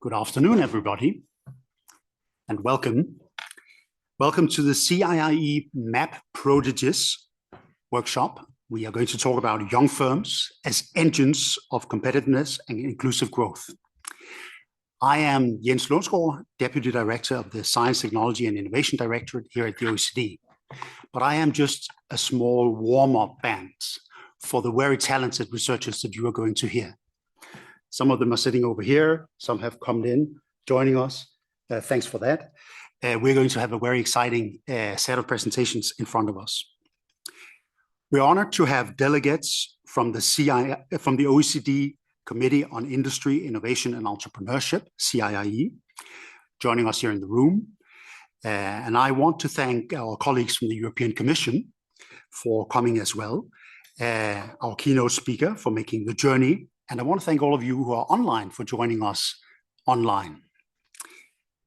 Good afternoon, everybody, and welcome. Welcome to the CIIE MAP Prodigies workshop. We are going to talk about young firms as engines of competitiveness and inclusive growth. I am Jens Lundsgaard, Deputy Director of the Science, Technology and Innovation Directorate here at the OECD. But I am just a small warm-up band for the very talented researchers that you are going to hear. Some of them are sitting over here. Some have come in, joining us. Thanks for that. We're going to have a very exciting set of presentations in front of us. We're honored to have delegates from the OECD Committee on Industry, Innovation and Entrepreneurship, CIIE, joining us here in the room. And I want to thank our colleagues from the European Commission for coming as well, our keynote speaker for making the journey. And I want to thank all of you who are online for joining us online.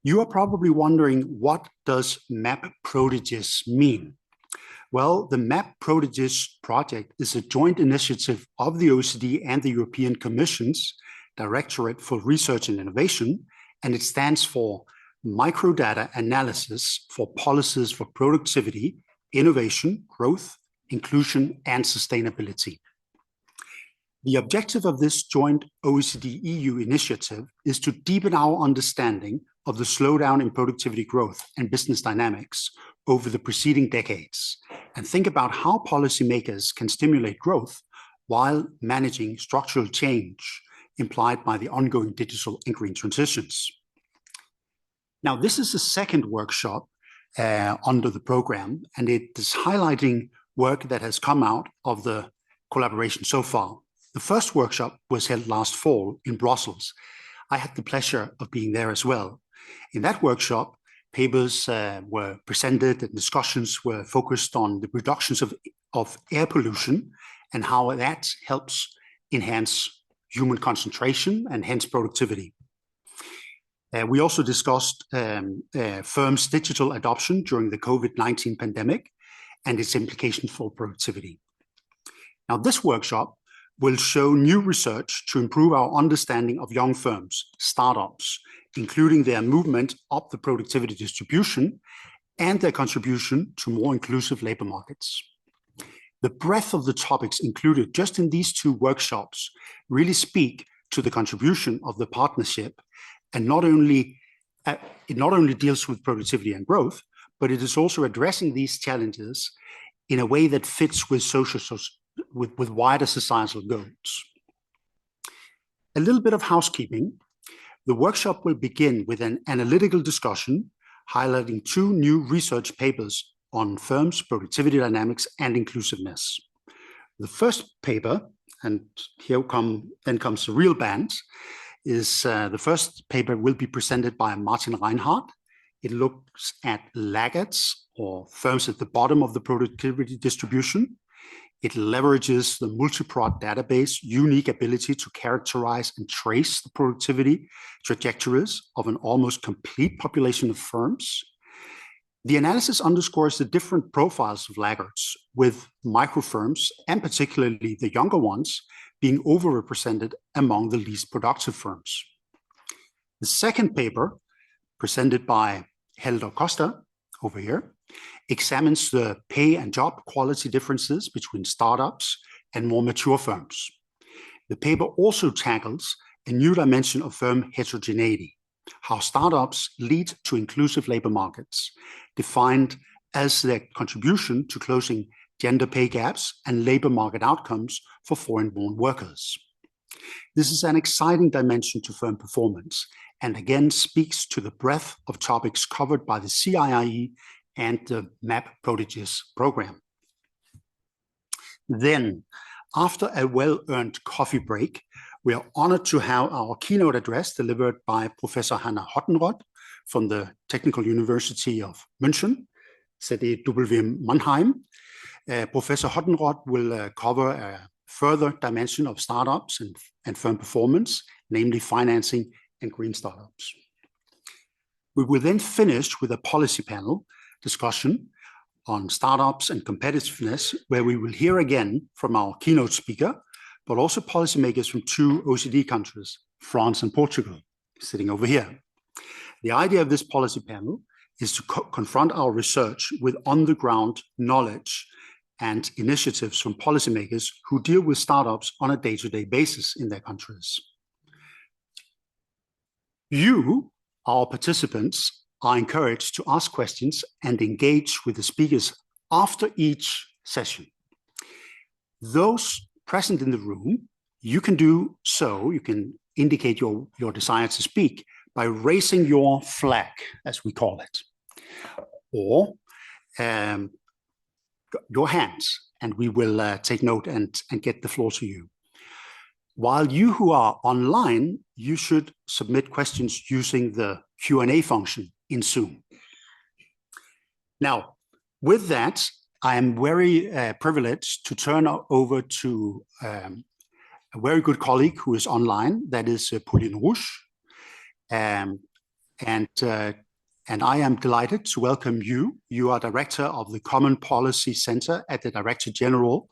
You are probably wondering, what does MAP Prodigies mean? Well, the MAP Prodigies project is a joint initiative of the OECD and the European Commission's Directorate for Research and Innovation, and it stands for Microdata Analysis for Policies for Productivity, Innovation, Growth, Inclusion, and Sustainability. The objective of this joint OECD-EU initiative is to deepen our understanding of the slowdown in productivity growth and business dynamics over the preceding decades, and think about how policymakers can stimulate growth while managing structural change implied by the ongoing digital and green transitions. Now, this is the second workshop under the program, and it is highlighting work that has come out of the collaboration so far. The first workshop was held last fall in Brussels. I had the pleasure of being there as well. In that workshop, papers were presented and discussions were focused on the reductions of air pollution and how that helps enhance human concentration and hence productivity. We also discussed firms' digital adoption during the COVID-19 pandemic and its implications for productivity. Now, this workshop will show new research to improve our understanding of young firms, startups, including their movement up the productivity distribution and their contribution to more inclusive labor markets. The breadth of the topics included just in these two workshops really speak to the contribution of the partnership, and it not only deals with productivity and growth, but it is also addressing these challenges in a way that fits with wider societal goals. A little bit of housekeeping. The workshop will begin with an analytical discussion highlighting two new research papers on firms' productivity dynamics and inclusiveness. The first paper, and then comes the real band, is the first paper will be presented by Martin Reinhardt. It looks at laggards, or firms at the bottom of the productivity distribution. It leverages the multi-prod database unique ability to characterize and trace the productivity trajectories of an almost complete population of firms. The analysis underscores the different profiles of laggards, with micro firms, and particularly the younger ones, being overrepresented among the least productive firms. The second paper, presented by Helder Costa, over here, examines the pay and job quality differences between startups and more mature firms. The paper also tackles a new dimension of firm heterogeneity, how startups lead to inclusive labor markets, defined as their contribution to closing gender pay gaps and labor market outcomes for foreign-born workers. This is an exciting dimension to firm performance, and again speaks to the breadth of topics covered by the CIIE and the MAP Prodigies program. Then, after a well-earned coffee break, we are honored to have our keynote address delivered by Professor Hanna Hottenrott from the Technical University of München, CDW Mannheim. Professor Hottenrott will cover a further dimension of startups and firm performance, namely financing and green startups. We will then finish with a policy panel discussion on startups and competitiveness, where we will hear again from our keynote speaker, but also policymakers from two OECD countries, France and Portugal. sitting over here. The idea of this policy panel is to confront our research with on-the-ground knowledge and initiatives from policymakers who deal with startups on a day-to-day basis in their countries. You, our participants, are encouraged to ask questions and engage with the speakers after each session. Those present in the room, you can do so, you can indicate your desire to speak by raising your flag, as we call it, or your hands, and we will take note and get the floor to you. While you who are online, you should submit questions using the Q&A function in Zoom. Now, with that, I am very privileged to turn over to a very good colleague who is online, that is Pauline Rouge. And I am delighted to welcome you. You are Director of the Common Policy Center at the Director General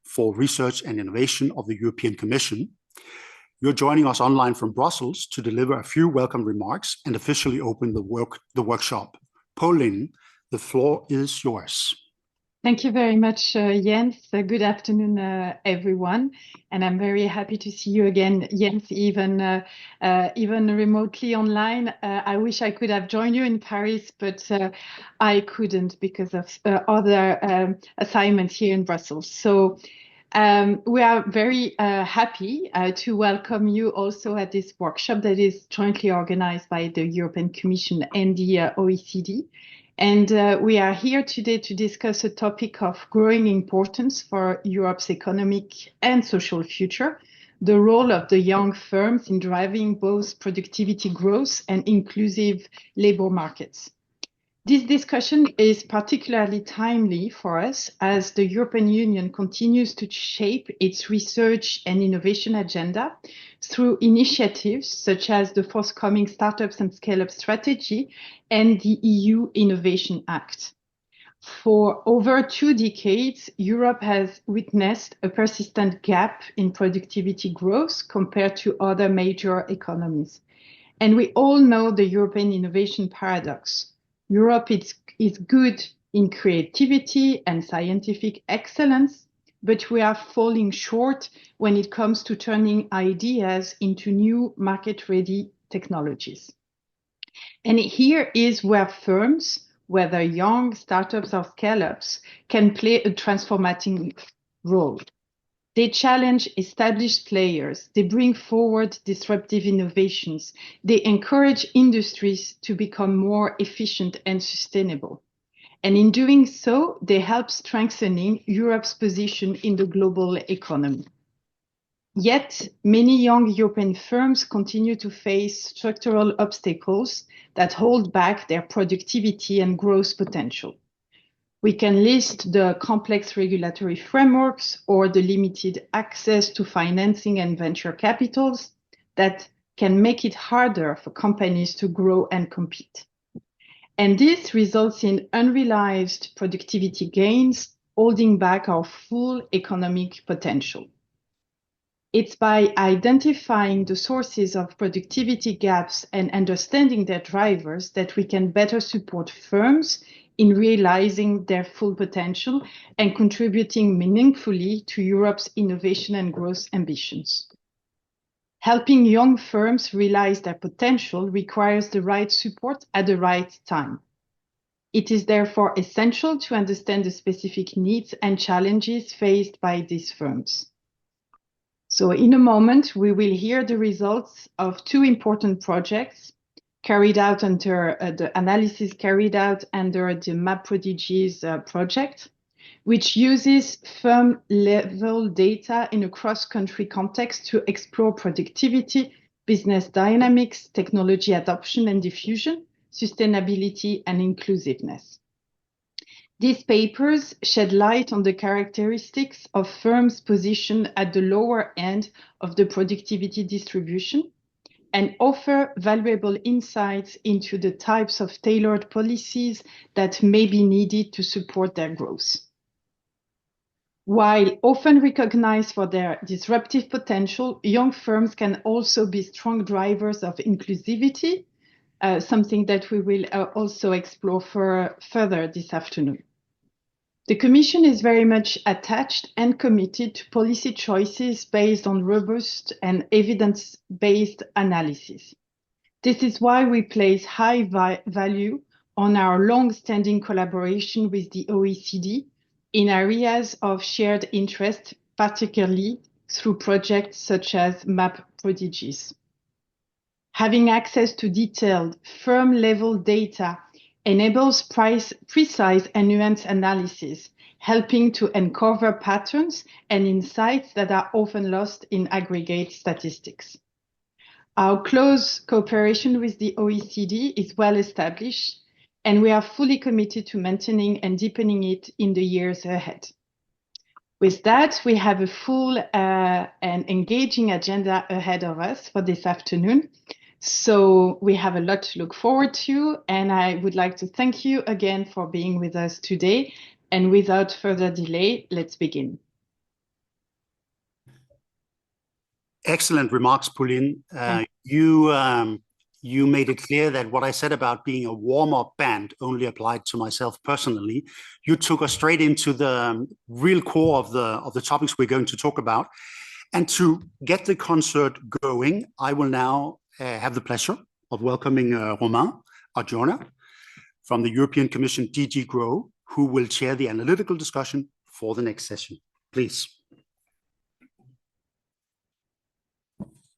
for Research and Innovation of the European Commission. You're joining us online from Brussels to deliver a few welcome remarks and officially open the workshop. Pauline, the floor is yours. Thank you very much, Jens. Good afternoon, everyone. And I'm very happy to see you again, Jens, even remotely online. I wish I could have joined you in Paris, but I couldn't because of other assignments here in Brussels. So we are very happy to welcome you also at this workshop that is jointly organized by the European Commission and the OECD. And we are here today to discuss a topic of growing importance for Europe's economic and social future, the role of the young firms in driving both productivity growth and inclusive labor markets. This discussion is particularly timely for us as the European Union continues to shape its research and innovation agenda through initiatives such as the forthcoming Startups and Scale-up Strategy and the EU Innovation Act. For over 2 decades, Europe has witnessed a persistent gap in productivity growth compared to other major economies. And we all know the European innovation paradox. Europe is good in creativity and scientific excellence, but we are falling short when it comes to turning ideas into new market-ready technologies. And here is where firms, whether young startups or scale-ups, can play a transformative role. They challenge established players, they bring forward disruptive innovations, they encourage industries to become more efficient and sustainable. And in doing so, they help strengthening Europe's position in the global economy. Yet, many young European firms continue to face structural obstacles that hold back their productivity and growth potential. We can list the complex regulatory frameworks or the limited access to financing and venture capitals that can make it harder for companies to grow and compete. And this results in unrealized productivity gains, holding back our full economic potential. It's by identifying the sources of productivity gaps and understanding their drivers that we can better support firms in realizing their full potential and contributing meaningfully to Europe's innovation and growth ambitions. Helping young firms realize their potential requires the right support at the right time. It is therefore essential to understand the specific needs and challenges faced by these firms. So in a moment, we will hear the results of 2 important projects carried out under the analysis carried out under the Map Prodigies project, which uses firm-level data in a cross-country context to explore productivity, business dynamics, technology adoption and diffusion, sustainability and inclusiveness. These papers shed light on the characteristics of firms positioned at the lower end of the productivity distribution and offer valuable insights into the types of tailored policies that may be needed to support their growth. While often recognized for their disruptive potential, young firms can also be strong drivers of inclusivity, something that we will also explore further this afternoon. The Commission is very much attached and committed to policy choices based on robust and evidence-based analysis. This is why we place high value on our long-standing collaboration with the OECD in areas of shared interest, particularly through projects such as MAP Prodigies. Having access to detailed firm-level data enables precise and nuanced analysis, helping to uncover patterns and insights that are often lost in aggregate statistics. Our close cooperation with the OECD is well established, and we are fully committed to maintaining and deepening it in the years ahead. With that, we have a full and engaging agenda ahead of us for this afternoon. So we have a lot to look forward to, and I would like to thank you again for being with us today. And without further delay, let's begin. Excellent remarks, Pauline. You made it clear that what I said about being a warm-up band only applied to myself personally. You took us straight into the real core of the topics we're going to talk about. And to get the concert going, I will now have the pleasure of welcoming Romain Arjona from the European Commission DG Grow, who will chair the analytical discussion for the next session. Please.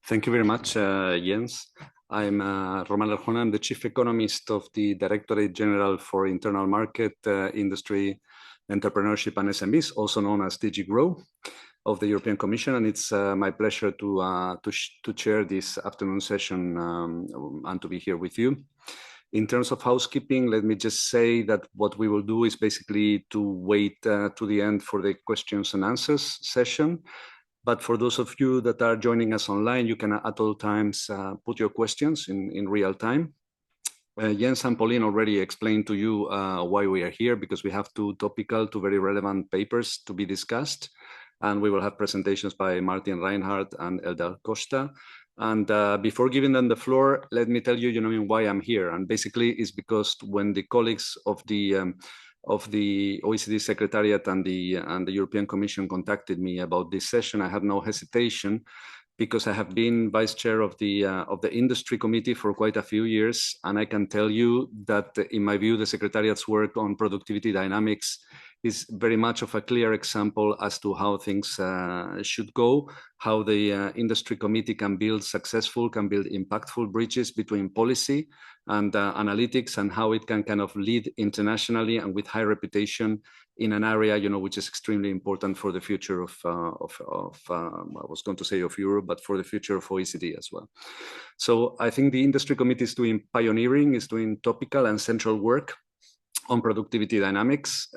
Thank you very much, Jens. I'm Romain Arjona. I'm the Chief Economist of the Directorate General for Internal Market, Industry, Entrepreneurship and SMEs, also known as DG Grow of the European Commission, and it's my pleasure to chair this afternoon session and to be here with you. In terms of housekeeping, let me just say that what we will do is basically to wait to the end for the questions and answers session. But for those of you that are joining us online, you can at all times put your questions in real time. Jens and Pauline already explained to you why we are here, because we have two very relevant papers to be discussed. And we will have presentations by Martin Reinhardt and Eldar Costa. And before giving them the floor, let me tell you, why I'm here. And basically, it's because when the colleagues of the OECD Secretariat and the European Commission contacted me about this session, I had no hesitation, because I have been vice chair of the industry committee for quite a few years, and I can tell you that, in my view, the Secretariat's work on productivity dynamics is very much of a clear example as to how things should go, how the industry committee can build impactful bridges between policy and analytics, and how it can kind of lead internationally and with high reputation in an area, which is extremely important for the future of I was going to say of Europe, but for the future of OECD as well. So I think the industry committee is doing pioneering, is doing topical and central work on productivity dynamics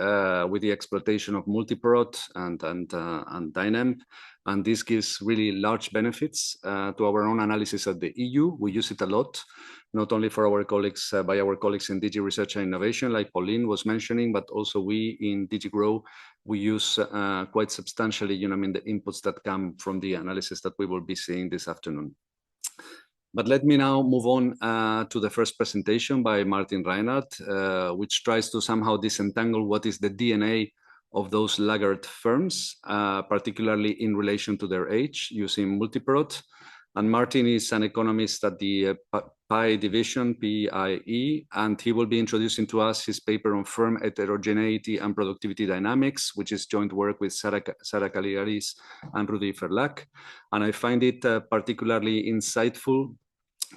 with the exploitation of multiprod and Dynamp. And this gives really large benefits to our own analysis at the EU. We use it a lot, not only for our colleagues, by our colleagues in DG Research and Innovation, like Pauline was mentioning, but also we in DG Grow, we use quite substantially, the inputs that come from the analysis that we will be seeing this afternoon. But let me now move on to the first presentation by Martin Reinhardt, which tries to somehow disentangle what is the DNA of those laggard firms, particularly in relation to their age, using multiprod. And Martin is an economist at the PIE division, PIE, and he will be introducing to us his paper on firm heterogeneity and productivity dynamics, which is joint work with Sarah Caligaris and Rudy Verlack. And I find it particularly insightful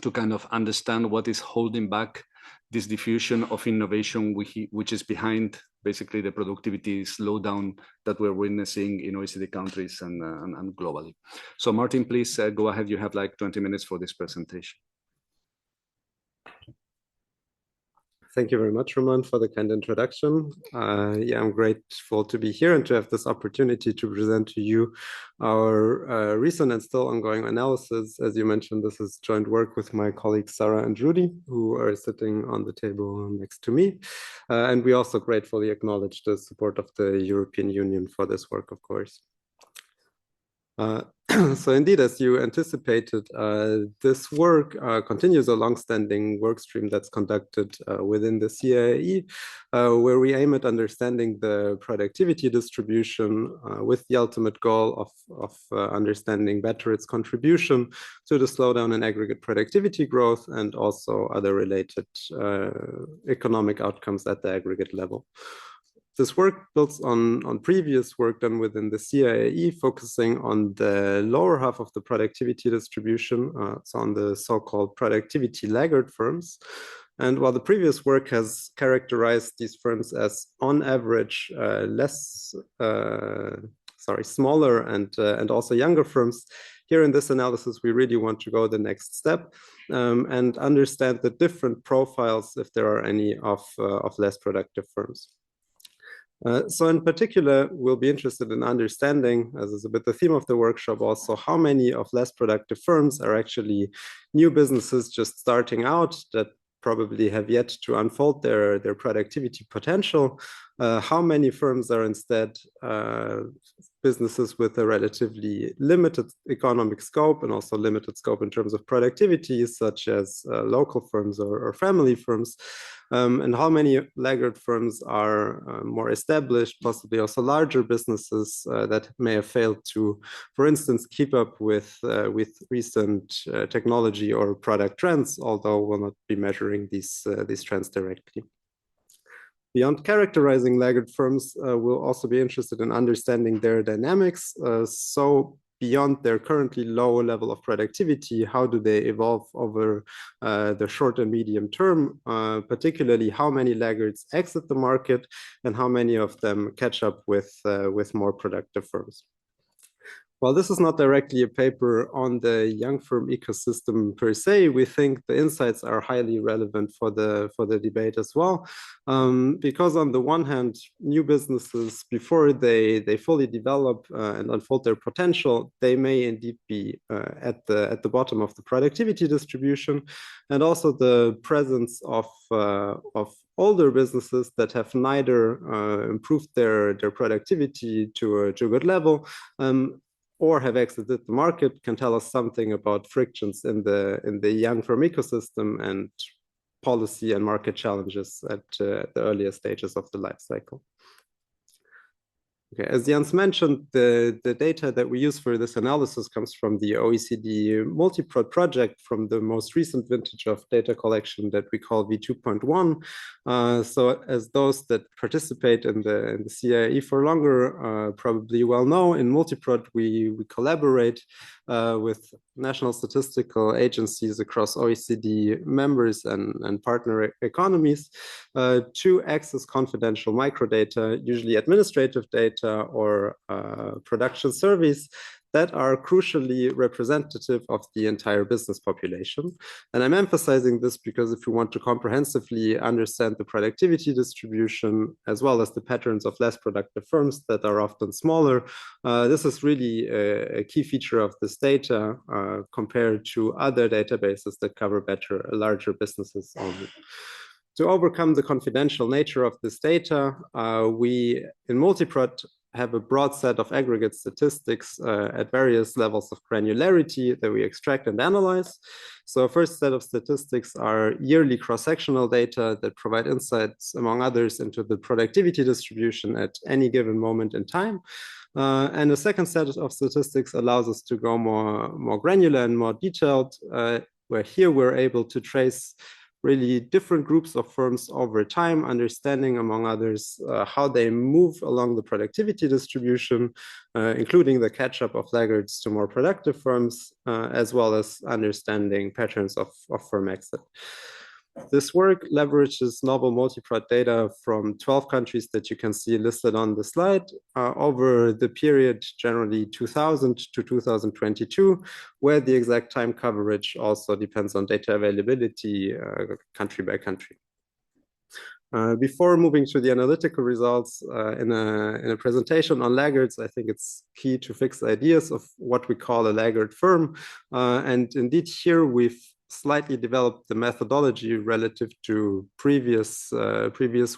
to kind of understand what is holding back this diffusion of innovation, which is behind basically the productivity slowdown that we're witnessing in OECD countries and globally. So Martin, please go ahead. You have like 20 minutes for this presentation. Thank you very much, Roman, for the kind introduction. I'm grateful to be here and to have this opportunity to present to you our recent and still ongoing analysis. As you mentioned, this is joint work with my colleagues Sarah and Judy, who are sitting on the table next to me. And we also gratefully acknowledge the support of the European Union for this work, of course. So indeed, as you anticipated, this work continues a long-standing work stream that's conducted within the CIIE, where we aim at understanding the productivity distribution with the ultimate goal of understanding better its contribution to the slowdown in aggregate productivity growth and also other related economic outcomes at the aggregate level. This work builds on previous work done within the CIIE, focusing on the lower half of the productivity distribution, so on the so-called productivity laggard firms. And while the previous work has characterized these firms as, on average, smaller and also younger firms, here in this analysis, we really want to go the next step and understand the different profiles, if there are any, of less productive firms. So in particular, we'll be interested in understanding, as is a bit the theme of the workshop also, how many of less productive firms are actually new businesses just starting out that probably have yet to unfold their productivity potential. How many firms are instead businesses with a relatively limited economic scope and also limited scope in terms of productivity, such as local firms or family firms, and how many laggard firms are more established, possibly also larger businesses that may have failed to, for instance, keep up with recent technology or product trends, although we'll not be measuring these trends directly. Beyond characterizing laggard firms, we'll also be interested in understanding their dynamics. So beyond their currently low level of productivity, how do they evolve over the short and medium term, particularly how many laggards exit the market and how many of them catch up with more productive firms. While this is not directly a paper on the young firm ecosystem per se, we think the insights are highly relevant for the debate as well. Because on the one hand, new businesses, before they fully develop and unfold their potential, they may indeed be at the bottom of the productivity distribution, and also the presence of older businesses that have neither improved their productivity to a good level, or have exited the market, can tell us something about frictions in the young firm ecosystem and policy and market challenges at the earlier stages of the life cycle. Okay, as Jens mentioned, the data that we use for this analysis comes from the OECD multi-prod project from the most recent vintage of data collection that we call V2.1. So as those that participate in the CIIE for longer probably well know, in multi-prod we collaborate with national statistical agencies across OECD members and partner economies to access confidential microdata, usually administrative data or production surveys that are crucially representative of the entire business population. And I'm emphasizing this because if you want to comprehensively understand the productivity distribution, as well as the patterns of less productive firms that are often smaller, this is really a key feature of this data compared to other databases that cover better larger businesses only. To overcome the confidential nature of this data, we in multiprod have a broad set of aggregate statistics at various levels of granularity that we extract and analyze. So first set of statistics are yearly cross-sectional data that provide insights, among others, into the productivity distribution at any given moment in time. And the second set of statistics allows us to go more granular and more detailed, where here we're able to trace really different groups of firms over time, understanding, among others, how they move along the productivity distribution, including the catch-up of laggards to more productive firms, as well as understanding patterns of firm exit. This work leverages novel multiprod data from 12 countries that you can see listed on the slide over the period generally 2000 to 2022, where the exact time coverage also depends on data availability country by country. Before moving to the analytical results in a presentation on laggards, I think it's key to fix ideas of what we call a laggard firm. And indeed, here we've slightly developed the methodology relative to previous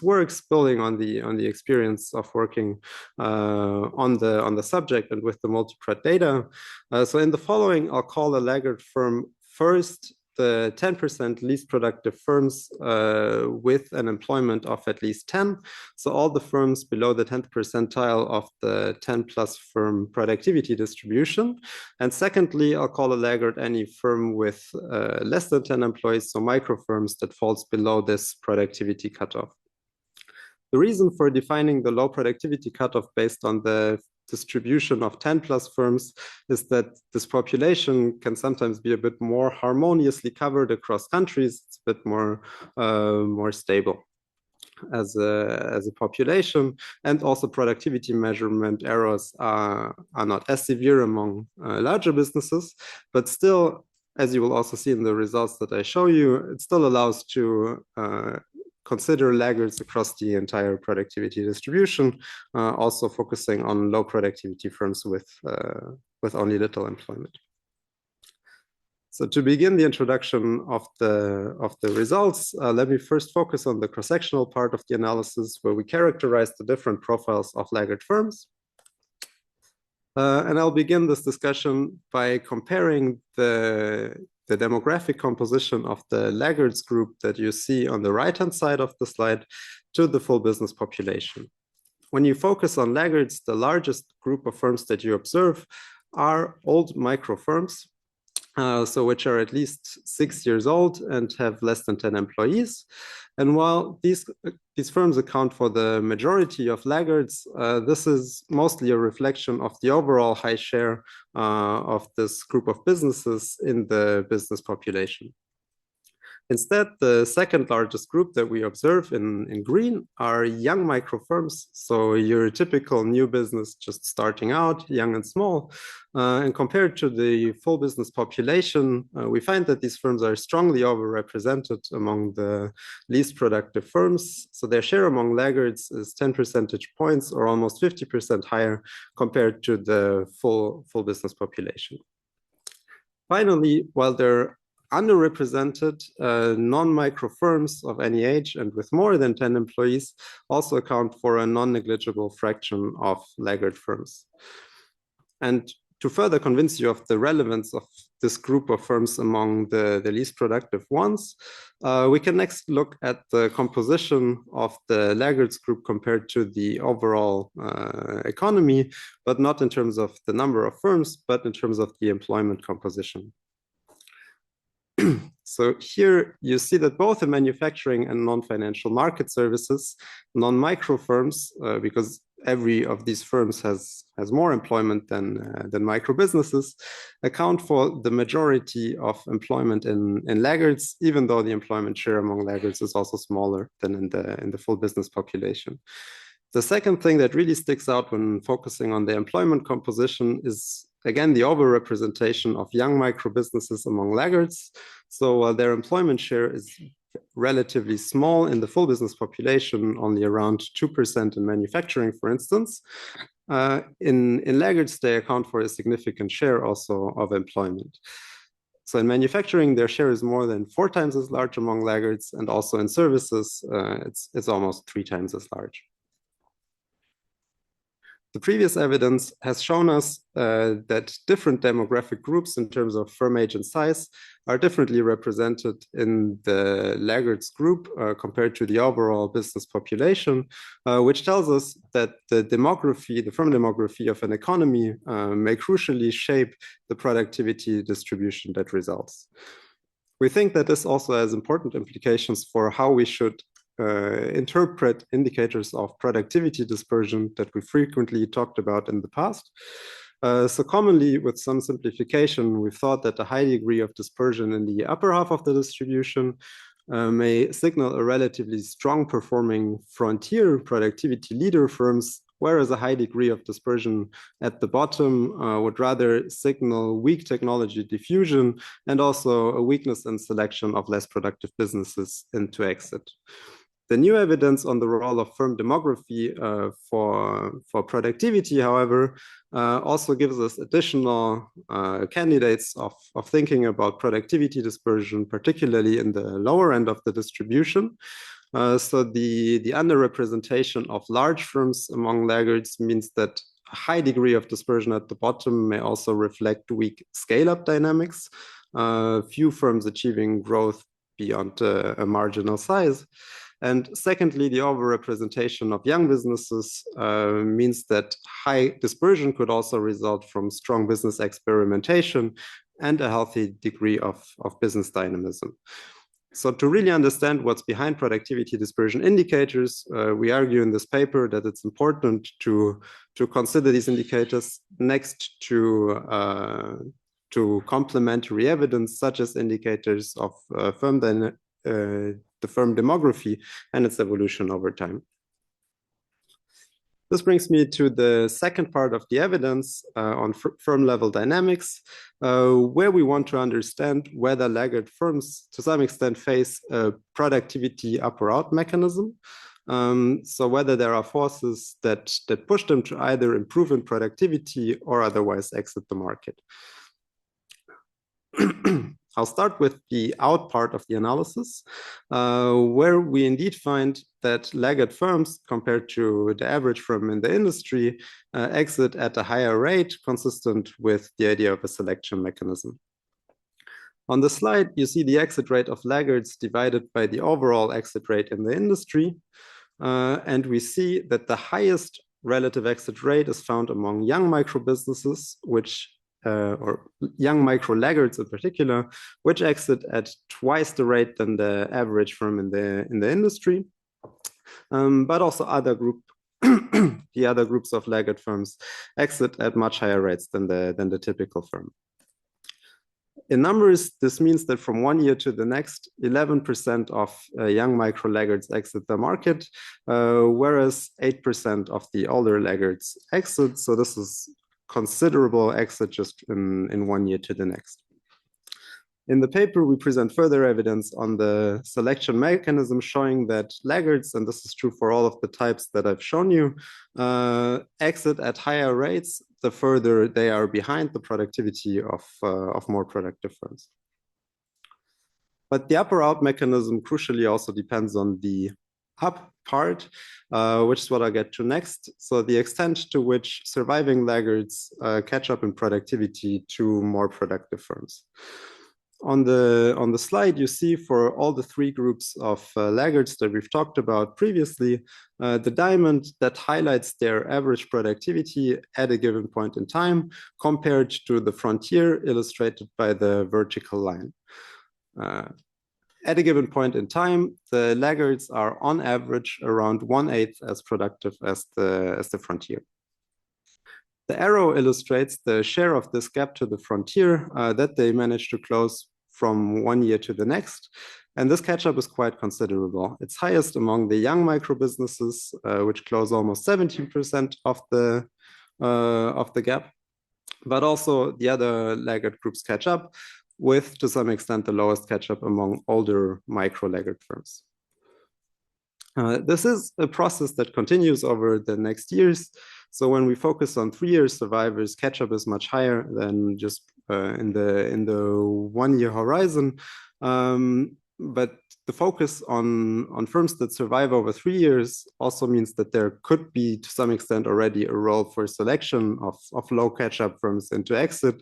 works, building on the experience of working on the subject and with the multi-pred data. So in the following, I'll call a laggard firm first the 10% least productive firms with an employment of at least 10. So all the firms below the 10th percentile of the 10 plus firm productivity distribution. And secondly, I'll call a laggard any firm with less than 10 employees, so micro firms that falls below this productivity cutoff. The reason for defining the low productivity cutoff based on the distribution of 10 plus firms is that this population can sometimes be a bit more harmoniously covered across countries. It's a bit more stable as a population, and also productivity measurement errors are not as severe among larger businesses, but still, as you will also see in the results that I show you, it still allows to consider laggards across the entire productivity distribution, also focusing on low productivity firms with only little employment. So to begin the introduction of the results, let me first focus on the cross-sectional part of the analysis, where we characterize the different profiles of laggard firms. And I'll begin this discussion by comparing the demographic composition of the laggards group that you see on the right-hand side of the slide to the full business population. When you focus on laggards, the largest group of firms that you observe are old micro firms, so which are at least 6 years old and have less than 10 employees. And while these firms account for the majority of laggards, this is mostly a reflection of the overall high share of this group of businesses in the business population. Instead, the second largest group that we observe in green are young micro firms. So your typical new business just starting out, young and small. And compared to the full business population, we find that these firms are strongly overrepresented among the least productive firms. So their share among laggards is 10 percentage points or almost 50% higher compared to the full business population. Finally, while they're underrepresented, non-micro firms of any age and with more than 10 employees also account for a non-negligible fraction of laggard firms. And to further convince you of the relevance of this group of firms among the least productive ones, we can next look at the composition of the laggards group compared to the overall economy, but not in terms of the number of firms, but in terms of the employment composition. So here you see that both in manufacturing and non-financial market services, non-micro firms, because every of these firms has more employment than micro businesses, account for the majority of employment in laggards, even though the employment share among laggards is also smaller than in the full business population. The second thing that really sticks out when focusing on the employment composition is, again, the overrepresentation of young micro businesses among laggards. So while their employment share is relatively small in the full business population, only around 2% in manufacturing, for instance, in laggards, they account for a significant share also of employment. So in manufacturing, their share is more than 4 times as large among laggards, and also in services, it's almost 3 times as large. The previous evidence has shown us that different demographic groups in terms of firm age and size are differently represented in the laggards group compared to the overall business population, which tells us that the firm demography of an economy may crucially shape the productivity distribution that results. We think that this also has important implications for how we should interpret indicators of productivity dispersion that we frequently talked about in the past. So commonly, with some simplification, we've thought that a high degree of dispersion in the upper half of the distribution may signal a relatively strong performing frontier productivity leader firms, whereas a high degree of dispersion at the bottom would rather signal weak technology diffusion and also a weakness in selection of less productive businesses into exit. The new evidence on the role of firm demography for productivity, however, also gives us additional candidates of thinking about productivity dispersion, particularly in the lower end of the distribution. So the underrepresentation of large firms among laggards means that a high degree of dispersion at the bottom may also reflect weak scale-up dynamics, few firms achieving growth beyond a marginal size. And secondly, the overrepresentation of young businesses means that high dispersion could also result from strong business experimentation and a healthy degree of business dynamism. So to really understand what's behind productivity dispersion indicators, we argue in this paper that it's important to consider these indicators next to complementary evidence, such as indicators of the firm demography and its evolution over time. This brings me to the second part of the evidence on firm level dynamics, where we want to understand whether laggard firms to some extent face a productivity up or out mechanism. So whether there are forces that push them to either improve in productivity or otherwise exit the market. I'll start with the out part of the analysis, where we indeed find that laggard firms, compared to the average firm in the industry, exit at a higher rate, consistent with the idea of a selection mechanism. On the slide, you see the exit rate of laggards divided by the overall exit rate in the industry. And we see that the highest relative exit rate is found among young micro businesses, or young micro laggards in particular, which exit at twice the rate than the average firm in the industry. But also the other groups of laggard firms exit at much higher rates than the typical firm. In numbers, this means that from one year to the next, 11% of young micro laggards exit the market, whereas 8% of the older laggards exit. So this is considerable exit just in one year to the next. In the paper, we present further evidence on the selection mechanism showing that laggards, and this is true for all of the types that I've shown you, exit at higher rates the further they are behind the productivity of more productive firms. But the up or out mechanism crucially also depends on the up part, which is what I'll get to next. So the extent to which surviving laggards catch up in productivity to more productive firms. On the slide, you see for all the three groups of laggards that we've talked about previously, the diamond that highlights their average productivity at a given point in time compared to the frontier illustrated by the vertical line. At a given point in time, the laggards are on average around 1/8 as productive as the frontier. The arrow illustrates the share of this gap to the frontier that they manage to close from one year to the next. And this catch-up is quite considerable. It's highest among the young micro businesses, which close almost 17% of the gap. But also the other laggard groups catch up, with, to some extent, the lowest catch-up among older micro laggard firms. This is a process that continues over the next years. So when we focus on 3-year survivors, catch-up is much higher than just in the 1-year horizon. But the focus on firms that survive over 3 years also means that there could be, to some extent, already a role for selection of low catch-up firms into exit,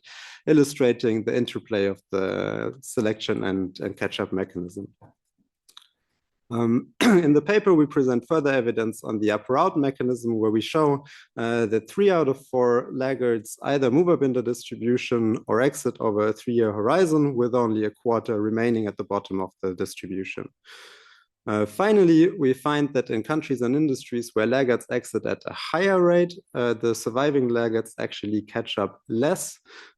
illustrating the interplay of the selection and catch-up mechanism. In the paper, we present further evidence on the up or out mechanism, where we show that 3 out of 4 laggards either move up in the distribution or exit over a 3-year horizon, with only a quarter remaining at the bottom of the distribution. Finally, we find that in countries and industries where laggards exit at a higher rate, the surviving laggards actually catch up less,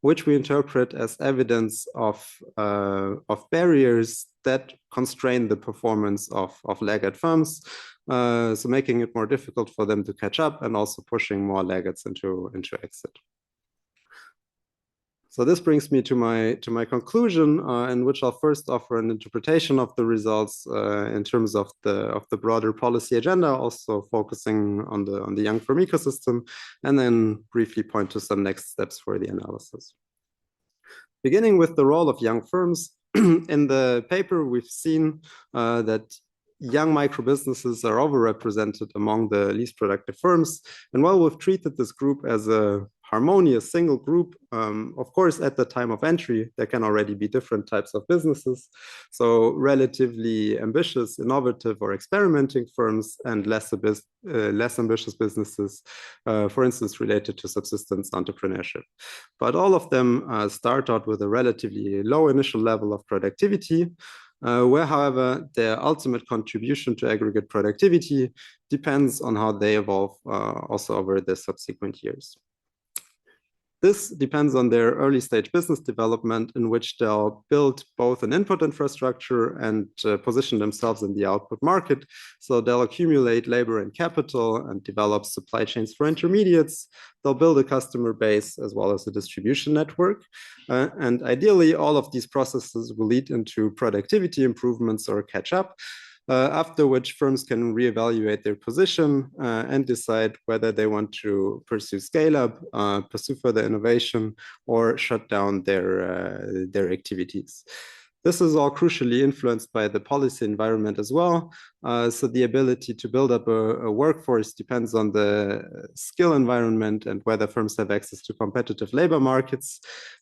which we interpret as evidence of barriers that constrain the performance of laggard firms, so making it more difficult for them to catch up and also pushing more laggards into exit. So this brings me to my conclusion, in which I'll first offer an interpretation of the results in terms of the broader policy agenda, also focusing on the young firm ecosystem, and then briefly point to some next steps for the analysis. Beginning with the role of young firms, in the paper we've seen that young micro businesses are overrepresented among the least productive firms, and while we've treated this group as a harmonious single group, of course, at the time of entry, there can already be different types of businesses. So relatively ambitious, innovative, or experimenting firms, and less ambitious businesses, for instance, related to subsistence entrepreneurship. But all of them start out with a relatively low initial level of productivity, where, however, their ultimate contribution to aggregate productivity depends on how they evolve also over the subsequent years. This depends on their early stage business development, in which they'll build both an input infrastructure and position themselves in the output market. So they'll accumulate labor and capital and develop supply chains for intermediates. They'll build a customer base as well as a distribution network. And ideally, all of these processes will lead into productivity improvements or catch up. After which firms can reevaluate their position and decide whether they want to pursue scale-up, pursue further innovation, or shut down their activities. This is all crucially influenced by the policy environment as well. So the ability to build up a workforce depends on the skill environment and whether firms have access to competitive labor markets.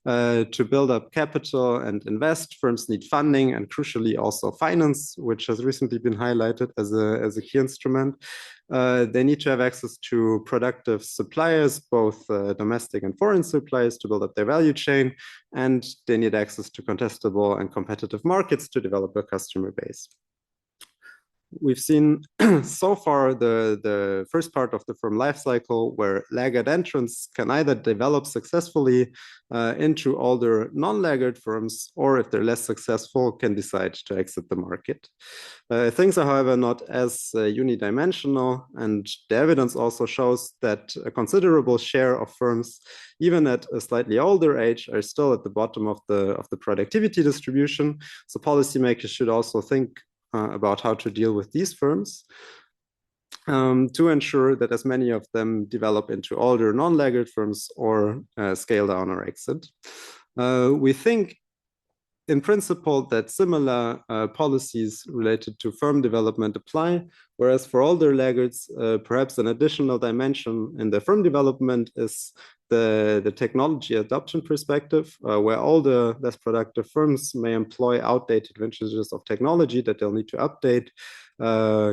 To build up capital and invest, firms need funding and crucially also finance, which has recently been highlighted as a key instrument. They need to have access to productive suppliers, both domestic and foreign suppliers, to build up their value chain, and they need access to contestable and competitive markets to develop a customer base. We've seen so far the first part of the firm lifecycle, where laggard entrants can either develop successfully into older non-laggard firms, or if they're less successful, can decide to exit the market. Things are, however, not as unidimensional, and the evidence also shows that a considerable share of firms, even at a slightly older age, are still at the bottom of the productivity distribution. So policymakers should also think about how to deal with these firms to ensure that as many of them develop into older non-laggard firms or scale down or exit. We think in principle that similar policies related to firm development apply, whereas for older laggards, perhaps an additional dimension in the firm development is the technology adoption perspective, where older, less productive firms may employ outdated vintages of technology that they'll need to update.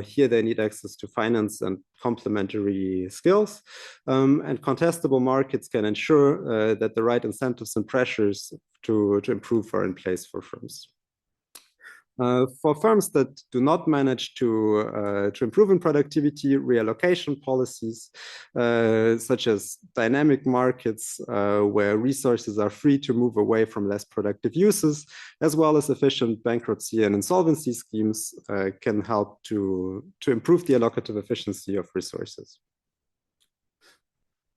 Here they need access to finance and complementary skills. And contestable markets can ensure that the right incentives and pressures to improve are in place for firms. For firms that do not manage to improve in productivity, reallocation policies, such as dynamic markets, where resources are free to move away from less productive uses, as well as efficient bankruptcy and insolvency schemes, can help to improve the allocative efficiency of resources.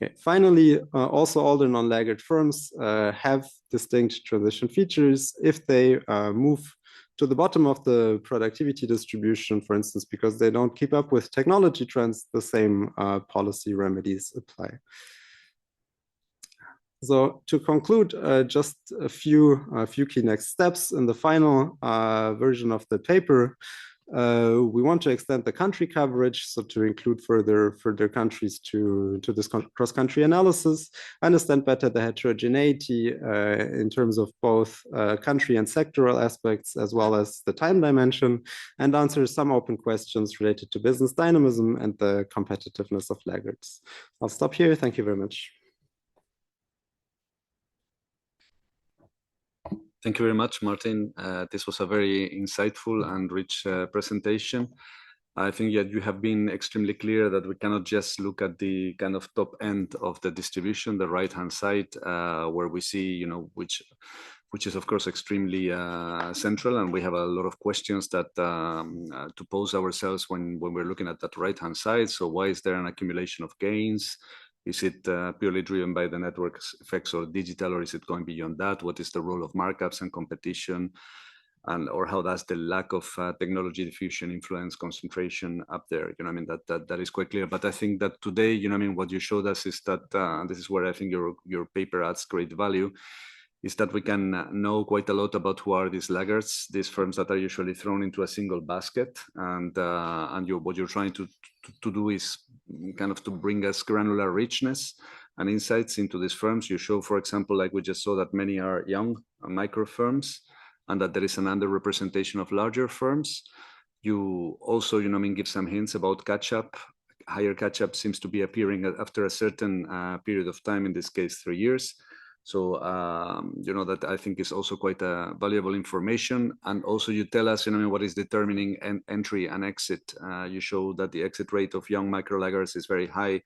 Okay. Finally, also older non-laggard firms have distinct transition features if they move to the bottom of the productivity distribution, for instance, because they don't keep up with technology trends. The same policy remedies apply. So to conclude, just a few key next steps in the final version of the paper. We want to extend the country coverage, so to include further countries to this cross-country analysis, understand better the heterogeneity in terms of both country and sectoral aspects, as well as the time dimension, and answer some open questions related to business dynamism and the competitiveness of laggards. I'll stop here. Thank you very much. Thank you very much, Martin. This was a very insightful and rich presentation. I think that you have been extremely clear that we cannot just look at the kind of top end of the distribution, the right-hand side, where we see, which is of course extremely central, and we have a lot of questions that to pose ourselves when we're looking at that right-hand side. So why is there an accumulation of gains? Is it purely driven by the network effects or digital, or is it going beyond that? What is the role of markups and competition? And or how does the lack of technology diffusion influence concentration up there? You know, I mean, that is quite clear. But I think that today, you know, I mean, what you showed us is that this is where I think your paper adds great value, is that we can know quite a lot about who are these laggards, these firms that are usually thrown into a single basket, and what you're trying to do is kind of to bring us granular richness and insights into these firms. You show, for example, like we just saw, that many are young micro firms, and that there is an underrepresentation of larger firms. You also, you know, I mean, give some hints about catch-up. Higher catch-up seems to be appearing after a certain period of time, in this case, 3 years. So, you know, that I think is also quite valuable information. And also you tell us, you know, what is determining entry and exit. You show that the exit rate of young micro laggards is very high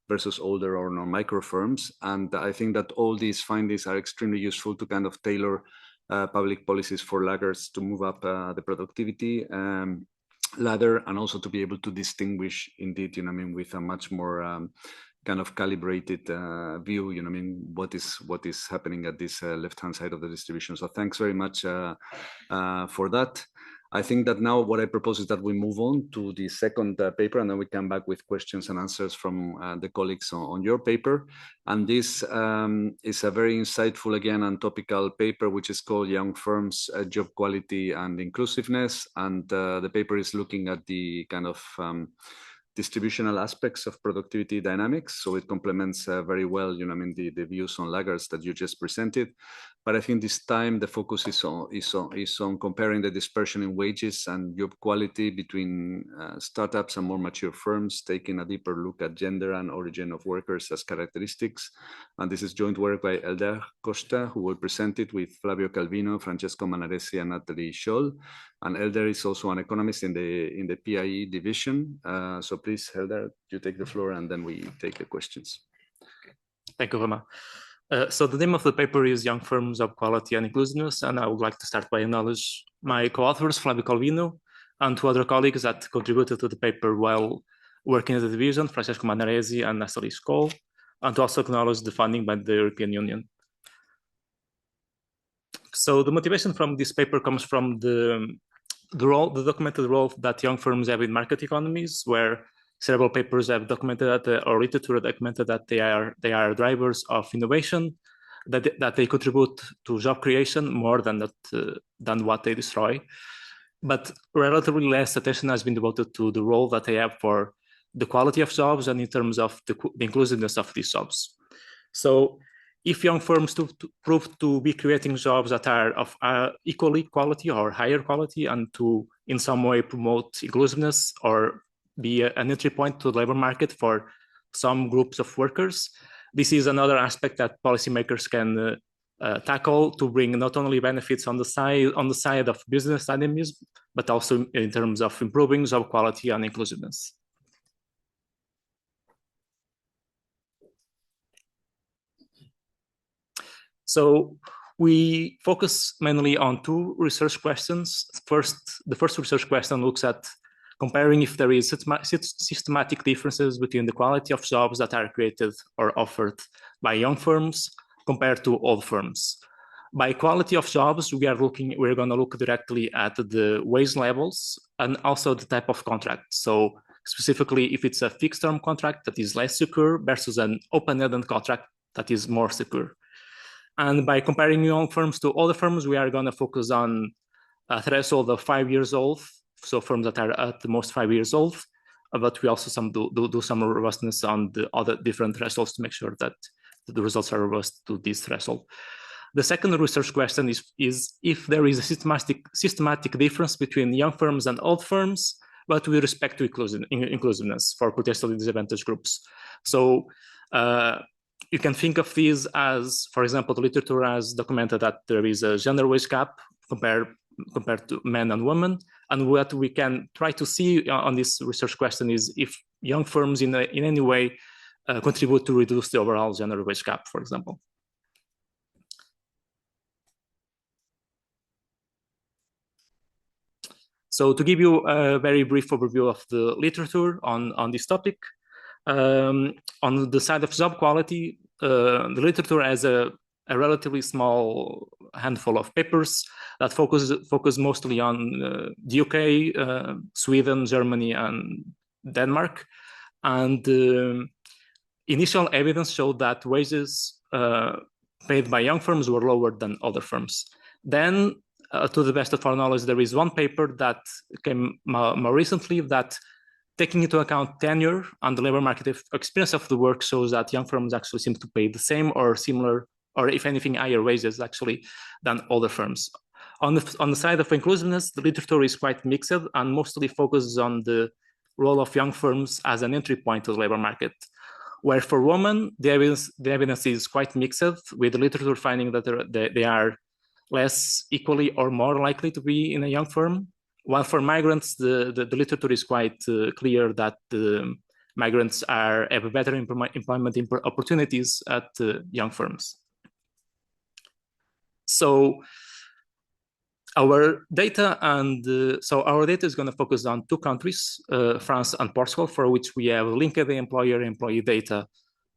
versus older or non-micro firms. And I think that all these findings are extremely useful to kind of tailor public policies for laggards to move up the productivity ladder, and also to be able to distinguish, indeed, you know, I mean, with a much more kind of calibrated view, you know, I mean, what is happening at this left-hand side of the distribution. So thanks very much for that. I think that now what I propose is that we move on to the second paper, and then we come back with questions and answers from the colleagues on your paper. And this is a very insightful, again, and topical paper, which is called Young Firms, Job Quality and Inclusiveness. And the paper is looking at the kind of distributional aspects of productivity dynamics. So it complements very well, you know, I mean, the views on laggards that you just presented. But I think this time the focus is on comparing the dispersion in wages and job quality between startups and more mature firms, taking a deeper look at gender and origin of workers as characteristics. And this is joint work by Elder Costa, who will present it with Flavio Calvino, Francesco Manaresi, and Natalie Scholl. And Elder is also an economist in the CIIE division. So please, Elder, you take the floor, and then we take the questions. Thank you, Roma. So the name of the paper is Young Firms of Quality and Inclusiveness, and I would like to start by acknowledge my co-authors, Flavio Calvino, and two other colleagues that contributed to the paper while working at the division, Francesco Manaresi and Natalie Scholl, and to also acknowledge the funding by the European Union. So the motivation from this paper comes from the documented role that young firms have in market economies, where several papers have documented that, or literature documented that they are drivers of innovation, that they contribute to job creation more than what they destroy. But relatively less attention has been devoted to the role that they have for the quality of jobs and in terms of the inclusiveness of these jobs. So if young firms prove to be creating jobs that are of equally quality or higher quality, and to in some way promote inclusiveness or be an entry point to the labor market for some groups of workers, this is another aspect that policymakers can tackle to bring not only benefits on the side of business dynamism, but also in terms of improving job quality and inclusiveness. So we focus mainly on two research questions. The first research question looks at comparing if there is systematic differences between the quality of jobs that are created or offered by young firms compared to old firms. By quality of jobs, we're going to look directly at the wage levels and also the type of contract. So specifically, if it's a fixed term contract that is less secure versus an open-ended contract that is more secure. And by comparing young firms to older firms, we are going to focus on a threshold of 5 years old. So firms that are at the most 5 years old, but we also do some robustness on the other different thresholds to make sure that the results are robust to this threshold. The second research question is if there is a systematic difference between young firms and old firms, but with respect to inclusiveness for potentially disadvantaged groups. So you can think of these as, for example, the literature has documented that there is a gender wage gap compared to men and women. And what we can try to see on this research question is if young firms in any way contribute to reduce the overall gender wage gap, for example. So to give you a very brief overview of the literature on this topic, On the side of job quality, the literature has a relatively small handful of papers that focus mostly on the UK, Sweden, Germany, and Denmark. And initial evidence showed that wages paid by young firms were lower than other firms. Then, to the best of our knowledge, there is one paper that came more recently that, taking into account tenure and the labor market experience of the work, shows that young firms actually seem to pay the same or similar, or if anything, higher wages actually than other firms. On the side of inclusiveness, the literature is quite mixed and mostly focuses on the role of young firms as an entry point to the labor market. Where for women, the evidence is quite mixed, with the literature finding that they are less equally or more likely to be in a young firm. While for migrants, the literature is quite clear that the migrants have better employment opportunities at young firms. So our data is going to focus on two countries, France and Portugal, for which we have linked the employer-employee data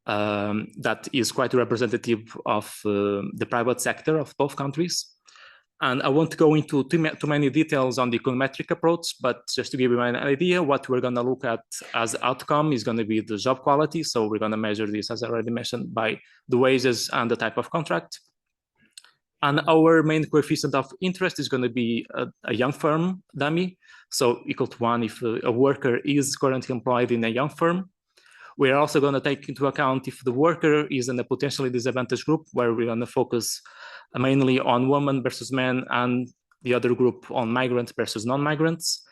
that is quite representative of the private sector of both countries. And I won't go into too many details on the econometric approach, but just to give you an idea, what we're going to look at as outcome is going to be the job quality. So we're going to measure this, as I already mentioned, by the wages and the type of contract. And our main coefficient of interest is going to be a young firm dummy, so equal to 1 if a worker is currently employed in a young firm. We're also going to take into account if the worker is in a potentially disadvantaged group, where we're going to focus mainly on women versus men, and the other group on migrants versus non-migrants.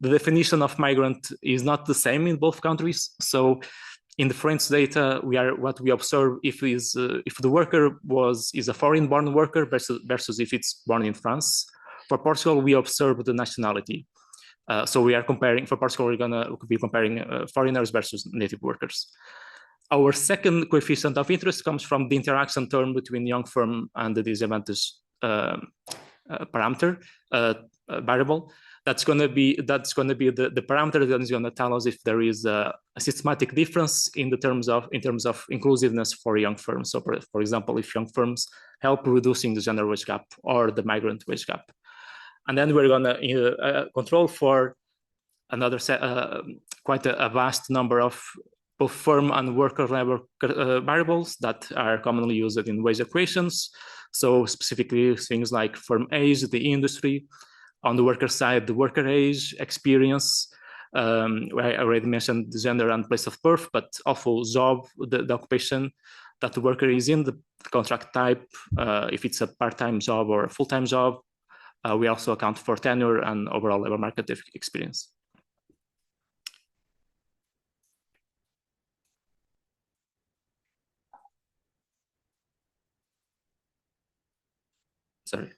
The definition of migrant is not the same in both countries. So in the French data, what we observe if the worker is a foreign-born worker versus if it's born in France. For Portugal, we observe the nationality. So we are comparing, for Portugal, we're going to be comparing foreigners versus native workers. Our second coefficient of interest comes from the interaction term between young firm and the disadvantage parameter variable. That's going to be the parameter that is going to tell us if there is a systematic difference in terms of inclusiveness for young firms. So, for example, if young firms help reducing the gender wage gap or the migrant wage gap. And then we're going to control for another quite a vast number of both firm and worker level variables that are commonly used in wage equations. So specifically things like firm age, the industry, on the worker side, the worker age, experience. I already mentioned the gender and place of birth, but also job, the occupation that the worker is in, the contract type, if it's a part-time job or a full-time job. We also account for tenure and overall labor market experience. Sorry.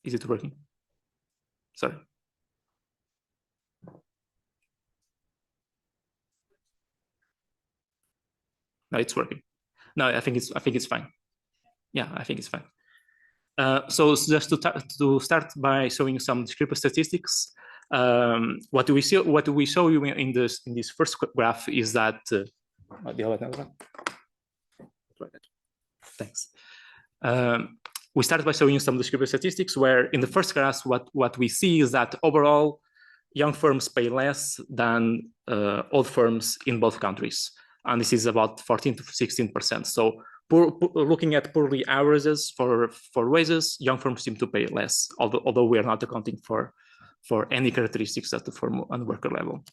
Is it working? Sorry. No, it's working. No, I think it's fine. Yeah, I think it's fine. So just to start by showing some descriptive statistics, what we show you in this first graph is that thanks. We started by showing you some descriptive statistics, where in the first graph, what we see is that overall, young firms pay less than old firms in both countries. And this is about 14 to 16%. So looking at purely averages for wages, young firms seem to pay less, although we are not accounting for any characteristics at the firm and worker level.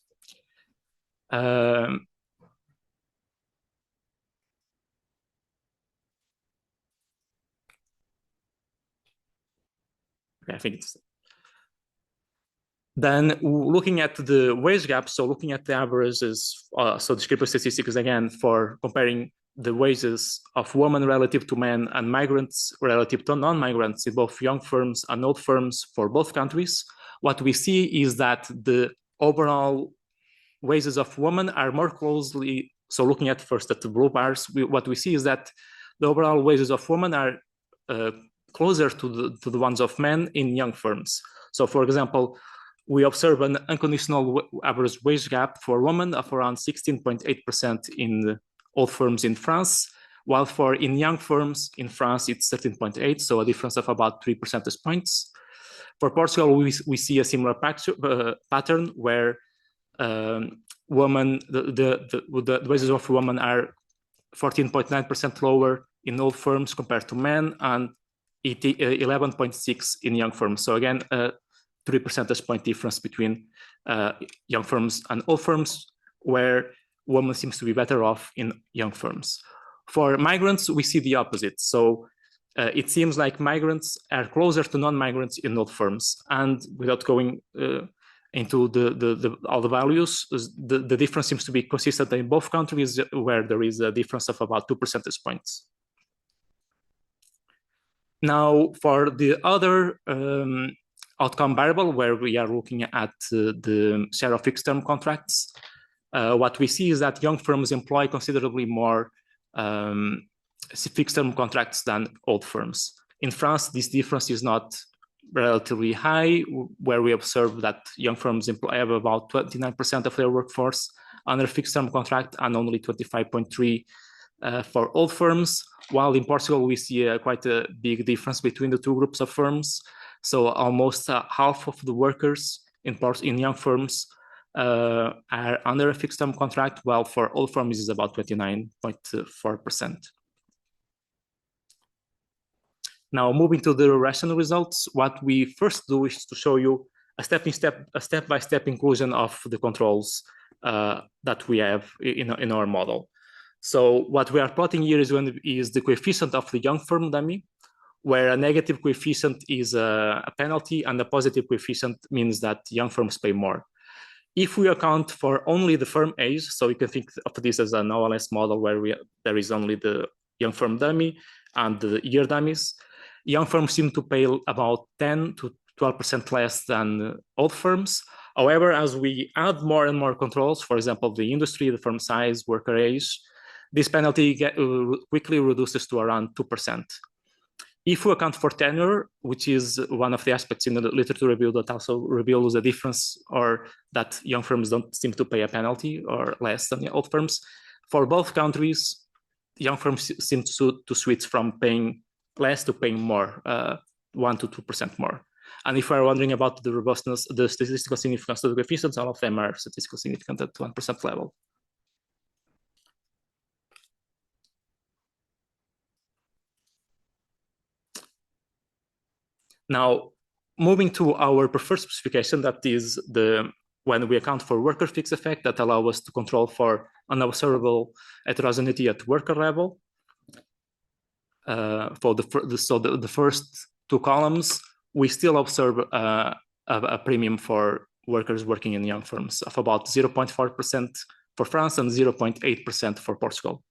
Okay, I think it's... Then looking at the wage gap, so looking at the averages, so descriptive statistics again for comparing the wages of women relative to men and migrants relative to non-migrants in both young firms and old firms for both countries, what we see is that the overall wages of women are more closely, so looking at first at the blue bars, what we see is that the overall wages of women are closer to the ones of men in young firms. So, for example, we observe an unconditional average wage gap for women of around 16.8% in old firms in France, while in young firms in France, it's 13.8, so a difference of about 3 percentage points. For Portugal, we see a similar pattern where the wages of women are 14.9% lower in old firms compared to men, and 11.6 in young firms. So again, 3 percentage point difference between young firms and old firms, where women seems to be better off in young firms. For migrants, we see the opposite. So it seems like migrants are closer to non-migrants in old firms. And without going into all the values, the difference seems to be consistent in both countries, where there is a difference of about 2 percentage points. Now, for the other outcome variable, where we are looking at the share of fixed-term contracts, what we see is that young firms employ considerably more fixed-term contracts than old firms. In France, this difference is not relatively high, where we observe that young firms have about 29% of their workforce under fixed-term contract and only 25.3% for old firms, while in Portugal we see quite a big difference between the two groups of firms. So almost half of the workers in young firms are under a fixed-term contract, while for old firms is about 29.4%. Now, moving to the rational results, what we first do is to show you a step-by-step inclusion of the controls that we have in our model. So what we are plotting here is the coefficient of the young firm dummy, where a negative coefficient is a penalty and a positive coefficient means that young firms pay more. If we account for only the firm age, so you can think of this as an OLS model where there is only the young firm dummy and the year dummies, young firms seem to pay about 10 to 12% less than old firms. However, as we add more and more controls, for example, the industry, the firm size, worker age, this penalty quickly reduces to around 2%. If we account for tenure, which is one of the aspects in the literature review that also reveals a difference, or that young firms don't seem to pay a penalty or less than the old firms, for both countries, young firms seem to switch from paying less to paying more, 1 to 2% more. And if we're wondering about the robustness, the statistical significance of the coefficients, all of them are statistically significant at 1% level. Now, moving to our preferred specification, that is when we account for worker fixed effect that allow us to control for unobservable heterogeneity at worker level. For the first two columns, we still observe a premium for workers working in young firms of about 0.4% for France and 0.8% for Portugal.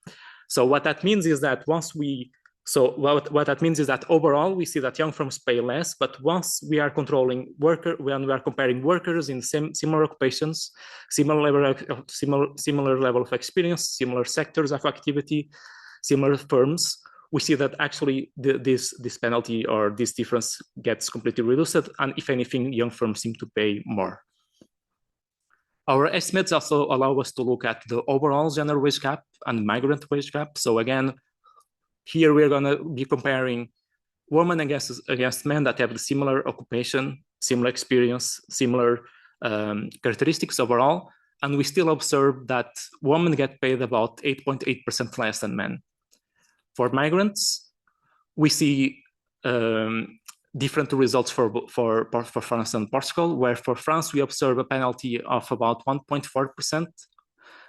So what that means is that what that means is that overall we see that young firms pay less, but once we are when we are comparing workers in similar occupations, similar level of experience, similar sectors of activity, similar firms, we see that actually this penalty or this difference gets completely reduced, and if anything, young firms seem to pay more. Our estimates also allow us to look at the overall gender wage gap and migrant wage gap. So again, here we're going to be comparing women against men that have the similar occupation, similar experience, similar characteristics overall, and we still observe that women get paid about 8.8% less than men. For migrants, we see different results for France and Portugal, where for France we observe a penalty of about 1.4%,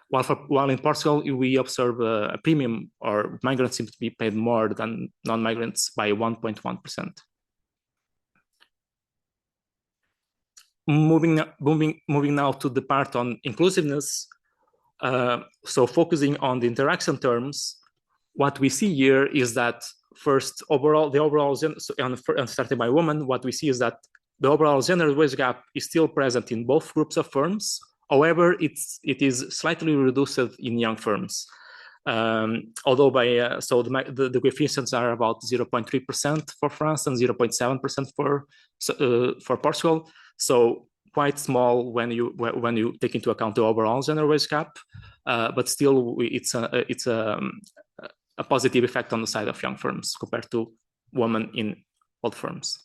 while in Portugal we observe a premium, or migrants seem to be paid more than non-migrants by 1.1%. Moving now to the part on inclusiveness. So focusing on the interaction terms, what we see here is that first, and starting by women, what we see is that the overall gender wage gap is still present in both groups of firms. However, it is slightly reduced in young firms. Although so the coefficients are about 0.3% for France and 0.7% for Portugal. So quite small when you take into account the overall gender wage gap, but still it's a positive effect on the side of young firms compared to women in old firms.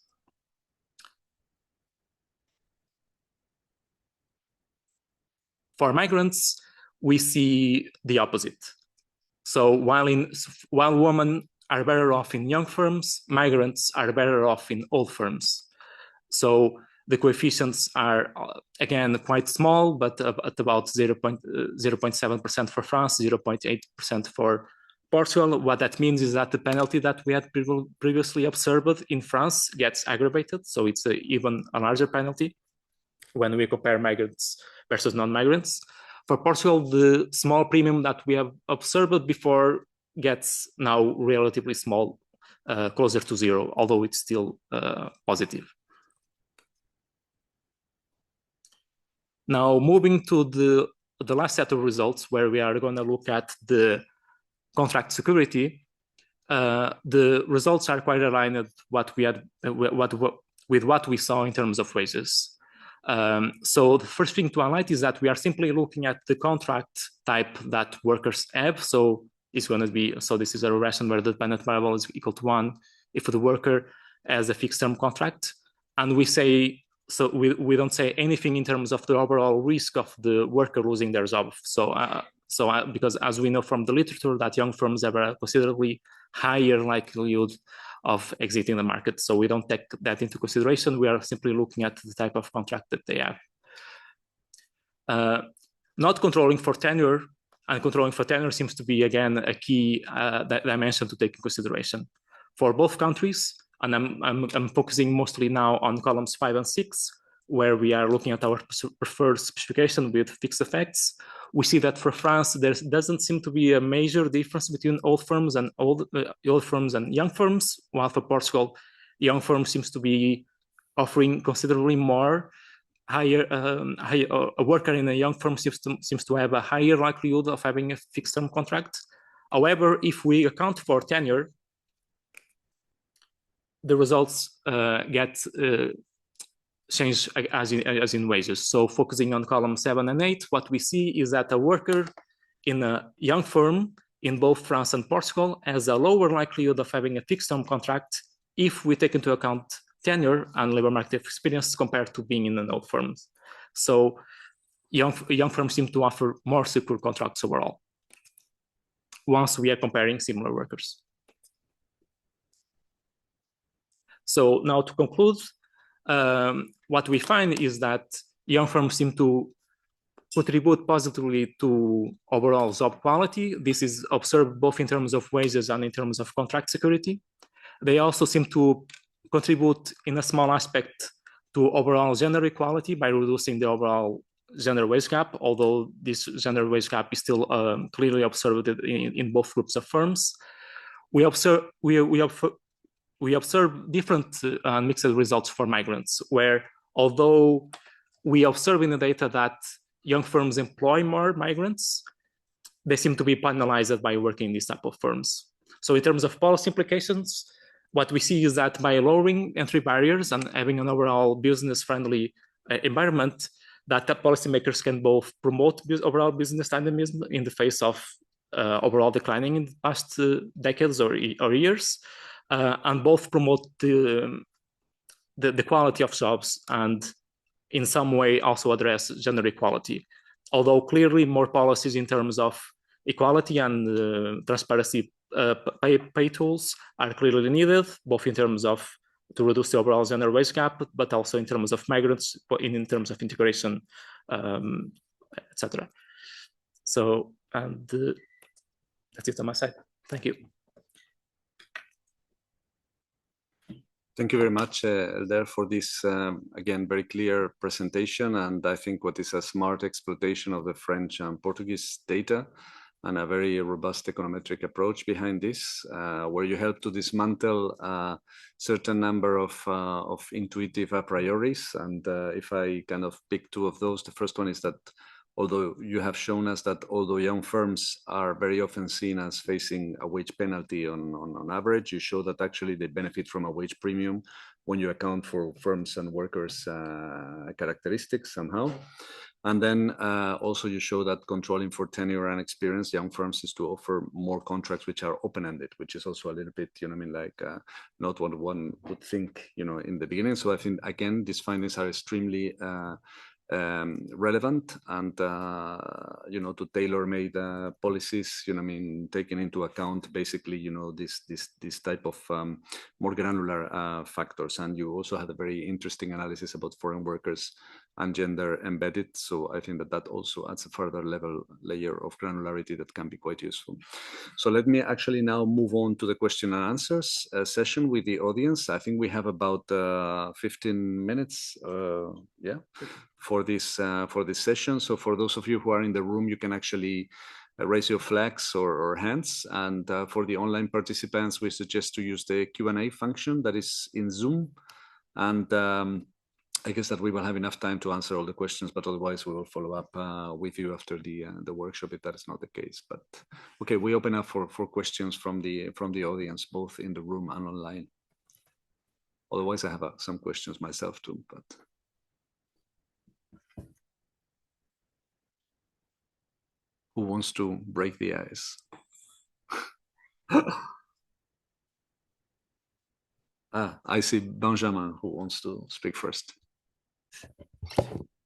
For migrants, we see the opposite. So while women are better off in young firms, migrants are better off in old firms. So the coefficients are, again, quite small, but at about 0.7% for France, 0.8% for Portugal. What that means is that the penalty that we had previously observed in France gets aggravated. So it's even a larger penalty when we compare migrants versus non-migrants. For Portugal, the small premium that we have observed before gets now relatively small, closer to zero, although it's still positive. Now, moving to the last set of results, where we are going to look at the contract security, the results are quite aligned with what we saw in terms of wages. So the first thing to highlight is that we are simply looking at the contract type that workers have. So it's going to be, so this is a regression where the dependent variable is equal to 1 if the worker has a fixed term contract. And we say, so we don't say anything in terms of the overall risk of the worker losing their job. So because as we know from the literature that young firms have a considerably higher likelihood of exiting the market. So we don't take that into consideration. We are simply looking at the type of contract that they have. Not controlling for tenure, and controlling for tenure seems to be, again, a key dimension to take in consideration. For both countries, and I'm focusing mostly now on columns 5 and 6, where we are looking at our preferred specification with fixed effects. We see that for France, there doesn't seem to be a major difference between old firms and old firms and young firms, while for Portugal, young firms seems to be offering considerably more. A worker in a young firm seems to have a higher likelihood of having a fixed term contract. However, if we account for tenure, the results get change as in wages. So focusing on column 7 and 8, what we see is that a worker in a young firm in both France and Portugal has a lower likelihood of having a fixed term contract if we take into account tenure and labor market experience compared to being in an old firm. So young firms seem to offer more secure contracts overall once we are comparing similar workers. So now to conclude, what we find is that young firms seem to contribute positively to overall job quality. This is observed both in terms of wages and in terms of contract security. They also seem to contribute in a small aspect to overall gender equality by reducing the overall gender wage gap, although this gender wage gap is still clearly observed in both groups of firms. We observe different mixed results for migrants, where although we observe in the data that young firms employ more migrants, they seem to be penalized by working in these type of firms. So in terms of policy implications, what we see is that by lowering entry barriers and having an overall business-friendly environment, that the policymakers can both promote overall business dynamism in the face of overall declining in the past decades or years, and both promote the quality of jobs and in some way also address gender equality. Although clearly more policies in terms of equality and transparency pay tools are clearly needed, both in terms of to reduce the overall gender wage gap, but also in terms of migrants, in terms of integration, etc. So, and that's it on my side. Thank you. Thank you very much, Elder, for this, again, very clear presentation. And I think what is a smart exploitation of the French and Portuguese data and a very robust econometric approach behind this, where you help to dismantle a certain number of intuitive a prioris. And if I kind of pick two of those, the first one is that although you have shown us that although young firms are very often seen as facing a wage penalty on average, you show that actually they benefit from a wage premium when you account for firms and workers' characteristics somehow. And then also you show that controlling for tenure and experience, young firms is to offer more contracts which are open-ended, which is also a little bit, you know, I mean, like not what one would think, you know, in the beginning. So I think, again, these findings are extremely relevant and, you know, to tailor-made policies, you know, I mean, taking into account basically, you know, this type of more granular factors. And you also had a very interesting analysis about foreign workers and gender embedded. So I think that that also adds a further layer of granularity that can be quite useful. So let me actually now move on to the question and answers session with the audience. I think we have about 15 minutes, yeah, for this session. So for those of you who are in the room, you can actually raise your flags or hands. And for the online participants, we suggest to use the Q&A function that is in Zoom. And I guess that we will have enough time to answer all the questions, but otherwise we will follow up with you after the workshop if that is not the case. But okay, we open up for questions from the audience, both in the room and online. Otherwise, I have some questions myself too. But who wants to break the ice? I see Benjamin who wants to speak first.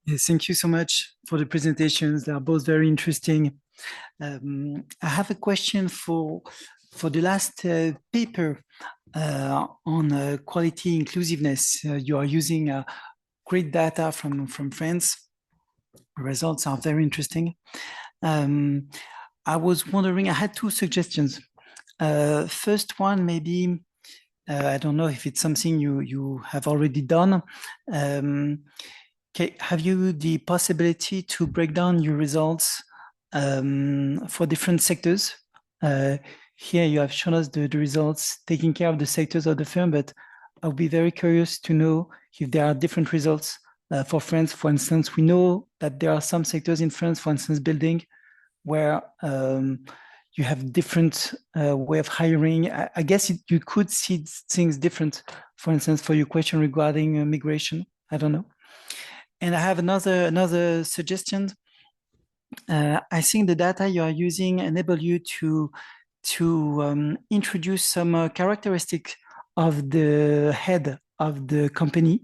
Yes, thank you so much for the presentations. They are both very interesting. I have a question for the last paper on quality inclusiveness. You are using great data from France. The results are very interesting. I was wondering, I had two suggestions. First one, maybe, I don't know if it's something you have already done. Have you the possibility to break down your results for different sectors? Here you have shown us the results taking care of the sectors of the firm, but I'll be very curious to know if there are different results for France. For instance, we know that there are some sectors in France, for instance, building, where you have different way of hiring. I guess you could see things different, for instance, for your question regarding migration. I don't know. And I have another suggestion. I think the data you are using enable you to introduce some characteristics of the head of the company.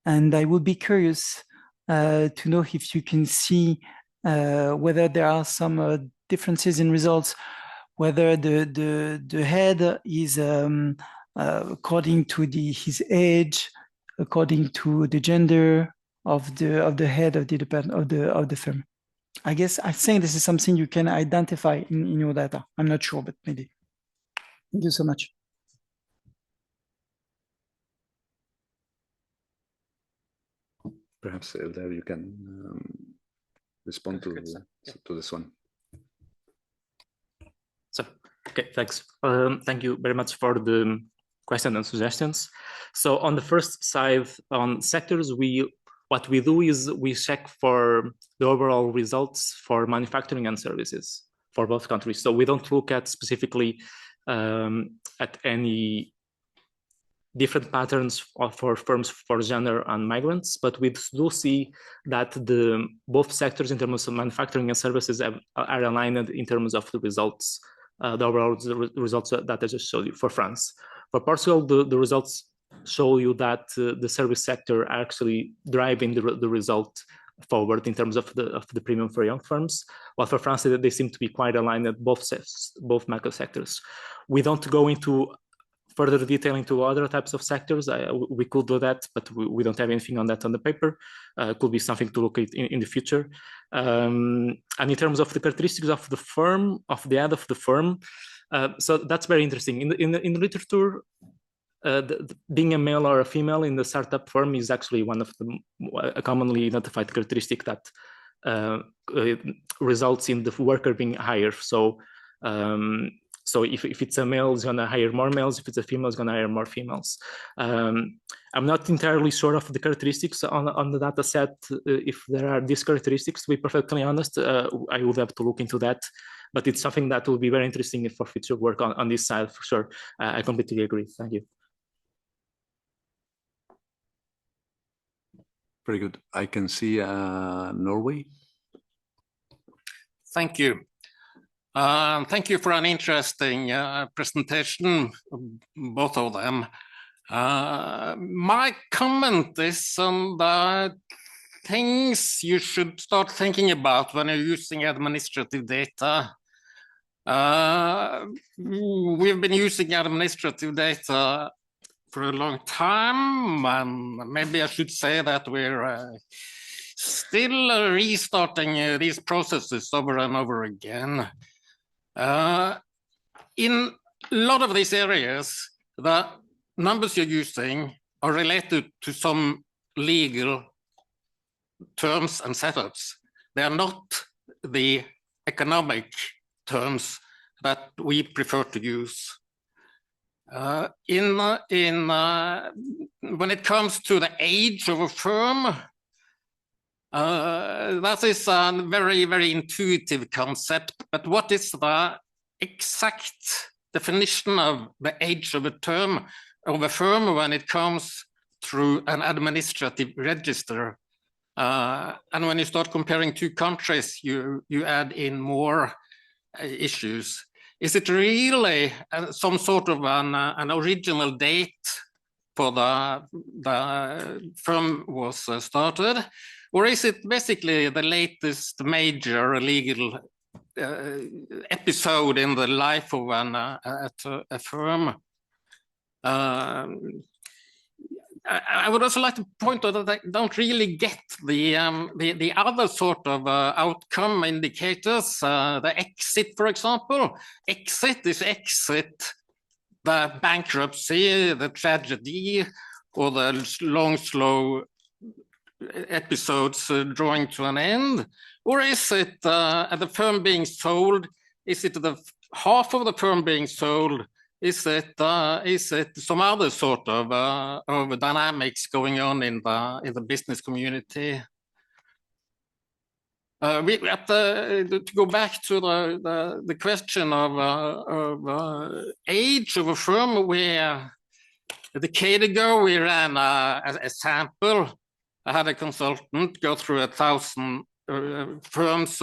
And I would be curious to know if you can see whether there are some differences in results, whether the head is according to his age, according to the gender of the head of the department of the firm. I think this is something you can identify in your data. I'm not sure, but maybe. Thank you so much. Perhaps there you can respond to this one. So, okay, thanks. Thank you very much for the question and suggestions. So on the first side, on sectors, what we do is we check for the overall results for manufacturing and services for both countries. So we don't look at specifically at any different patterns for firms for gender and migrants, but we do see that both sectors in terms of manufacturing and services are aligned in terms of the results, the overall results that I just showed you for France. For Portugal, the results show you that the service sector are actually driving the result forward in terms of the premium for young firms, while for France they seem to be quite aligned at both macro sectors. We don't go into further detailing to other types of sectors. We could do that, but we don't have anything on that on the paper. Could be something to look at in the future. And in terms of the characteristics of the firm, of the head of the firm, so that's very interesting. In the literature, being a male or a female in the startup firm is actually one of the commonly identified characteristic that results in the worker being higher. So So if it's a male, it's gonna hire more males. If it's a female, it's gonna hire more females. I'm not entirely sure of the characteristics on the data set. If there are these characteristics, to be perfectly honest, I would have to look into that. But it's something that will be very interesting for future work on this side for sure. I completely agree. Thank you. Very good. I can see Norway. Thank you. Thank you for an interesting presentation, both of them. My comment is on the things you should start thinking about when you're using administrative data. We've been using administrative data for a long time, and maybe I should say that we're still restarting these processes over and over again. In a lot of these areas, the numbers you're using are related to some legal terms and setups. They are not the economic terms that we prefer to use. When it comes to the age of a firm, that is a very, very intuitive concept, but what is the exact definition of the age of a firm when it comes through an administrative register? And when you start comparing two countries, you add in more issues. Is it really some sort of an original date for the firm was started? Or is it basically the latest major legal episode in the life of a firm? I would also like to point out that I don't really get the other sort of outcome indicators. The exit, for example. Exit is exit the bankruptcy, the tragedy, or the long, slow episodes drawing to an end? Or is it the firm being sold? Is it the half of the firm being sold? Is it some other sort of dynamics going on in the business community? We have to go back to the question of age of a firm. Where a decade ago we ran a sample. I had a consultant go through 1,000 firms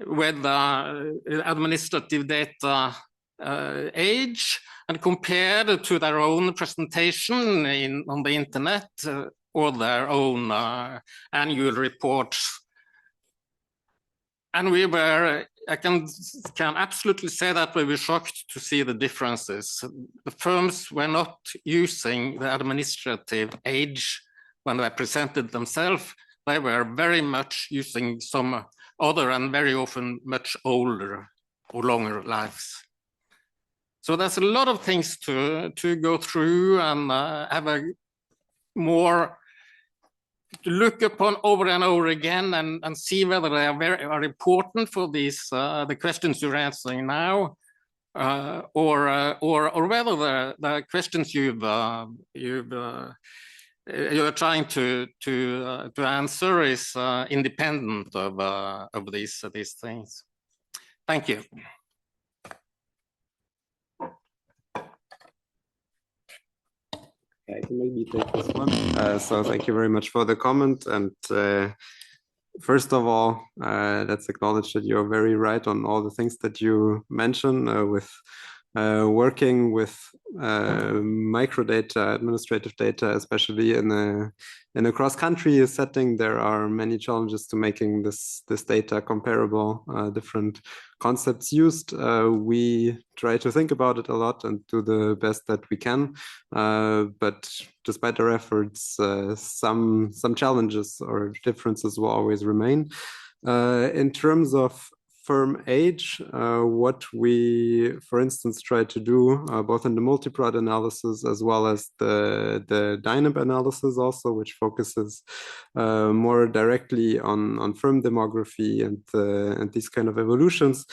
with administrative data age and compared to their own presentation on the internet or their own annual reports. And we were, I can absolutely say that we were shocked to see the differences. The firms were not using the administrative age when they presented themselves. They were very much using some other and very often much older or longer lives. So there's a lot of things to go through and have a more to look upon over and over again and see whether they are important for these the questions you're answering now, or whether the questions you're trying to answer is independent of these things. Thank you. I can maybe take this one. So thank you very much for the comment. And first of all, let's acknowledge that you're very right on all the things that you mentioned with working with microdata, administrative data, especially in a cross-country setting. There are many challenges to making this data comparable, different concepts used. We try to think about it a lot and do the best that we can, but despite our efforts, some challenges or differences will always remain. In terms of firm age, what we, for instance, try to do both in the multi-prod analysis as well as the dynamic analysis also, which focuses more directly on firm demography and these kind of evolutions.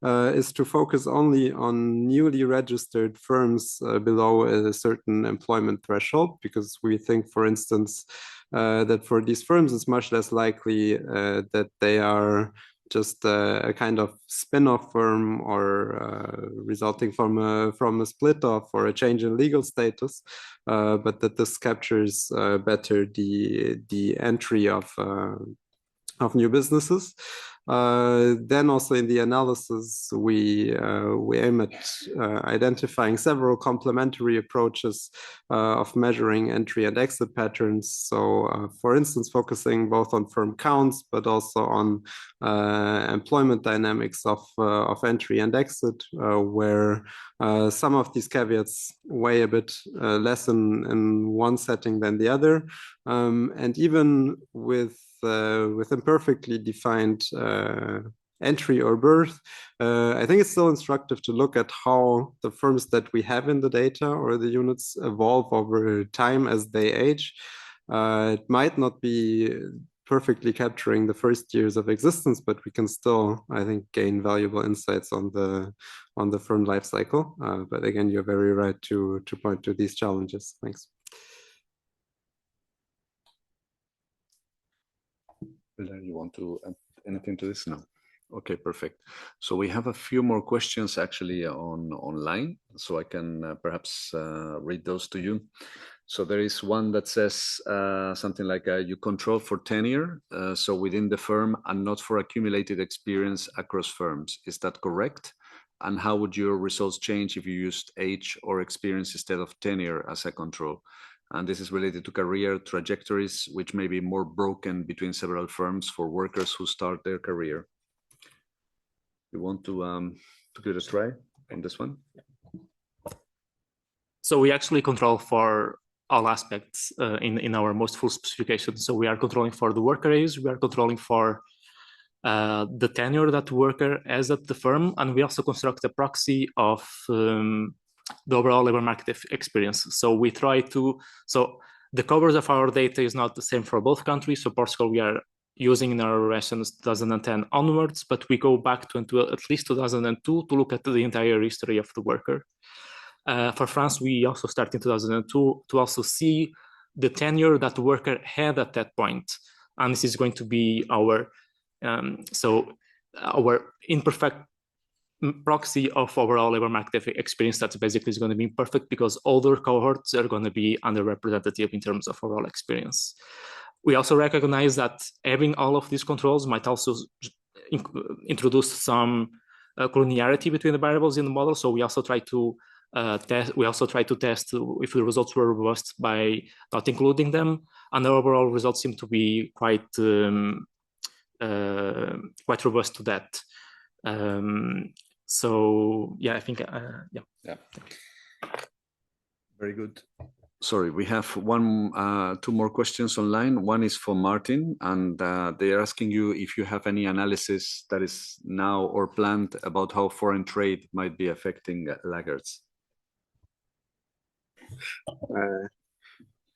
is to focus only on newly registered firms below a certain employment threshold, because we think, for instance, that for these firms it's much less likely that they are just a kind of spin-off firm or resulting from a split-off or a change in legal status, but that this captures better the entry of new businesses. Then also in the analysis, we aim at identifying several complementary approaches of measuring entry and exit patterns. So for instance, focusing both on firm counts, but also on employment dynamics of entry and exit, where some of these caveats weigh a bit less in one setting than the other. And even with imperfectly defined entry or birth, I think it's still instructive to look at how the firms that we have in the data or the units evolve over time as they age. It might not be perfectly capturing the first years of existence, but we can still, I think, gain valuable insights on the firm life cycle. But again, you're very right to point to these challenges. Thanks. You want to add anything to this? No. Okay, perfect. So we have a few more questions actually online, so I can perhaps read those to you. So there is one that says something like you control for tenure, so within the firm, and not for accumulated experience across firms. Is that correct? And how would your results change if you used age or experience instead of tenure as a control? And this is related to career trajectories, which may be more broken between several firms for workers who start their career. You want to give it a try on this one? So we actually control for all aspects in our most full specification. So we are controlling for the worker age, we are controlling for the tenure that the worker has at the firm, and we also construct a proxy of the overall labor market experience. So we try to, so the coverage of our data is not the same for both countries. So Portugal, we are using in our regressions 2010 onwards, but we go back to at least 2002 to look at the entire history of the worker. For France, we also start in 2002 to also see the tenure that the worker had at that point. And this is going to be our, our imperfect proxy of overall labor market experience. That's basically is going to be imperfect because older cohorts are going to be underrepresented in terms of overall experience. We also recognize that having all of these controls might also introduce some collinearity between the variables in the model. So we also try to test if the results were robust by not including them, and the overall results seem to be quite robust to that. So yeah, I think yeah. Very good. Sorry, we have two more questions online. One is for Martin, and they are asking you if you have any analysis that is now or planned about how foreign trade might be affecting laggards.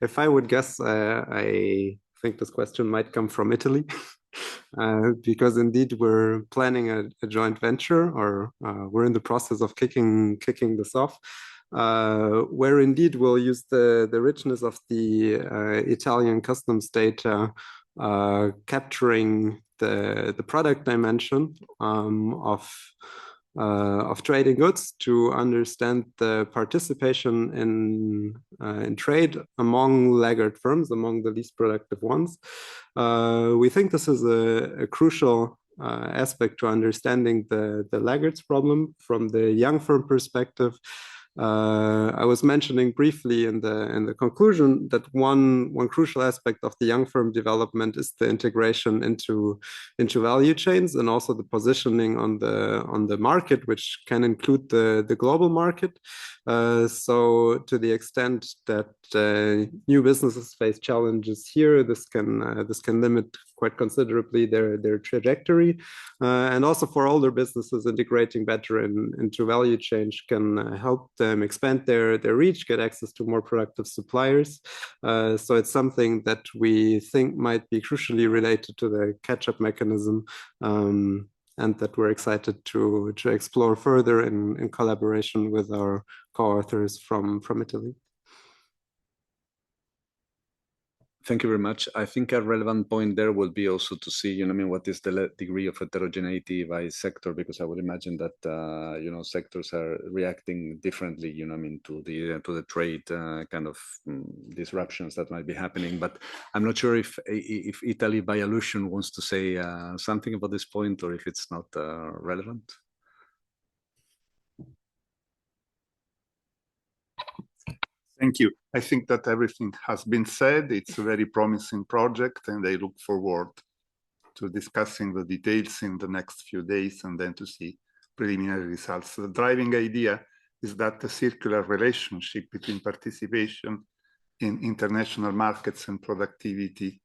If I would guess, I think this question might come from Italy. Because indeed we're planning a joint venture, or we're in the process of kicking this off, where indeed we'll use the richness of the Italian customs data, capturing the product dimension of trading goods to understand the participation in trade among laggard firms, among the least productive ones. We think this is a crucial aspect to understanding the laggards problem from the young firm perspective. I was mentioning briefly in the conclusion that one crucial aspect of the young firm development is the integration into value chains, and also the positioning on the market, which can include the global market. So to the extent that new businesses face challenges here, this can limit quite considerably their trajectory, and also for older businesses, integrating better into value chain can help them expand their reach, get access to more productive suppliers. So it's something that we think might be crucially related to the catch-up mechanism and that we're excited to explore further in collaboration with our co-authors from Italy. Thank you very much. I think a relevant point there will be also to see, what is the degree of heterogeneity by sector, because I would imagine that, sectors are reacting differently, to the trade kind of disruptions that might be happening. But I'm not sure if Italy, by allusion, wants to say something about this point, or if it's not relevant. Thank you. I think that everything has been said. It's a very promising project, and I look forward to discussing the details in the next few days and then to see preliminary results. The driving idea is that the circular relationship between participation in international markets and productivity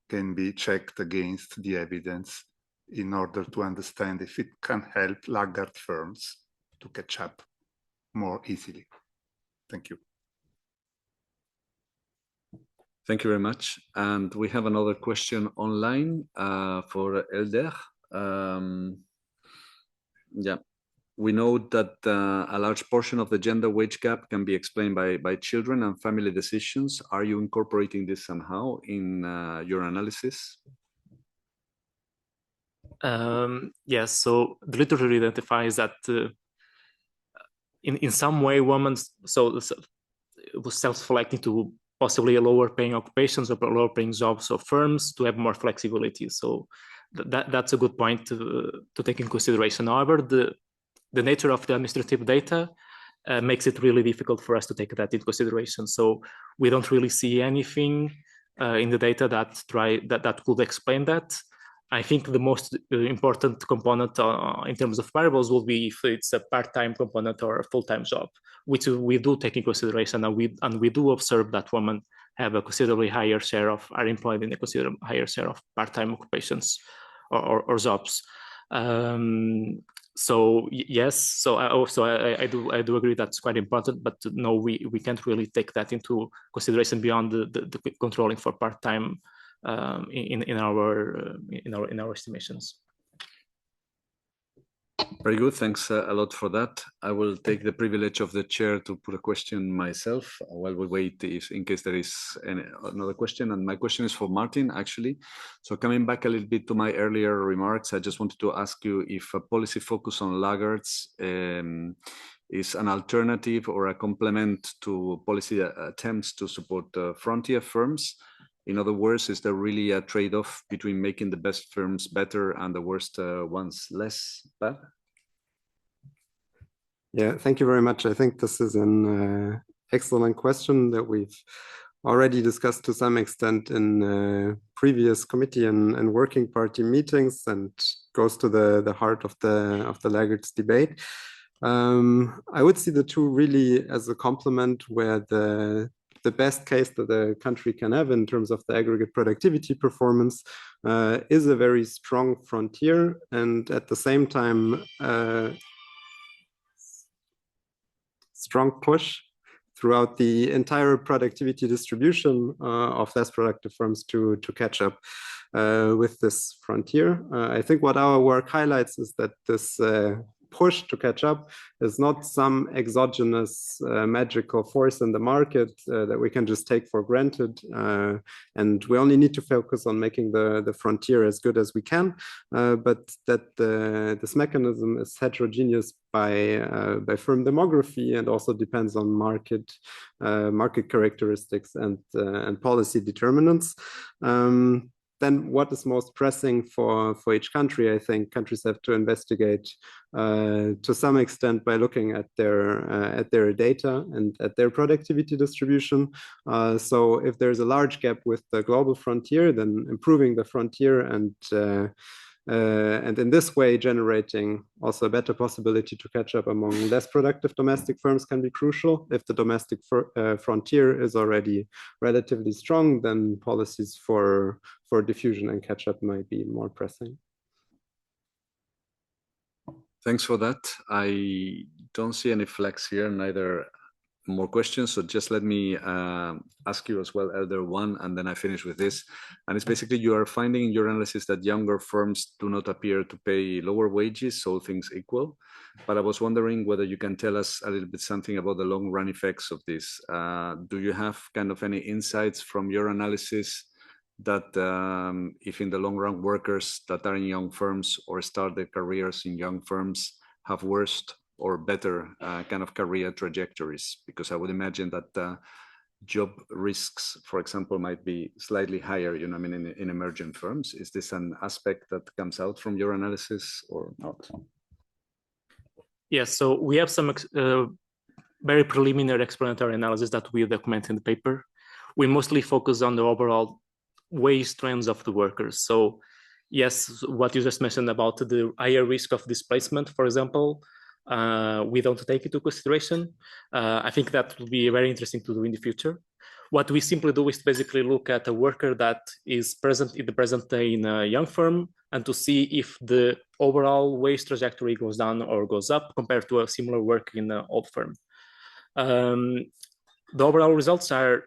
can be checked against the evidence in order to understand if it can help laggard firms to catch up more easily. Thank you. Thank you very much. And we have another question online for Elder. Yeah, we know that a large portion of the gender wage gap can be explained by children and family decisions. Are you incorporating this somehow in your analysis? Yes, so the literature identifies that in some way women was self-selecting to possibly lower paying occupations or lower paying jobs or firms to have more flexibility. So that's a good point to take in consideration. However, the nature of the administrative data makes it really difficult for us to take that into consideration. So we don't really see anything in the data that could explain that. I think the most important component in terms of variables will be if it's a part-time component or a full-time job, which we do take in consideration, and we do observe that women have a considerably higher share are employed in a considerably higher share of part-time occupations or jobs. So yes, so I do agree that's quite important, but no, we can't really take that into consideration beyond the controlling for part-time in our estimations. Very good. Thanks a lot for that. I will take the privilege of the chair to put a question myself while we wait in case there is another question. And my question is for Martin, actually. So coming back a little bit to my earlier remarks, I just wanted to ask you if a policy focus on laggards is an alternative or a complement to policy attempts to support frontier firms. In other words, is there really a trade-off between making the best firms better and the worst ones less bad? Yeah, thank you very much. I think this is an excellent question that we've already discussed to some extent in previous committee and working party meetings, and goes to the heart of the laggards debate. I would see the two really as a complement, where the best case that the country can have in terms of the aggregate productivity performance is a very strong frontier, and at the same time strong push throughout the entire productivity distribution of less productive firms to catch up with this frontier. I think what our work highlights is that this push to catch up is not some exogenous magical force in the market that we can just take for granted, and we only need to focus on making the frontier as good as we can, but that this mechanism is heterogeneous by firm demography and also depends on market characteristics and policy determinants. Then what is most pressing for each country? I think countries have to investigate to some extent by looking at their data and at their productivity distribution. So if there's a large gap with the global frontier, then improving the frontier and in this way generating also a better possibility to catch up among less productive domestic firms can be crucial. If the domestic frontier is already relatively strong, then policies for diffusion and catch up might be more pressing. Thanks for that. I don't see any flags here, neither more questions. So just let me ask you as well, Elder, one, and then I finish with this. And it's basically you are finding in your analysis that younger firms do not appear to pay lower wages, all things equal. But I was wondering whether you can tell us a little bit something about the long run effects of this. Do you have kind of any insights from your analysis that if in the long run workers that are in young firms or start their careers in young firms have worse or better kind of career trajectories? Because I would imagine that job risks, for example, might be slightly higher, you know, I mean, in emergent firms. Is this an aspect that comes out from your analysis or not? Yes, so we have some very preliminary explanatory analysis that we document in the paper. We mostly focus on the overall wage trends of the workers. So yes, what you just mentioned about the higher risk of displacement, for example, we don't take into consideration. I think that will be very interesting to do in the future. What we simply do is basically look at a worker that is present in the present day in a young firm and to see if the overall wage trajectory goes down or goes up compared to a similar work in an old firm. The overall results are,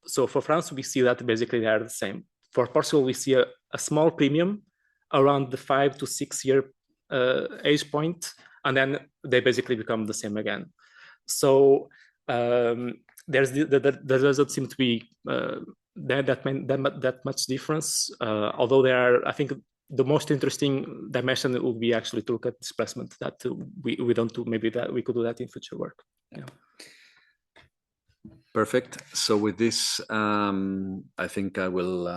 so for France, we see that basically they are the same. For Portugal, we see a small premium around the 5 to 6 year age point, and then they basically become the same again. So there doesn't seem to be that much difference, although there are, I think, the most interesting dimension would be actually to look at displacement that we don't do, maybe that we could do that in future work. Yeah. Perfect. So with this, I think I will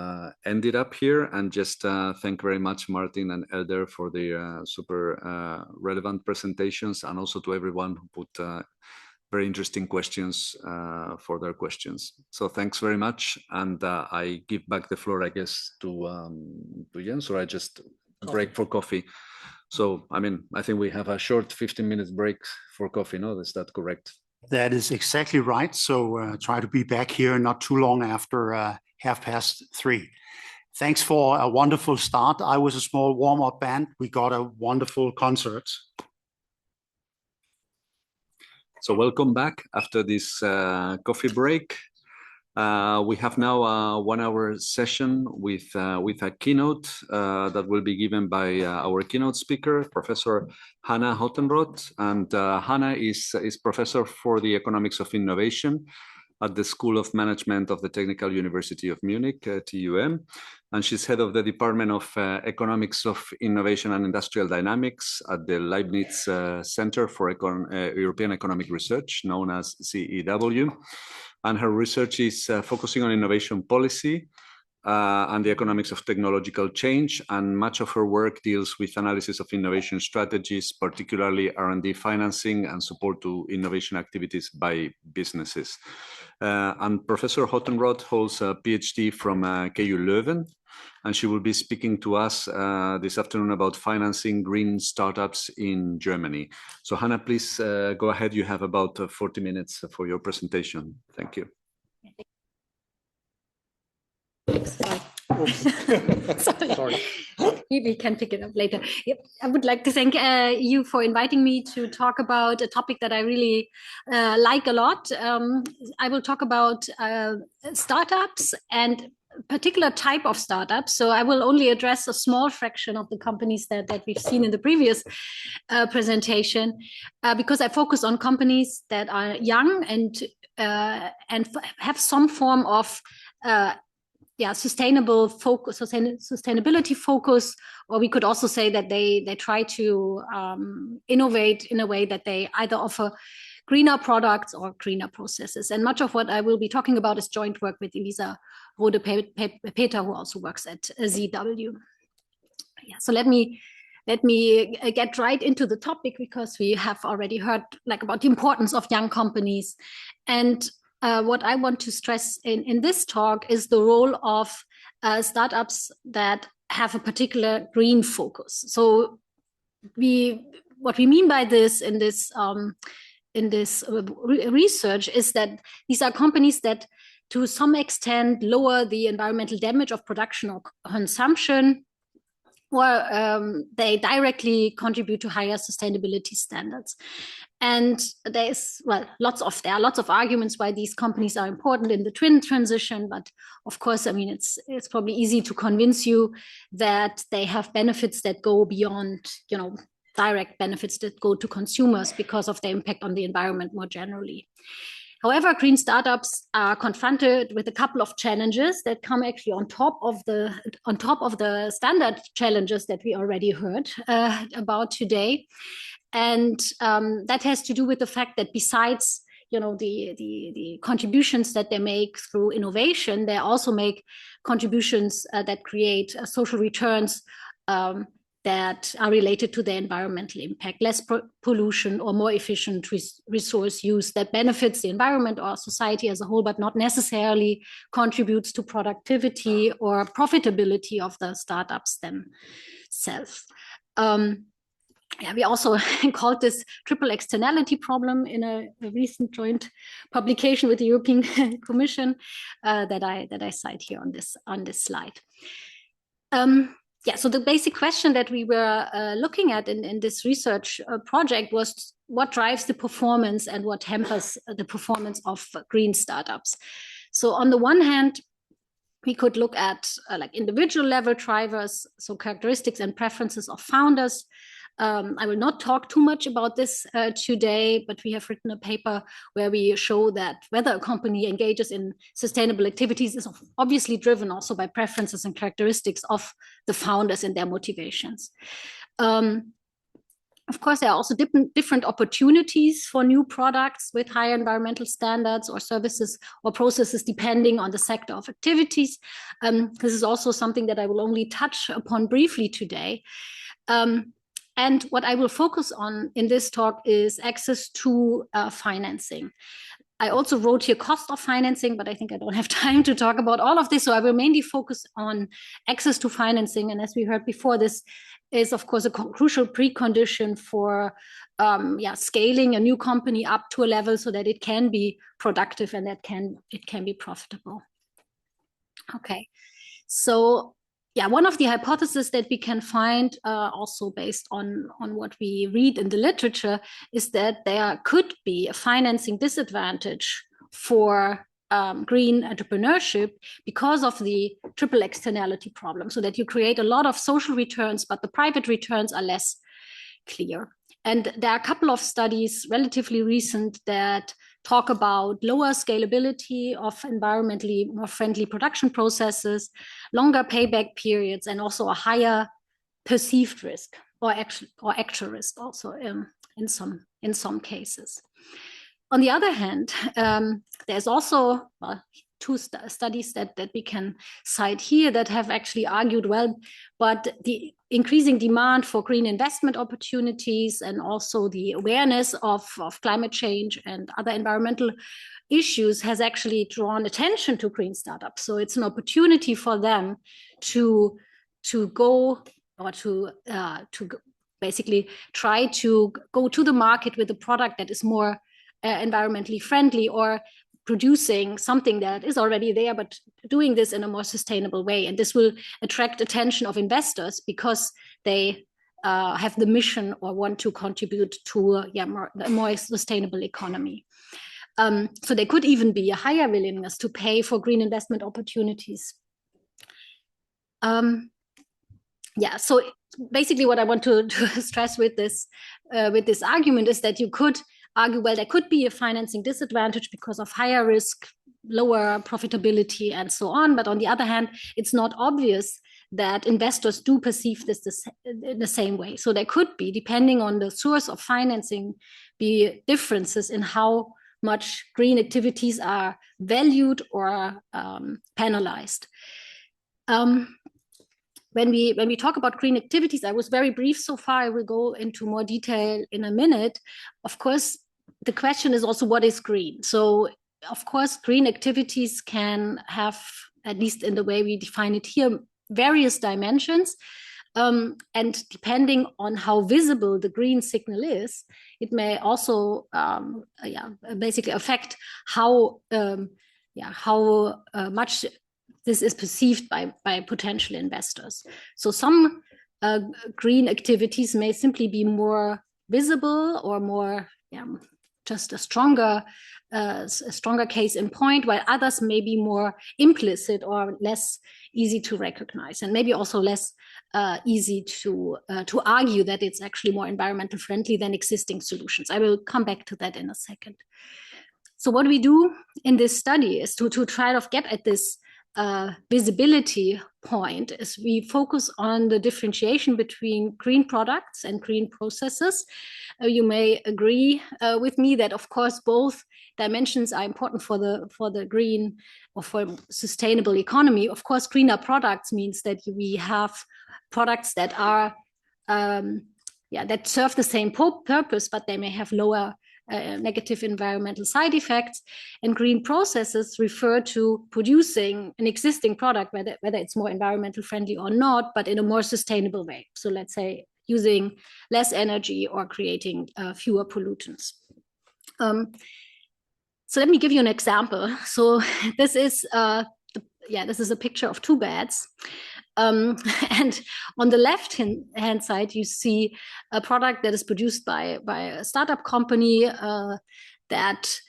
end it up here and just thank very much Martin and Elder for the super relevant presentations, and also to everyone who put very interesting questions for their questions. So thanks very much. And I give back the floor, I guess, to Jens, or I just break for coffee. So, I mean, I think we have a short 15 minutes break for coffee, no? Is that correct? That is exactly right. So try to be back here not too long after 3:30. Thanks for a wonderful start. I was a small warm-up band. We got a wonderful concert. So welcome back after this coffee break. We have now a 1 hour session with a keynote that will be given by our keynote speaker, Professor Hanna Hottenrott. And Hanna is professor for the economics of innovation at the School of Management of the Technical University of Munich, TUM. And she's head of the Department of Economics of Innovation and Industrial Dynamics at the Leibniz Center for European Economic Research, known as CIIE. And her research is focusing on innovation policy and the economics of technological change. And much of her work deals with analysis of innovation strategies, particularly R&D financing and support to innovation activities by businesses. And Professor Hottenrott holds a PhD from KU Leuven, and she will be speaking to us this afternoon about financing green startups in Germany. So Hanna, please go ahead. You have about 40 minutes for your presentation. Thank you. Sorry. We can pick it up later. Yep. I would like to thank you for inviting me to talk about a topic that I really like a lot. I will talk about startups and particular type of startups. So I will only address a small fraction of the companies that we've seen in the previous presentation, because I focus on companies that are young and have some form of sustainable focus, sustainability focus, or we could also say that they try to innovate in a way that they either offer greener products or greener processes. And much of what I will be talking about is joint work with Elisa Rode-Peter, who also works at ZW. Yeah, so let me get right into the topic, because we have already heard about the importance of young companies. And what I want to stress in this talk is the role of startups that have a particular green focus. So what we mean by this in this research is that these are companies that to some extent lower the environmental damage of production or consumption, or they directly contribute to higher sustainability standards. And there are lots of arguments why these companies are important in the twin transition. But of course, I mean, it's probably easy to convince you that they have benefits that go beyond, direct benefits that go to consumers because of their impact on the environment more generally. However, green startups are confronted with a couple of challenges that come actually on top of the standard challenges that we already heard about today. And that has to do with the fact that besides, the contributions that they make through innovation, they also make contributions that create social returns that are related to their environmental impact, less pollution or more efficient resource use that benefits the environment or society as a whole, but not necessarily contributes to productivity or profitability of the startups themselves. We also called this triple externality problem in a recent joint publication with the European Commission that I cite here on this slide. So the basic question that we were looking at in this research project was what drives the performance and what hampers the performance of green startups. So on the one hand, we could look at like individual level drivers, so characteristics and preferences of founders. I will not talk too much about this today, but we have written a paper where we show that whether a company engages in sustainable activities is obviously driven also by preferences and characteristics of the founders and their motivations. Of course, there are also different opportunities for new products with higher environmental standards or services or processes depending on the sector of activities. This is also something that I will only touch upon briefly today. And what I will focus on in this talk is access to financing. I also wrote here cost of financing, but I think I don't have time to talk about all of this. So I will mainly focus on access to financing. And as we heard before, this is, of course, a crucial precondition for scaling a new company up to a level so that it can be productive and that it can be profitable. Okay, so one of the hypotheses that we can find also based on what we read in the literature is that there could be a financing disadvantage for green entrepreneurship because of the triple externality problem, so that you create a lot of social returns, but the private returns are less clear. And there are a couple of studies, relatively recent, that talk about lower scalability of environmentally more friendly production processes, longer payback periods, and also a higher perceived risk or actual risk also in some cases. On the other hand, there's also two studies that we can cite here that have actually argued, but the increasing demand for green investment opportunities and also the awareness of climate change and other environmental issues has actually drawn attention to green startups. So it's an opportunity for them to go or to basically try to go to the market with a product that is more environmentally friendly, or producing something that is already there, but doing this in a more sustainable way. And this will attract attention of investors because they have the mission or want to contribute to a more sustainable economy. So there could even be a higher willingness to pay for green investment opportunities. So basically what I want to stress with this argument is that you could argue, there could be a financing disadvantage because of higher risk, lower profitability, and so on. But on the other hand, it's not obvious that investors do perceive this in the same way. So there could be, depending on the source of financing, be differences in how much green activities are valued or penalized. When we talk about green activities, I was very brief so far. I will go into more detail in a minute. Of course, the question is also what is green? So, of course, green activities can have, at least in the way we define it here, various dimensions. And depending on how visible the green signal is, it may also basically affect how much this is perceived by potential investors. So some green activities may simply be more visible or more just a stronger case in point, while others may be more implicit or less easy to recognize, and maybe also less easy to argue that it's actually more environmental friendly than existing solutions. I will come back to that in a second. So what we do in this study is to try to get at this visibility point is we focus on the differentiation between green products and green processes. You may agree with me that, of course, both dimensions are important for the green or for sustainable economy. Of course, greener products means that we have products that are that serve the same purpose, but they may have lower negative environmental side effects. And green processes refer to producing an existing product, whether it's more environmental friendly or not, but in a more sustainable way. So let's say using less energy or creating fewer pollutants. So let me give you an example. So this is a picture of two beds. And on the left-hand side, you see a product that is produced by a startup company that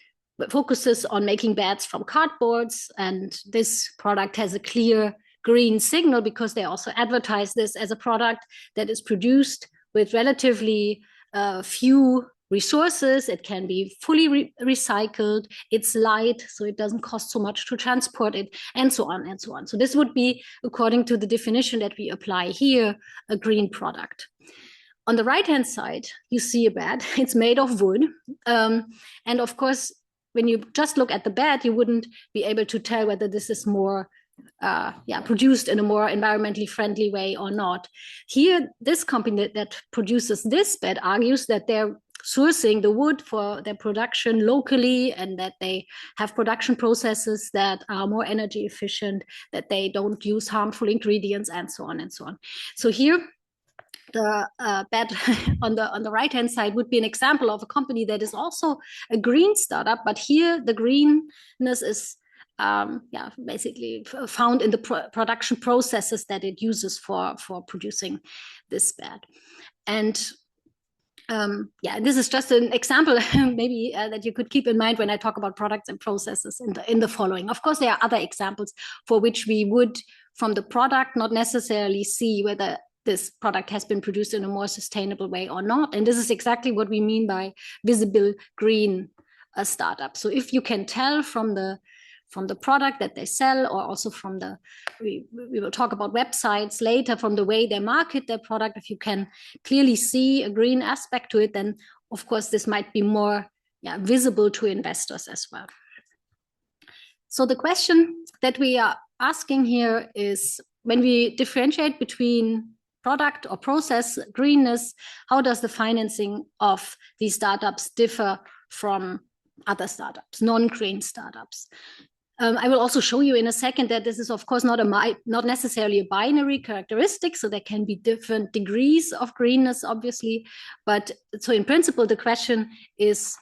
focuses on making beds from cardboards. And this product has a clear green signal because they also advertise this as a product that is produced with relatively few resources. It can be fully recycled, it's light, so it doesn't cost so much to transport it, and so on and so on. So this would be, according to the definition that we apply here, a green product. On the right-hand side, you see a bed. It's made of wood. And of course, when you just look at the bed, you wouldn't be able to tell whether this is more produced in a more environmentally friendly way or not. Here, this company that produces this bed argues that they're sourcing the wood for their production locally, and that they have production processes that are more energy efficient, that they don't use harmful ingredients, and so on and so on. So here, the bed on the right-hand side would be an example of a company that is also a green startup, but here the greenness is basically found in the production processes that it uses for producing this bed. And this is just an example maybe that you could keep in mind when I talk about products and processes in the following. Of course, there are other examples for which we would, from the product, not necessarily see whether this product has been produced in a more sustainable way or not. And this is exactly what we mean by visible green startup. So if you can tell from the product that they sell, or also from we will talk about websites later, from the way they market their product, if you can clearly see a green aspect to it, then of course this might be more visible to investors as well. So the question that we are asking here is, when we differentiate between product or process greenness, how does the financing of these startups differ from other startups, non-green startups? I will also show you in a second that this is, of course, not necessarily a binary characteristic. So there can be different degrees of greenness, obviously. But so in principle, the question is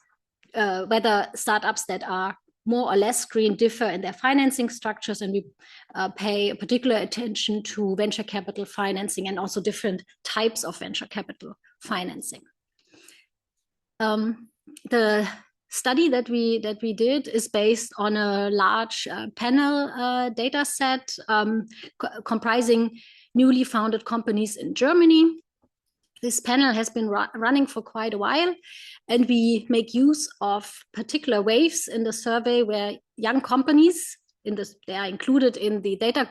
whether startups that are more or less green differ in their financing structures, and we pay particular attention to venture capital financing and also different types of venture capital financing. The study that we did is based on a large panel data set comprising newly founded companies in Germany. This panel has been running for quite a while, and we make use of particular waves in the survey where young companies, they are included in the data,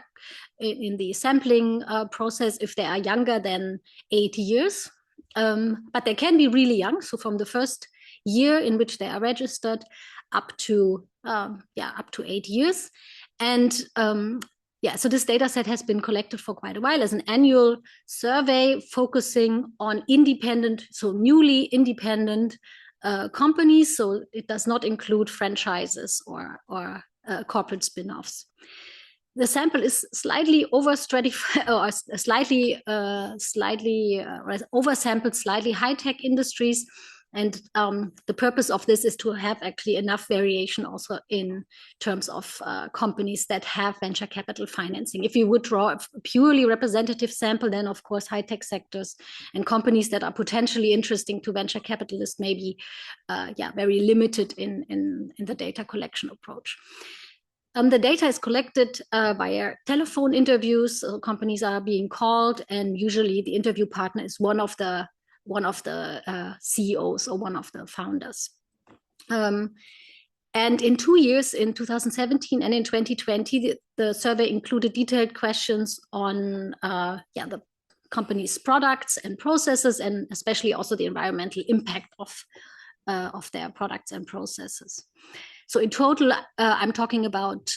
in the sampling process if they are younger than 8 years. But they can be really young, so from the first year in which they are registered up to 8 years. And so this data set has been collected for quite a while as an annual survey focusing on newly independent companies. So it does not include franchises or corporate spin-offs. The sample is slightly over-stratified, or slightly oversampled, slightly high-tech industries. And the purpose of this is to have actually enough variation also in terms of companies that have venture capital financing. If you would draw a purely representative sample, then of course high-tech sectors and companies that are potentially interesting to venture capitalists may be very limited in the data collection approach. The data is collected via telephone interviews. So companies are being called, and usually the interview partner is one of the CEOs or one of the founders. And in 2 years, in 2017 and in 2020, the survey included detailed questions on the company's products and processes, and especially also the environmental impact of their products and processes. So in total, I'm talking about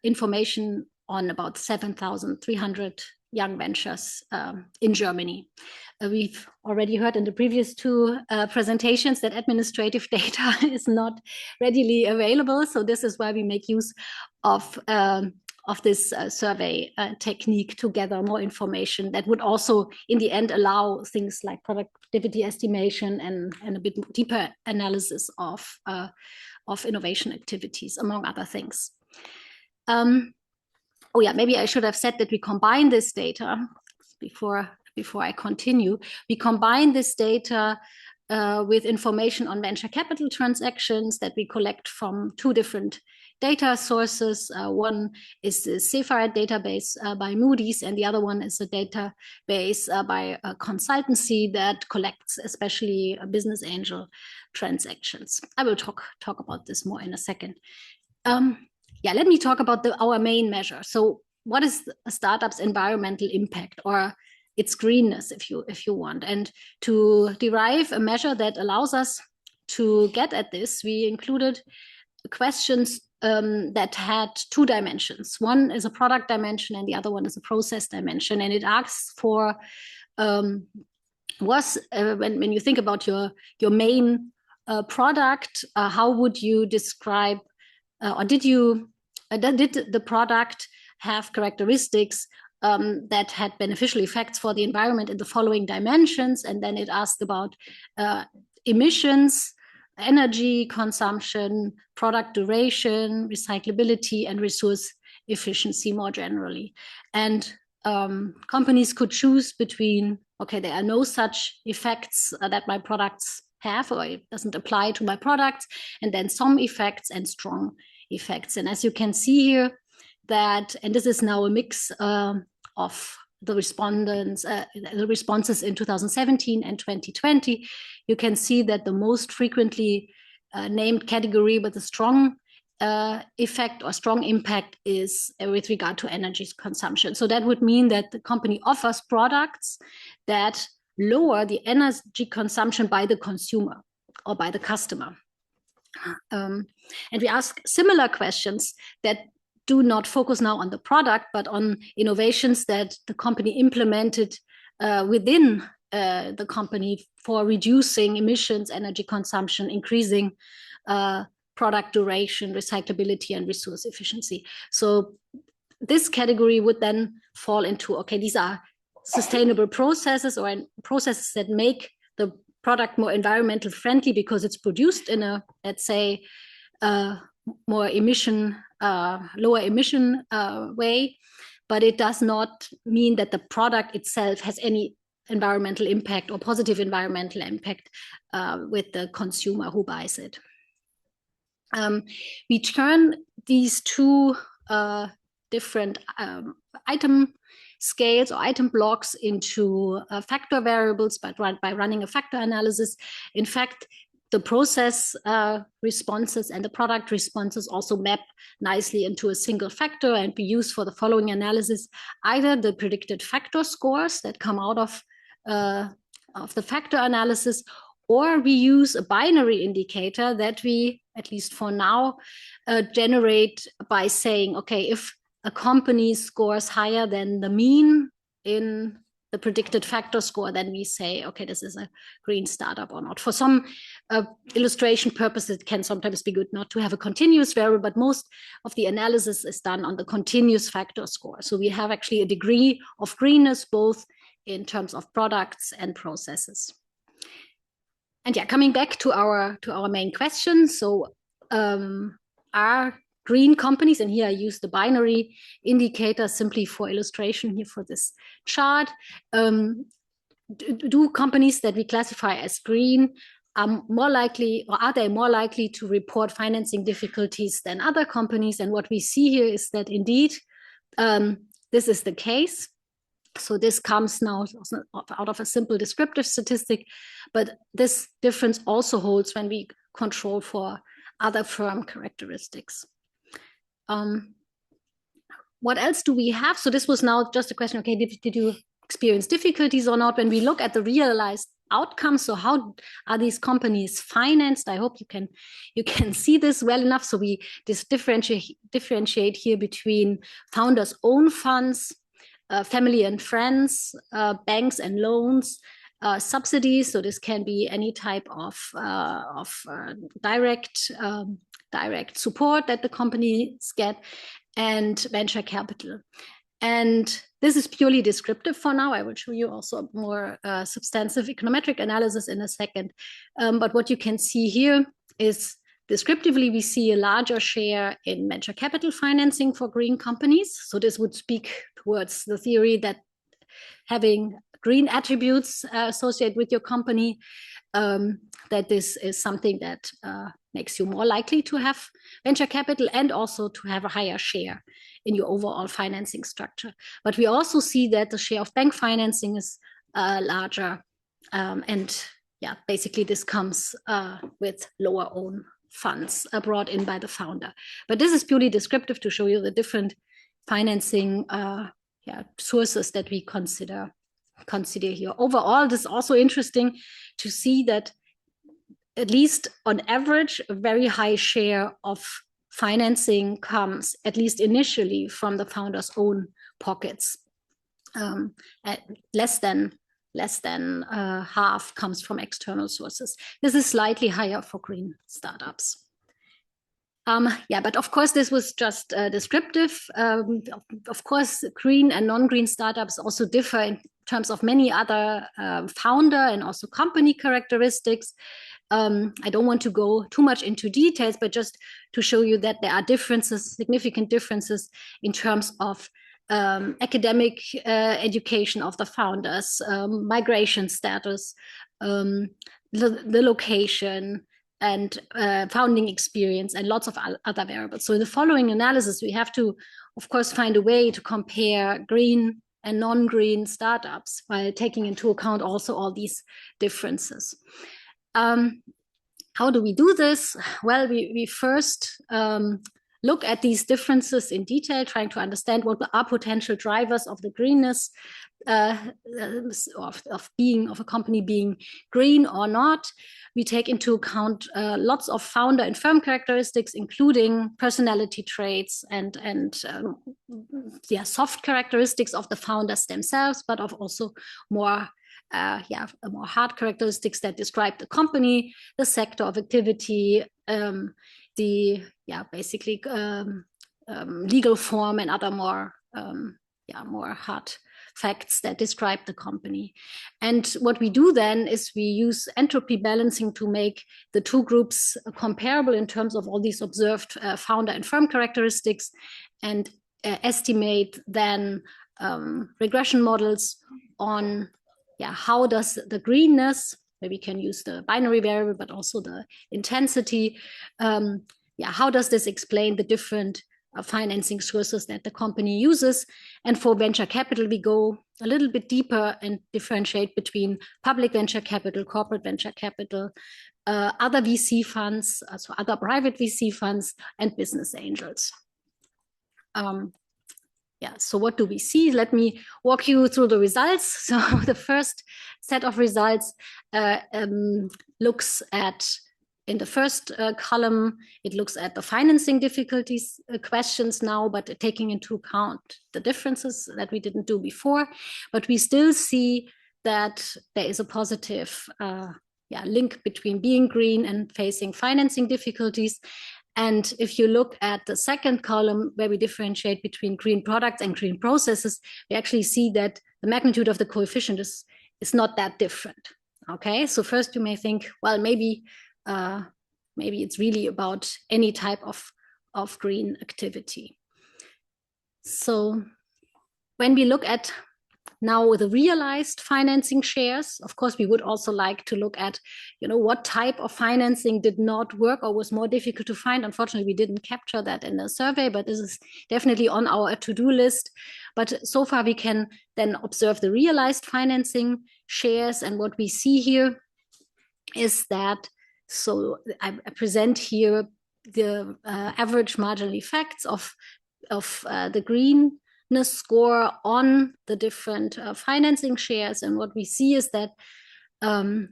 information on about 7,300 young ventures in Germany. We've already heard in the previous two presentations that administrative data is not readily available. So this is why we make use of this survey technique to gather more information that would also, in the end, allow things like productivity estimation and a bit deeper analysis of innovation activities, among other things. Maybe I should have said that we combine this data before I continue. We combine this data with information on venture capital transactions that we collect from two different data sources. One is the CIIE database by Moody's, and the other one is a database by a consultancy that collects especially business angel transactions. I will talk about this more in a second. Let me talk about our main measure. So what is a startup's environmental impact, or its greenness, if you want? And to derive a measure that allows us to get at this, we included questions that had two dimensions. One is a product dimension and the other one is a process dimension. And it asks for, when you think about your main product, how would you describe, or did the product have characteristics that had beneficial effects for the environment in the following dimensions? And then it asked about emissions, energy consumption, product duration, recyclability, and resource efficiency more generally. And companies could choose between, okay, there are no such effects that my products have, or it doesn't apply to my products, and then some effects and strong effects. And as you can see here, that, and this is now a mix of the respondents, the responses in 2017 and 2020, you can see that the most frequently named category with a strong effect or strong impact is with regard to energy consumption. So that would mean that the company offers products that lower the energy consumption by the consumer or by the customer. And we ask similar questions that do not focus now on the product, but on innovations that the company implemented within the company for reducing emissions, energy consumption, increasing product duration, recyclability, and resource efficiency. So this category would then fall into, okay, these are sustainable processes or processes that make the product more environmental friendly because it's produced in a, let's say, more emission, lower emission way, but it does not mean that the product itself has any environmental impact or positive environmental impact with the consumer who buys it. We turn these two different item scales or item blocks into factor variables by running a factor analysis. In fact, the process responses and the product responses also map nicely into a single factor and be used for the following analysis: either the predicted factor scores that come out of the factor analysis, or we use a binary indicator that we, at least for now, generate by saying, okay, if a company scores higher than the mean in the predicted factor score, then we say, okay, this is a green startup or not. For some illustration purposes, it can sometimes be good not to have a continuous variable, but most of the analysis is done on the continuous factor score. So we have actually a degree of greenness, both in terms of products and processes. yeah, coming back to our main question. So are green companies, and here I use the binary indicator simply for illustration here for this chart. Do companies that we classify as green are more likely, or are they more likely to report financing difficulties than other companies? And what we see here is that indeed this is the case. So this comes now out of a simple descriptive statistic, but this difference also holds when we control for other firm characteristics. What else do we have? So this was now just a question, okay, did you experience difficulties or not? When we look at the realized outcomes, so how are these companies financed? I hope you can see this well enough. So we differentiate here between founders' own funds, family and friends, banks and loans, subsidies. So this can be any type of direct support that the companies get, and venture capital. And this is purely descriptive for now. I will show you also a more substantive econometric analysis in a second. But what you can see here is descriptively, we see a larger share in venture capital financing for green companies. So this would speak towards the theory that having green attributes associated with your company, that this is something that makes you more likely to have venture capital and also to have a higher share in your overall financing structure. But we also see that the share of bank financing is larger. And yeah, basically this comes with lower own funds brought in by the founder. But this is purely descriptive to show you the different financing sources that we consider here. Overall, this is also interesting to see that at least on average, a very high share of financing comes, at least initially, from the founder's own pockets. Less than half comes from external sources. This is slightly higher for green startups. But of course, this was just descriptive. Of course, green and non-green startups also differ in terms of many other founder and also company characteristics. I don't want to go too much into details, but just to show you that there are differences, significant differences in terms of academic education of the founders, migration status, the location, and founding experience, and lots of other variables. So in the following analysis, we have to, of course, find a way to compare green and non-green startups while taking into account also all these differences. How do we do this? Well, we first look at these differences in detail, trying to understand what are potential drivers of the greenness of a company being green or not. We take into account lots of founder and firm characteristics, including personality traits and soft characteristics of the founders themselves, but of also more hard characteristics that describe the company, the sector of activity, legal form, and other more hard facts that describe the company. And what we do then is we use entropy balancing to make the two groups comparable in terms of all these observed founder and firm characteristics, and estimate then regression models on how does the greenness, maybe we can use the binary variable, but also the intensity, how does this explain the different financing sources that the company uses? And for venture capital, we go a little bit deeper and differentiate between public venture capital, corporate venture capital, other VC funds, so other private VC funds, and business angels. So what do we see? Let me walk you through the results. So the first set of results looks at, in the first column, it looks at the financing difficulties questions now, but taking into account the differences that we didn't do before. But we still see that there is a positive link between being green and facing financing difficulties. And if you look at the second column, where we differentiate between green products and green processes, we actually see that the magnitude of the coefficient is not that different. Okay, so first you may think, well, maybe it's really about any type of green activity. So when we look at now the realized financing shares, of course, we would also like to look at, what type of financing did not work or was more difficult to find. Unfortunately, we didn't capture that in the survey, but this is definitely on our to-do list. But so far, we can then observe the realized financing shares. And what we see here is that, so I present here the average marginal effects of the greenness score on the different financing shares. And what we see is that so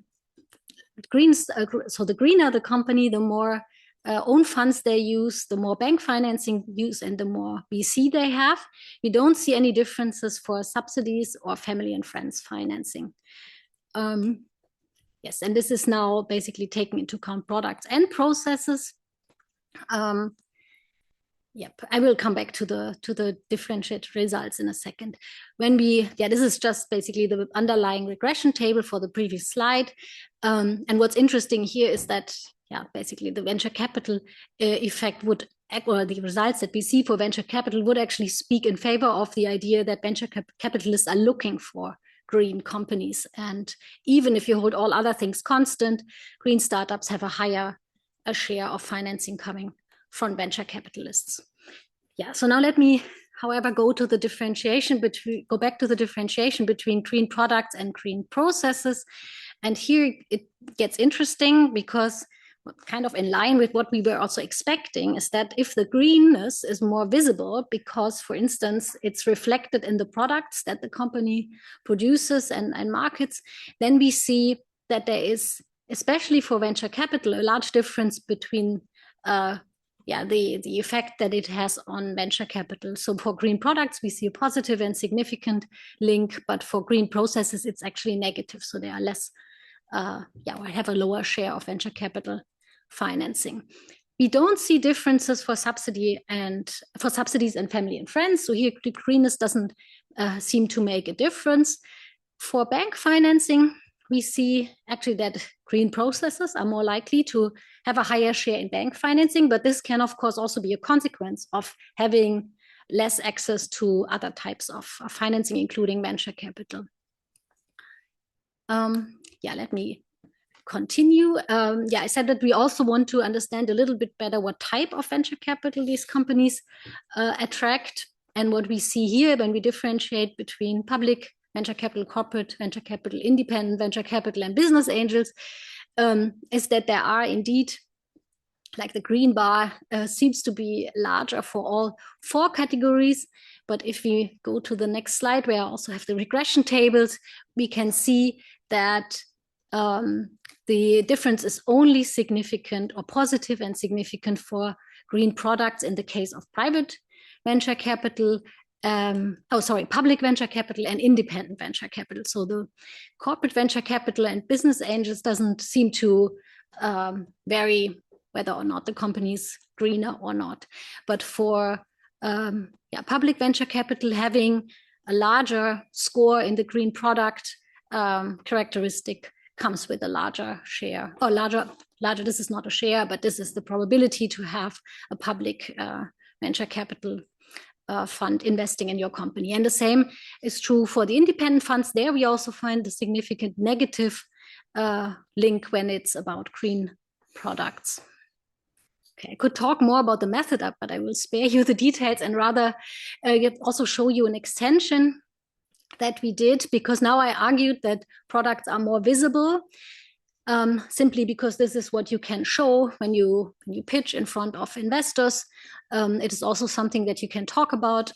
the greener the company, the more own funds they use, the more bank financing use, and the more VC they have. We don't see any differences for subsidies or family and friends financing. Yes, and this is now basically taking into account products and processes. Yep, I will come back to the differentiated results in a second. This is just basically the underlying regression table for the previous slide. And what's interesting here is that, basically the venture capital effect would, or the results that we see for venture capital would actually speak in favor of the idea that venture capitalists are looking for green companies. And even if you hold all other things constant, green startups have a higher share of financing coming from venture capitalists. Yeah, so now let me, however, go back to the differentiation between green products and green processes. And here it gets interesting because kind of in line with what we were also expecting is that if the greenness is more visible because, for instance, it's reflected in the products that the company produces and markets, then we see that there is, especially for venture capital, a large difference between the effect that it has on venture capital. So for green products, we see a positive and significant link, but for green processes, it's actually negative. So they are less, have a lower share of venture capital financing. We don't see differences for subsidies and family and friends. So here the greenness doesn't seem to make a difference. For bank financing, we see actually that green processes are more likely to have a higher share in bank financing, but this can, of course, also be a consequence of having less access to other types of financing, including venture capital. Let me continue. I said that we also want to understand a little bit better what type of venture capital these companies attract. And what we see here when we differentiate between public venture capital, corporate venture capital, independent venture capital, and business angels, is that there are indeed, like the green bar seems to be larger for all 4 categories. But if we go to the next slide, where I also have the regression tables, we can see that the difference is only significant or positive and significant for green products in the case of private venture capital, public venture capital and independent venture capital. So the corporate venture capital and business angels doesn't seem to vary whether or not the company is greener or not. But for public venture capital, having a larger score in the green product characteristic comes with a larger share, or larger, this is not a share, but this is the probability to have a public venture capital fund investing in your company. And the same is true for the independent funds. There we also find a significant negative link when it's about green products. Okay, I could talk more about the method, but I will spare you the details and rather also show you an extension that we did, because now I argued that products are more visible simply because this is what you can show when you pitch in front of investors. It is also something that you can talk about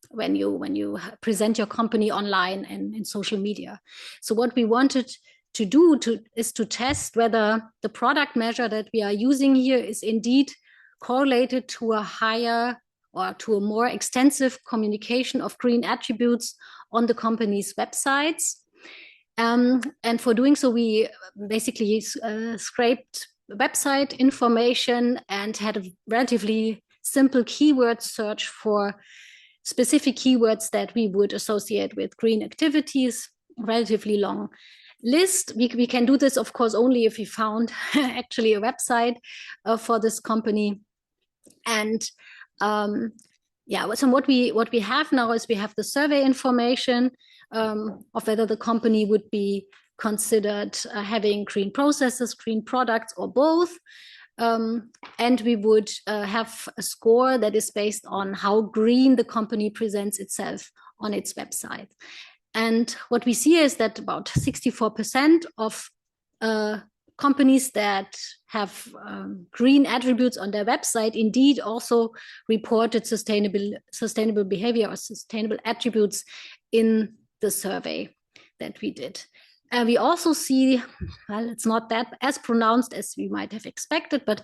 when you present your company online and in social media. So what we wanted to do is to test whether the product measure that we are using here is indeed correlated to a higher or to a more extensive communication of green attributes on the company's websites. And for doing so, we basically scraped website information and had a relatively simple keyword search for specific keywords that we would associate with green activities, relatively long list. We can do this, of course, only if we found actually a website for this company. And so what we have now is we have the survey information of whether the company would be considered having green processes, green products, or both. And we would have a score that is based on how green the company presents itself on its website. And what we see is that about 64% of companies that have green attributes on their website indeed also reported sustainable behavior or sustainable attributes in the survey that we did. We also see, well, it's not that as pronounced as we might have expected, but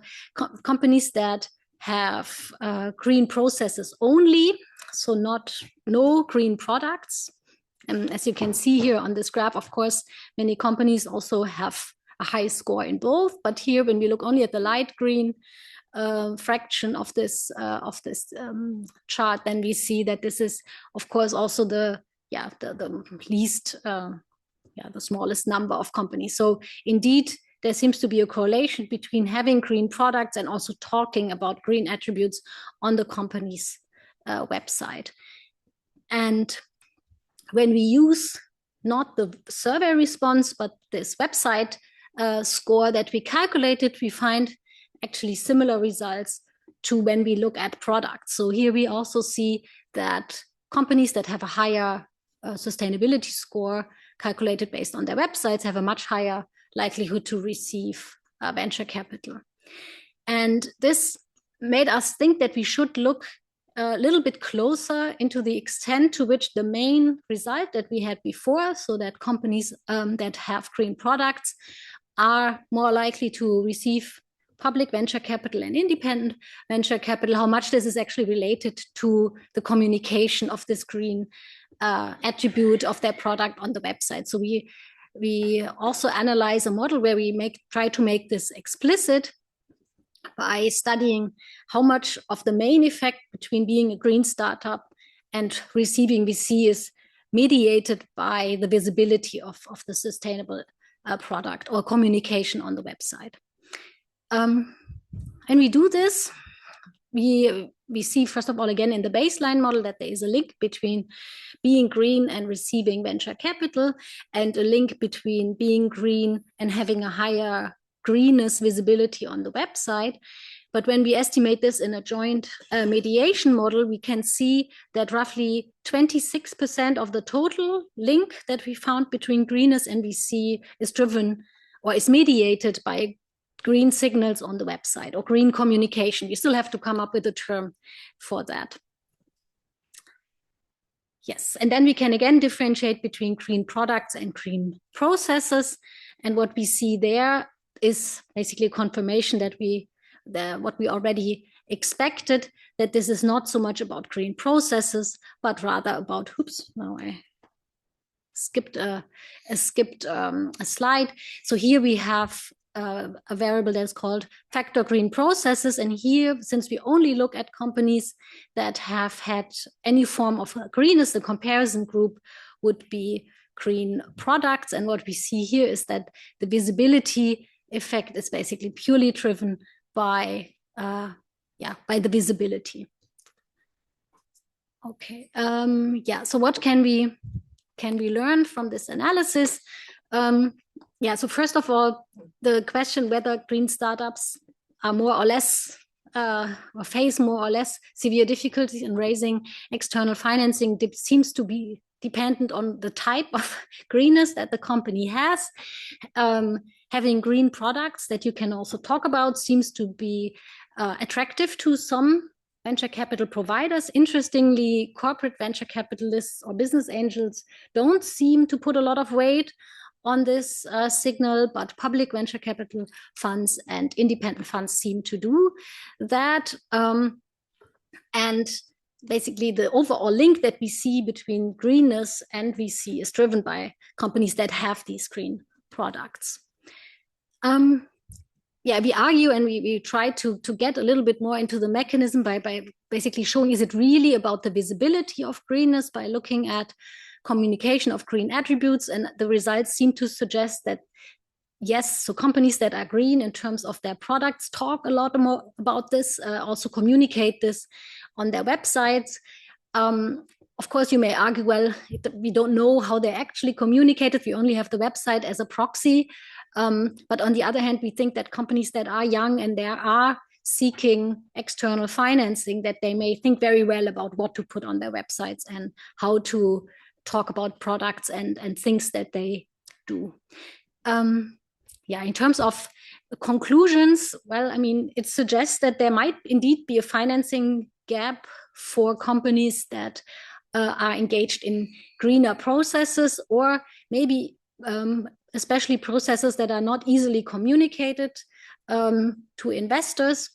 companies that have green processes only, so no green products. And as you can see here on this graph, of course, many companies also have a high score in both. But here, when we look only at the light green fraction of this chart, then we see that this is, of course, also the least, the smallest number of companies. So indeed, there seems to be a correlation between having green products and also talking about green attributes on the company's website. And when we use not the survey response, but this website score that we calculated, we find actually similar results to when we look at products. So here we also see that companies that have a higher sustainability score calculated based on their websites have a much higher likelihood to receive venture capital. And this made us think that we should look a little bit closer into the extent to which the main result that we had before, so that companies that have green products are more likely to receive public venture capital and independent venture capital, how much this is actually related to the communication of this green attribute of their product on the website. So we also analyze a model where we try to make this explicit by studying how much of the main effect between being a green startup and receiving VC is mediated by the visibility of the sustainable product or communication on the website. And we do this, we see, first of all, again, in the baseline model that there is a link between being green and receiving venture capital, and a link between being green and having a higher greenness visibility on the website. But when we estimate this in a joint mediation model, we can see that roughly 26% of the total link that we found between greenness and VC is driven or is mediated by green signals on the website or green communication. You still have to come up with a term for that. Yes, and then we can again differentiate between green products and green processes. And what we see there is basically a confirmation that what we already expected, that this is not so much about green processes, but rather about, oops, now I skipped a slide. So here we have a variable that's called factor green processes. And here, since we only look at companies that have had any form of greenness, the comparison group would be green products. And what we see here is that the visibility effect is basically purely driven by the visibility. Okay, so what can we learn from this analysis? So first of all, the question whether green startups are more or less or face more or less severe difficulties in raising external financing seems to be dependent on the type of greenness that the company has. Having green products that you can also talk about seems to be attractive to some venture capital providers. Interestingly, corporate venture capitalists or business angels don't seem to put a lot of weight on this signal, but public venture capital funds and independent funds seem to do that. And basically the overall link that we see between greenness and VC is driven by companies that have these green products. We argue and we try to get a little bit more into the mechanism by basically showing, is it really about the visibility of greenness by looking at communication of green attributes, and the results seem to suggest that yes, so companies that are green in terms of their products talk a lot more about this, also communicate this on their websites. Of course, you may argue, well, we don't know how they actually communicated. We only have the website as a proxy. But on the other hand, we think that companies that are young and they are seeking external financing, that they may think very well about what to put on their websites and how to talk about products and things that they do. Yeah, in terms of conclusions, well, I mean, it suggests that there might indeed be a financing gap for companies that are engaged in greener processes, or maybe especially processes that are not easily communicated to investors,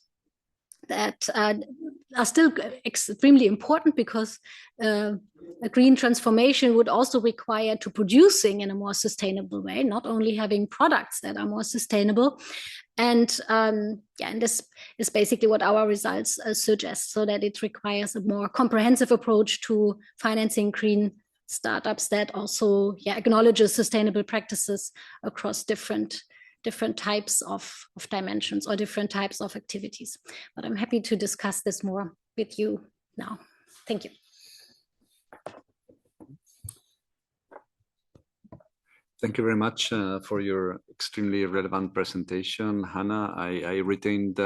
that are still extremely important, because a green transformation would also require to producing in a more sustainable way, not only having products that are more sustainable. And yeah, and this is basically what our results suggest, so that it requires a more comprehensive approach to financing green startups that also acknowledges sustainable practices across different types of dimensions or different types of activities. But I'm happy to discuss this more with you now. Thank you. Thank you very much for your extremely relevant presentation, Hanna. I retained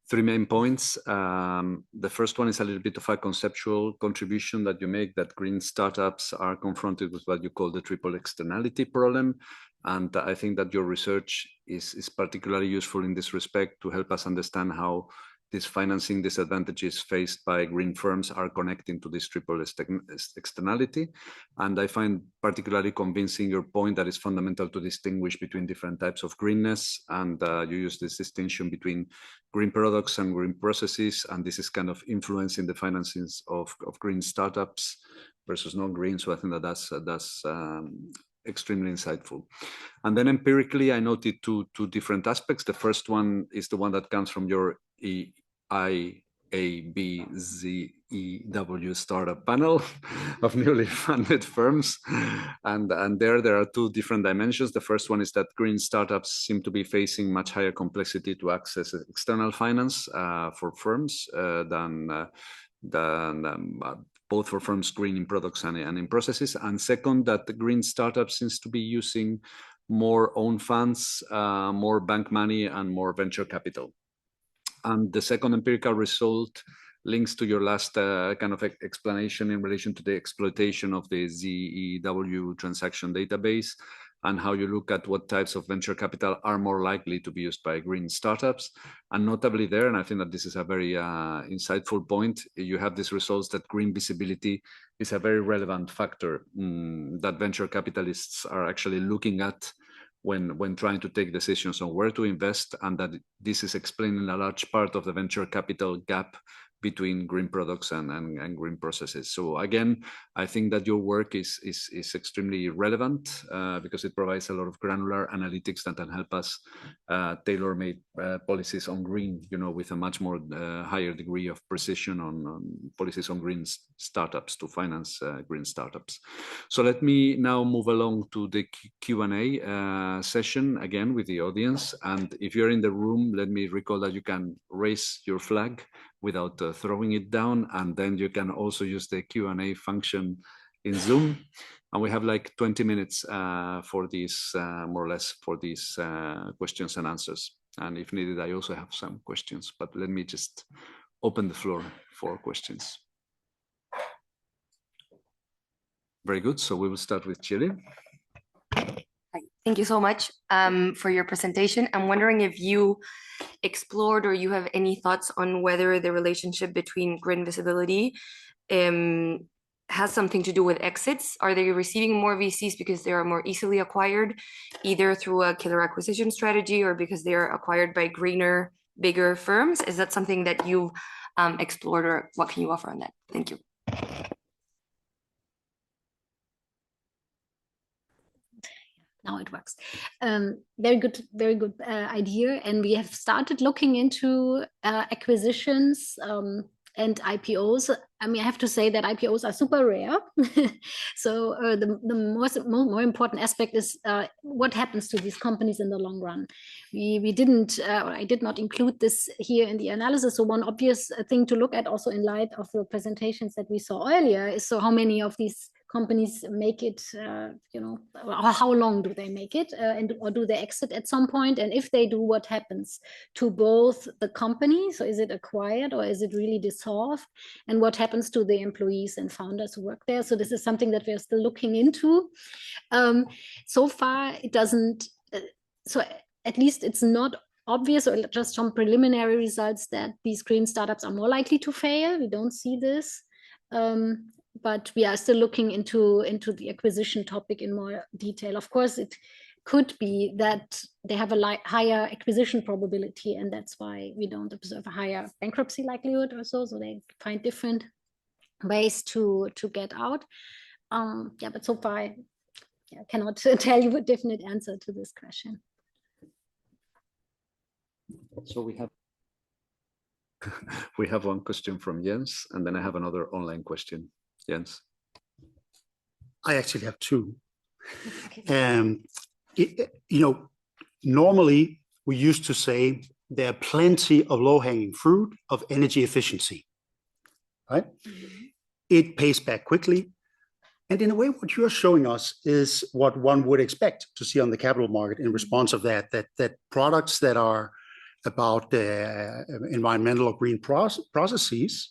three main points. The first one is a little bit of a conceptual contribution that you make, that green startups are confronted with what you call the triple externality problem. And I think that your research is particularly useful in this respect to help us understand how these financing disadvantages faced by green firms are connecting to this triple externality. And I find particularly convincing your point that it's fundamental to distinguish between different types of greenness. And you use this distinction between green products and green processes. And this is kind of influencing the financings of green startups versus non-green. So I think that that's extremely insightful. And then empirically, I noted two different aspects. The first one is the one that comes from your CIIE startup panel of newly funded firms. And there are two different dimensions. The first one is that green startups seem to be facing much higher complexity to access external finance for firms than both for firms green in products and in processes. And second, that the green startup seems to be using more own funds, more bank money, and more venture capital. And the second empirical result links to your last kind of explanation in relation to the exploitation of the ZEW transaction database, and how you look at what types of venture capital are more likely to be used by green startups. And notably there, and I think that this is a very insightful point, you have these results that green visibility is a very relevant factor that venture capitalists are actually looking at when trying to take decisions on where to invest, and that this is explaining a large part of the venture capital gap between green products and green processes. So again, I think that your work is extremely relevant because it provides a lot of granular analytics that can help us tailor-made policies on green, with a much more higher degree of precision on policies on green startups to finance green startups. So let me now move along to the Q&A session again with the audience. And if you're in the room, let me recall that you can raise your flag without throwing it down, and then you can also use the Q&A function in Zoom. And we have like 20 minutes for these, more or less, for these questions and answers. And if needed, I also have some questions, but let me just open the floor for questions. Very good. So we will start with Chile. Thank you so much for your presentation. I'm wondering if you explored or you have any thoughts on whether the relationship between green visibility has something to do with exits. Are they receiving more VCs because they are more easily acquired, either through a killer acquisition strategy or because they are acquired by greener, bigger firms? Is that something that you've explored, or what can you offer on that? Thank you. Now it works. Very good idea. And we have started looking into acquisitions and IPOs. I mean, I have to say that IPOs are super rare. So the more important aspect is what happens to these companies in the long run. I did not include this here in the analysis. So one obvious thing to look at also in light of the presentations that we saw earlier is, so how many of these companies make it, or how long do they make it, or do they exit at some point? And if they do, what happens to both the company? So is it acquired or is it really dissolved? And what happens to the employees and founders who work there? So this is something that we're still looking into. So far, it doesn't, so at least it's not obvious, or just some preliminary results, that these green startups are more likely to fail. We don't see this. But we are still looking into the acquisition topic in more detail. Of course, it could be that they have a higher acquisition probability, and that's why we don't observe a higher bankruptcy likelihood or so. So they find different ways to get out. But so far, I cannot tell you a definite answer to this question. So we have one question from Jens, and then I have another online question. Jens. I actually have two. Normally we used to say there are plenty of low-hanging fruit of energy efficiency, right? Mm-hmm. It pays back quickly. And in a way, what you're showing us is what one would expect to see on the capital market in response of that products that are about environmental or green processes,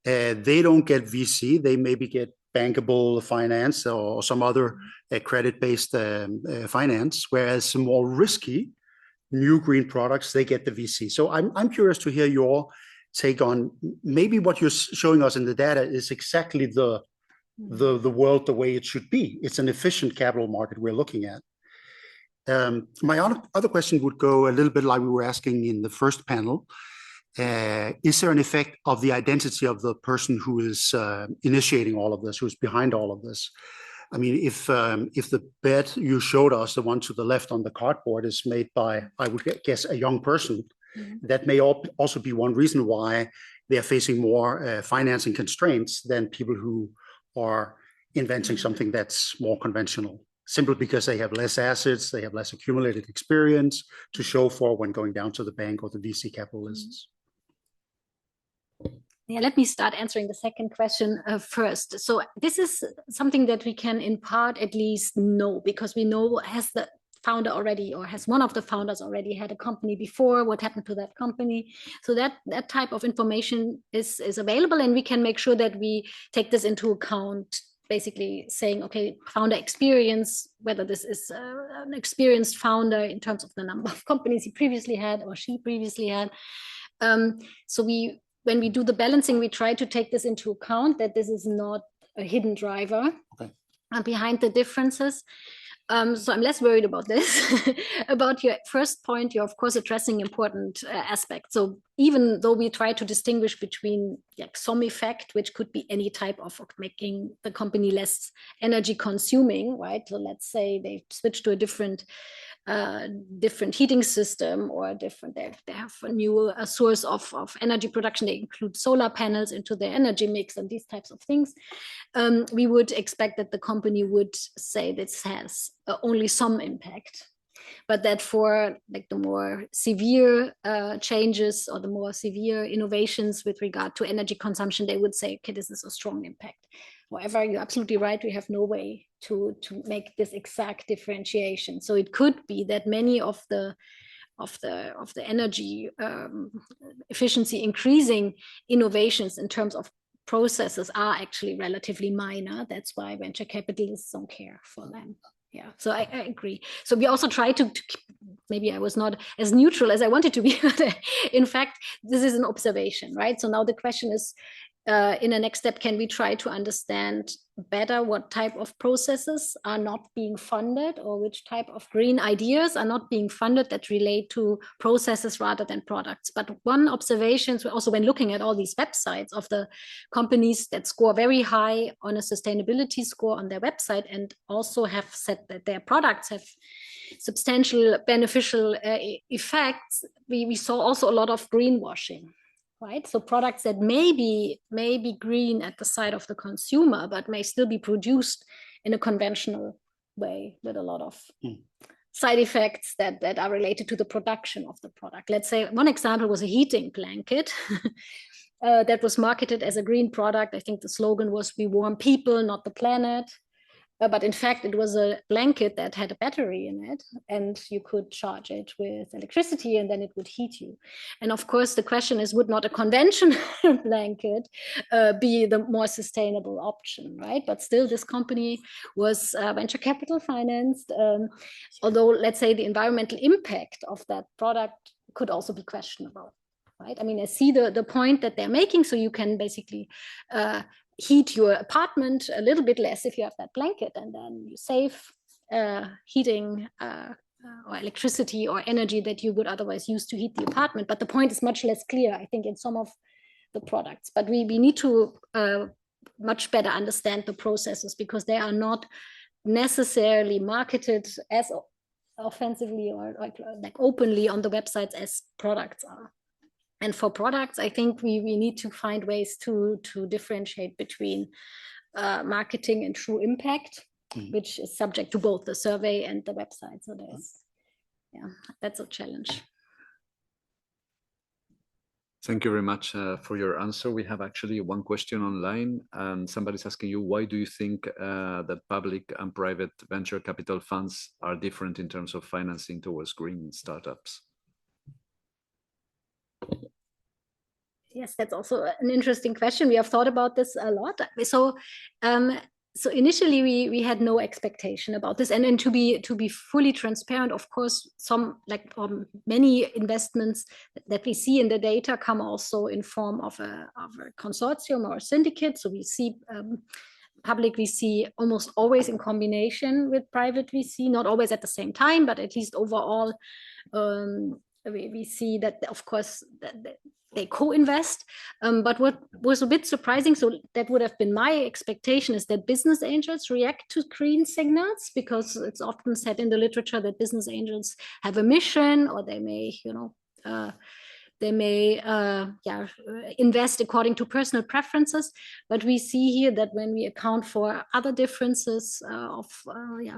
they don't get VC, they maybe get bankable finance or some other credit-based finance, whereas more risky new green products, they get the VC. So I'm curious to hear your take on maybe what you're showing us in the data is exactly the world the way it should be. It's an efficient capital market we're looking at. My other question would go a little bit like we were asking in the first panel. Is there an effect of the identity of the person who is initiating all of this, who's behind all of this? I mean, if the bet you showed us, the one to the left on the cardboard, is made by, I would guess, a young person, that may also be one reason why they are facing more financing constraints than people who are inventing something that's more conventional, simply because they have less assets, they have less accumulated experience to show for when going down to the bank or the VC capitalists. Yeah, let me start answering the second question first. So this is something that we can in part at least know, because we know, has the founder already, or has one of the founders already had a company before, what happened to that company? So that type of information is available, and we can make sure that we take this into account, basically saying, okay, founder experience, whether this is an experienced founder in terms of the number of companies he previously had or she previously had. So when we do the balancing, we try to take this into account, that this is not a hidden driver behind the differences. So I'm less worried about this. About your first point, you're of course addressing important aspects. So even though we try to distinguish between some effect, which could be any type of making the company less energy consuming, right? So let's say they switch to a different heating system, or they have a new source of energy production. They include solar panels into their energy mix and these types of things. We would expect that the company would say this has only some impact, but that for the more severe changes or the more severe innovations with regard to energy consumption, they would say, okay, this is a strong impact. However, you're absolutely right. We have no way to make this exact differentiation. So it could be that many of the energy efficiency increasing innovations in terms of processes are actually relatively minor. That's why venture capitalists don't care for them. Yeah, so I agree. So we also try to maybe I was not as neutral as I wanted to be. In fact, this is an observation, right? So now the question is, in the next step, can we try to understand better what type of processes are not being funded, or which type of green ideas are not being funded that relate to processes rather than products? But one observation, also when looking at all these websites of the companies that score very high on a sustainability score on their website, and also have said that their products have substantial beneficial effects, we saw also a lot of greenwashing. right? So products that may be green at the side of the consumer, but may still be produced in a conventional way with a lot of side effects that are related to the production of the product. Let's say one example was a heating blanket that was marketed as a green product. I think the slogan was, "We warm people, not the planet." But in fact, it was a blanket that had a battery in it, and you could charge it with electricity, and then it would heat you. And of course, the question is, would not a conventional blanket be the more sustainable option, right? But still, this company was venture capital financed, although, let's say, the environmental impact of that product could also be questionable, right? I mean, I see the point that they're making, so you can basically heat your apartment a little bit less if you have that blanket, and then you save heating or electricity or energy that you would otherwise use to heat the apartment. But the point is much less clear, I think, in some of the products. But we need to much better understand the processes, because they are not necessarily marketed as offensively or like openly on the websites as products are. And for products, I think we need to find ways to differentiate between marketing and true impact, which is subject to both the survey and the website. So that's a challenge. Thank you very much for your answer. We have actually one question online, and somebody's asking you, why do you think that public and private venture capital funds are different in terms of financing towards green startups? Yes, that's also an interesting question. We have thought about this a lot. So initially we had no expectation about this, and then to be fully transparent, of course, many investments that we see in the data come also in form of a consortium or a syndicate. So we see public VC almost always in combination with private VC, not always at the same time, but at least overall we see that, of course, they co-invest. But what was a bit surprising, so that would have been my expectation, is that business angels react to green signals, because it's often said in the literature that business angels have a mission, or they may, invest according to personal preferences. But we see here that when we account for other differences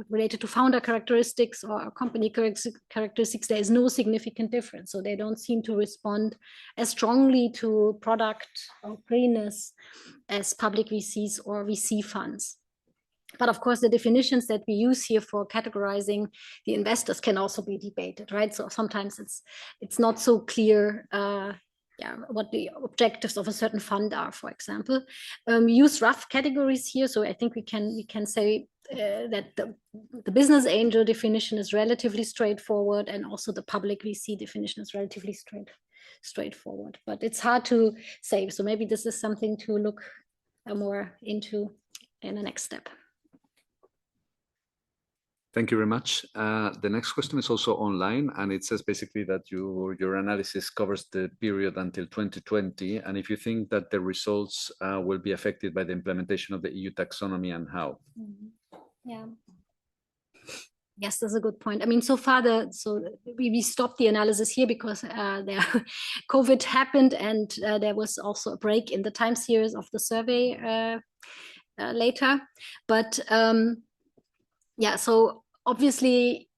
related to founder characteristics or company characteristics, there is no significant difference. So they don't seem to respond as strongly to product or greenness as public VCs or VC funds. But of course, the definitions that we use here for categorizing the investors can also be debated, right? So sometimes it's not so clear what the objectives of a certain fund are, for example. We use rough categories here, so I think we can say that the business angel definition is relatively straightforward, and also the public VC definition is relatively straightforward. But it's hard to say, so maybe this is something to look more into in the next step. Thank you very much. The next question is also online, and it says basically that your analysis covers the period until 2020, and if you think that the results will be affected by the implementation of the EU taxonomy, and how. Yeah. Yes, that's a good point. I mean, so far, we stopped the analysis here because COVID happened, and there was also a break in the time series of the survey later. But so obviously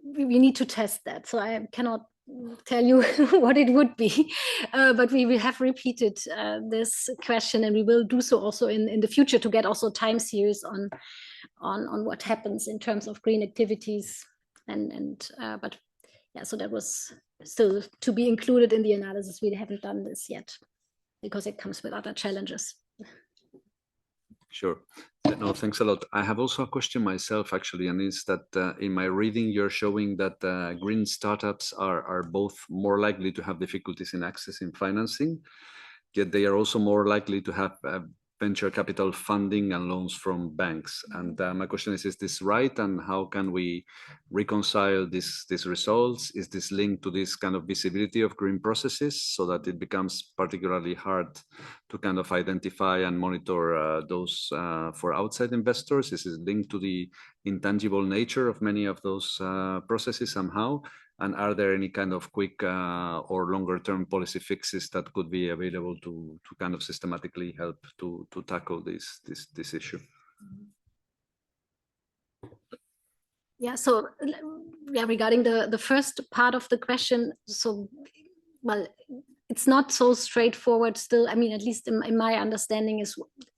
we need to test that. So I cannot tell you what it would be, but we will have repeated this question, and we will do so also in the future to get also time series on what happens in terms of green activities. But yeah, so that was still to be included in the analysis. We haven't done this yet because it comes with other challenges. Sure. No, thanks a lot. I have also a question myself, actually, and it's that in my reading, you're showing that green startups are both more likely to have difficulties in accessing financing, yet they are also more likely to have venture capital funding and loans from banks. And my question is this right? And how can we reconcile these results? Is this linked to this kind of visibility of green processes so that it becomes particularly hard to kind of identify and monitor those for outside investors? Is it linked to the intangible nature of many of those processes somehow? And are there any kind of quick or longer term policy fixes that could be available to kind of systematically help to tackle this issue? Yeah, so yeah, regarding the first part of the question, so, well, it's not so straightforward still. I mean, at least in my understanding is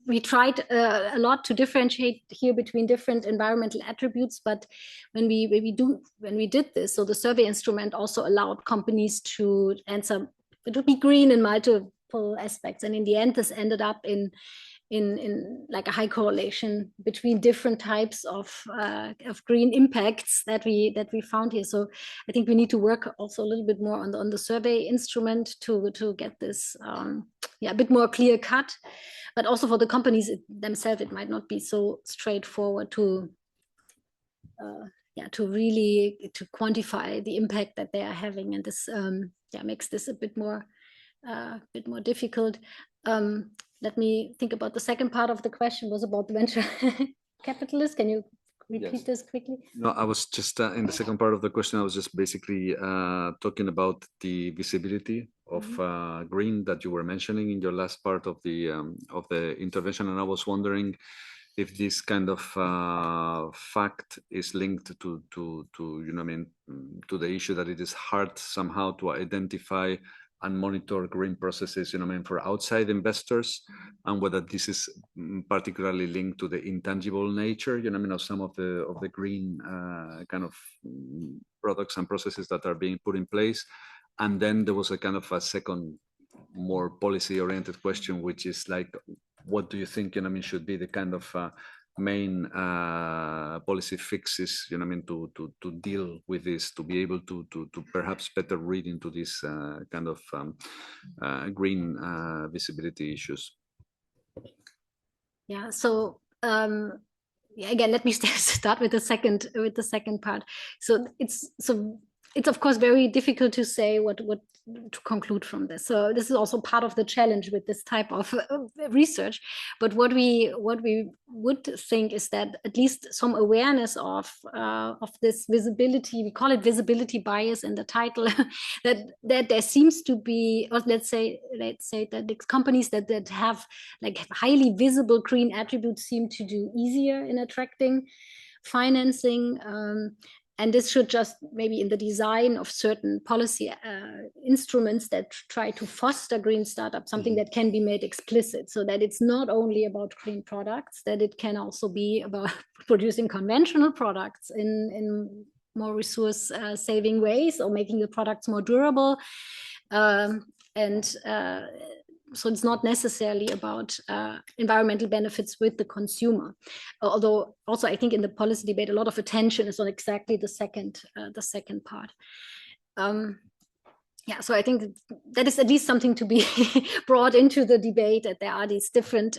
we tried a lot to differentiate here between different environmental attributes, but when we did this, so the survey instrument also allowed companies to answer, it would be green in multiple aspects. And in the end, this ended up in like a high correlation between different types of green impacts that we found here. So I think we need to work also a little bit more on the survey instrument to get this a bit more clear cut. But also for the companies themselves, it might not be so straightforward to really quantify the impact that they are having, and this makes this a bit more difficult. Let me think about the second part of the question was about the venture capitalists. Can you repeat this quickly? No, I was just in the second part of the question, I was just basically talking about the visibility of green that you were mentioning in your last part of the intervention, and I was wondering if this kind of fact is linked to the issue that it is hard somehow to identify and monitor green processes, for outside investors, and whether this is particularly linked to the intangible nature, of some of the green kind of products and processes that are being put in place. And then there was a kind of a second, more policy-oriented question, which is like, what do you think, should be the kind of main policy fixes, to deal with this, to be able to perhaps better read into this kind of green visibility issues? Yeah. So again, let me start with the second part. So it's of course very difficult to say what to conclude from this. So this is also part of the challenge with this type of research. But what we would think is that at least some awareness of this visibility, we call it visibility bias in the title, that there seems to be, or let's say that the companies that have like highly visible green attributes seem to do easier in attracting financing. And this should just maybe in the design of certain policy instruments that try to foster green startups, something that can be made explicit, so that it's not only about green products, that it can also be about producing conventional products in more resource saving ways, or making the products more durable. So it's not necessarily about environmental benefits with the consumer. Although also I think in the policy debate, a lot of attention is on exactly the second part. So I think that is at least something to be brought into the debate, that there are these different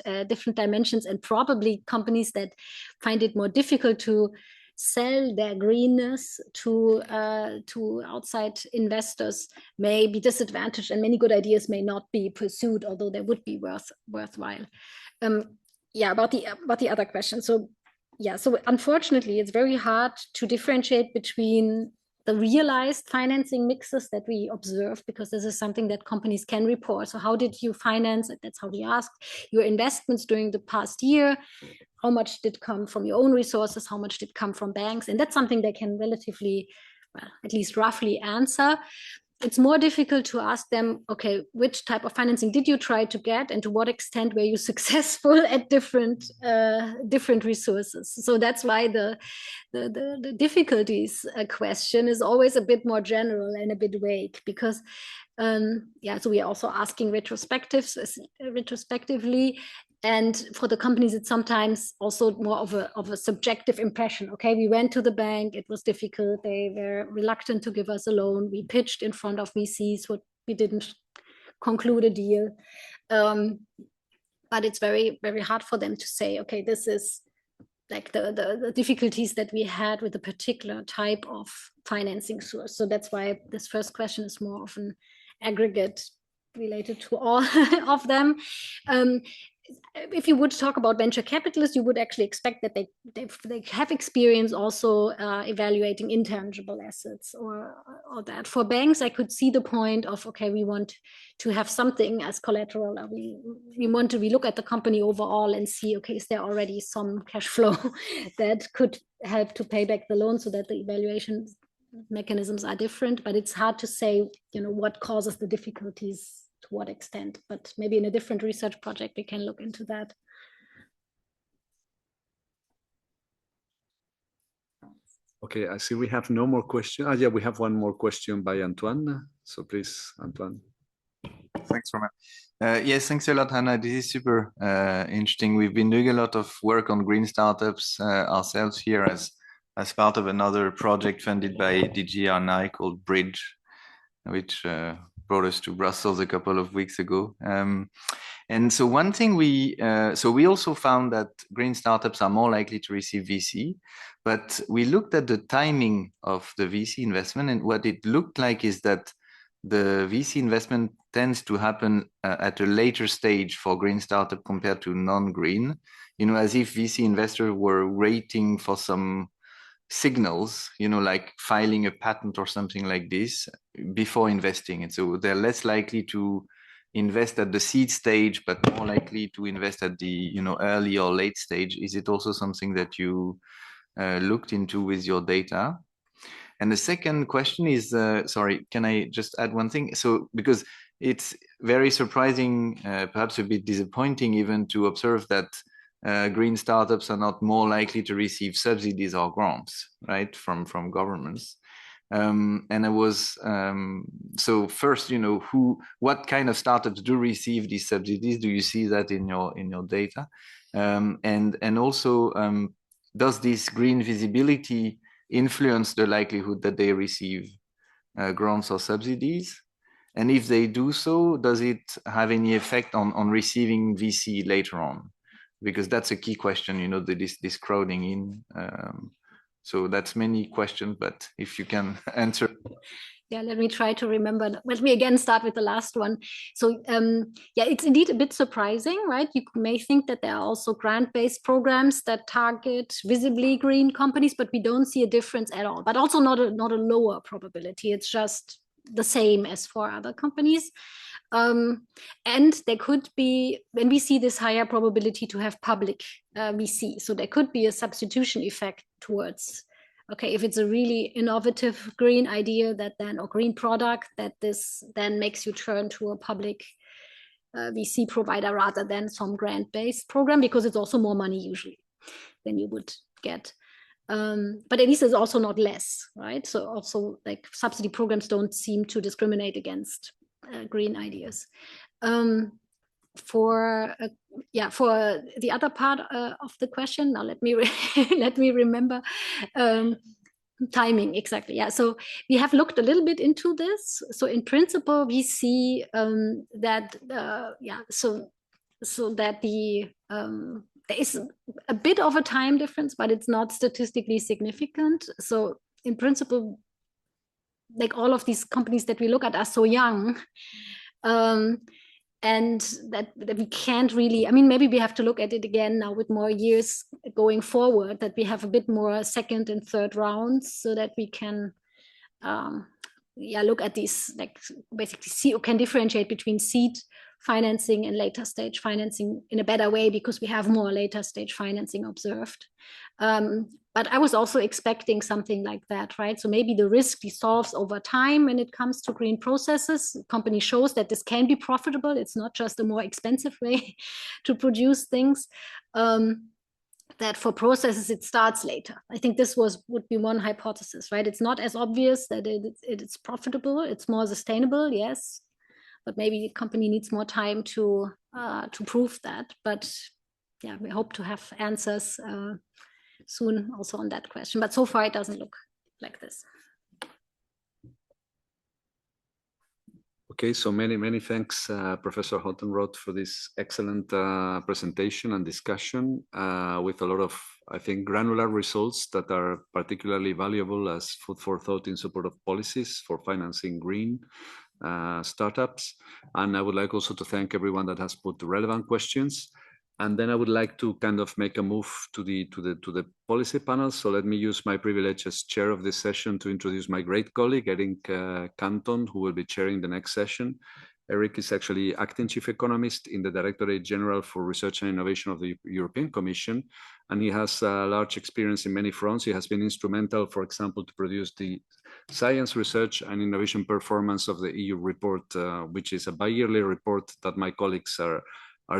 dimensions, and probably companies that find it more difficult to sell their greenness to outside investors may be disadvantaged, and many good ideas may not be pursued, although they would be worthwhile. About the other question. So unfortunately, it's very hard to differentiate between the realized financing mixes that we observe, because this is something that companies can report. So how did you finance, that's how we asked, your investments during the past year? How much did come from your own resources? How much did come from banks? And that's something they can relatively, well, at least roughly answer. It's more difficult to ask them, okay, which type of financing did you try to get, and to what extent were you successful at different resources? So that's why the difficulties question is always a bit more general and a bit vague, because so we are also asking retrospectively. And for the companies, it's sometimes also more of a subjective impression. Okay, we went to the bank, it was difficult, they were reluctant to give us a loan, we pitched in front of VCs, but we didn't conclude a deal. But it's very, very hard for them to say, okay, this is like the difficulties that we had with a particular type of financing source. So that's why this first question is more of an aggregate related to all of them. if you would talk about venture capitalists, you would actually expect that they have experience also evaluating intangible assets or that. For banks, I could see the point of, okay, we want to have something as collateral. We look at the company overall and see, okay, is there already some cash flow that could help to pay back the loan, so that the evaluation mechanisms are different. But it's hard to say, what causes the difficulties to what extent, but maybe in a different research project we can look into that. Okay, I see we have no more questions. Yeah, we have one more question by Antoine. So please, Antoine. Thanks, Roman. Yes, thanks a lot, Hanna. This is super interesting. We've been doing a lot of work on green startups ourselves here as part of another project funded by DGRNI called Bridge, which brought us to Brussels a couple of weeks ago. And so one thing we also found that green startups are more likely to receive VC, but we looked at the timing of the VC investment, and what it looked like is that the VC investment tends to happen at a later stage for green startup compared to non-green, as if VC investors were waiting for some signals, like filing a patent or something like this before investing. And so they're less likely to invest at the seed stage, but more likely to invest at the early or late stage. Is it also something that you looked into with your data? And the second question is, sorry, can I just add one thing? So because it's very surprising, perhaps a bit disappointing even, to observe that green startups are not more likely to receive subsidies or grants, right, from governments. And I was so first, what kind of startups do receive these subsidies? Do you see that in your data? And also, does this green visibility influence the likelihood that they receive grants or subsidies? And if they do so, does it have any effect on receiving VC later on? Because that's a key question, this crowding in. So that's many questions, but if you can answer. Yeah, let me try to remember. Let me again start with the last one. So yeah, it's indeed a bit surprising, right? You may think that there are also grant-based programs that target visibly green companies, but we don't see a difference at all. But also not a lower probability. It's just the same as for other companies. And there could be, when we see this higher probability to have public VC, so there could be a substitution effect towards, okay, if it's a really innovative green idea or green product, that this then makes you turn to a public VC provider rather than some grant-based program, because it's also more money usually than you would get. But at least it's also not less, right? So also, like, subsidy programs don't seem to discriminate against green ideas. For the other part of the question, now let me let me remember. Timing, exactly. Yeah, so we have looked a little bit into this. So in principle, we see that so that there is a bit of a time difference, but it's not statistically significant. So in principle, like, all of these companies that we look at are so young, and that we can't really, I mean, maybe we have to look at it again now with more years going forward, that we have a bit more second and third rounds, so that we can look at these, like, basically can differentiate between seed financing and later stage financing in a better way, because we have more later stage financing observed. But I was also expecting something like that, right? So maybe the risk dissolves over time when it comes to green processes. The company shows that this can be profitable. It's not just a more expensive way to produce things. That for processes, it starts later. I think this would be one hypothesis, right? It's not as obvious that it's profitable. It's more sustainable, yes. But maybe the company needs more time to prove that. But yeah, we hope to have answers soon also on that question. But so far, it doesn't look like this. Okay, so many thanks, Professor Hottenrott, for this excellent presentation and discussion with a lot of, I think, granular results that are particularly valuable as food for thought in support of policies for financing green startups. And I would like also to thank everyone that has put relevant questions. And then I would like to kind of make a move to the policy panel. So let me use my privilege as chair of this session to introduce my great colleague, Eric Canton, who will be chairing the next session. Eric is actually acting chief economist in the Directorate General for Research and Innovation of the European Commission, and he has large experience in many fronts. He has been instrumental, for example, to produce the Science, Research and Innovation Performance of the EU report, which is a bi-yearly report that my colleagues are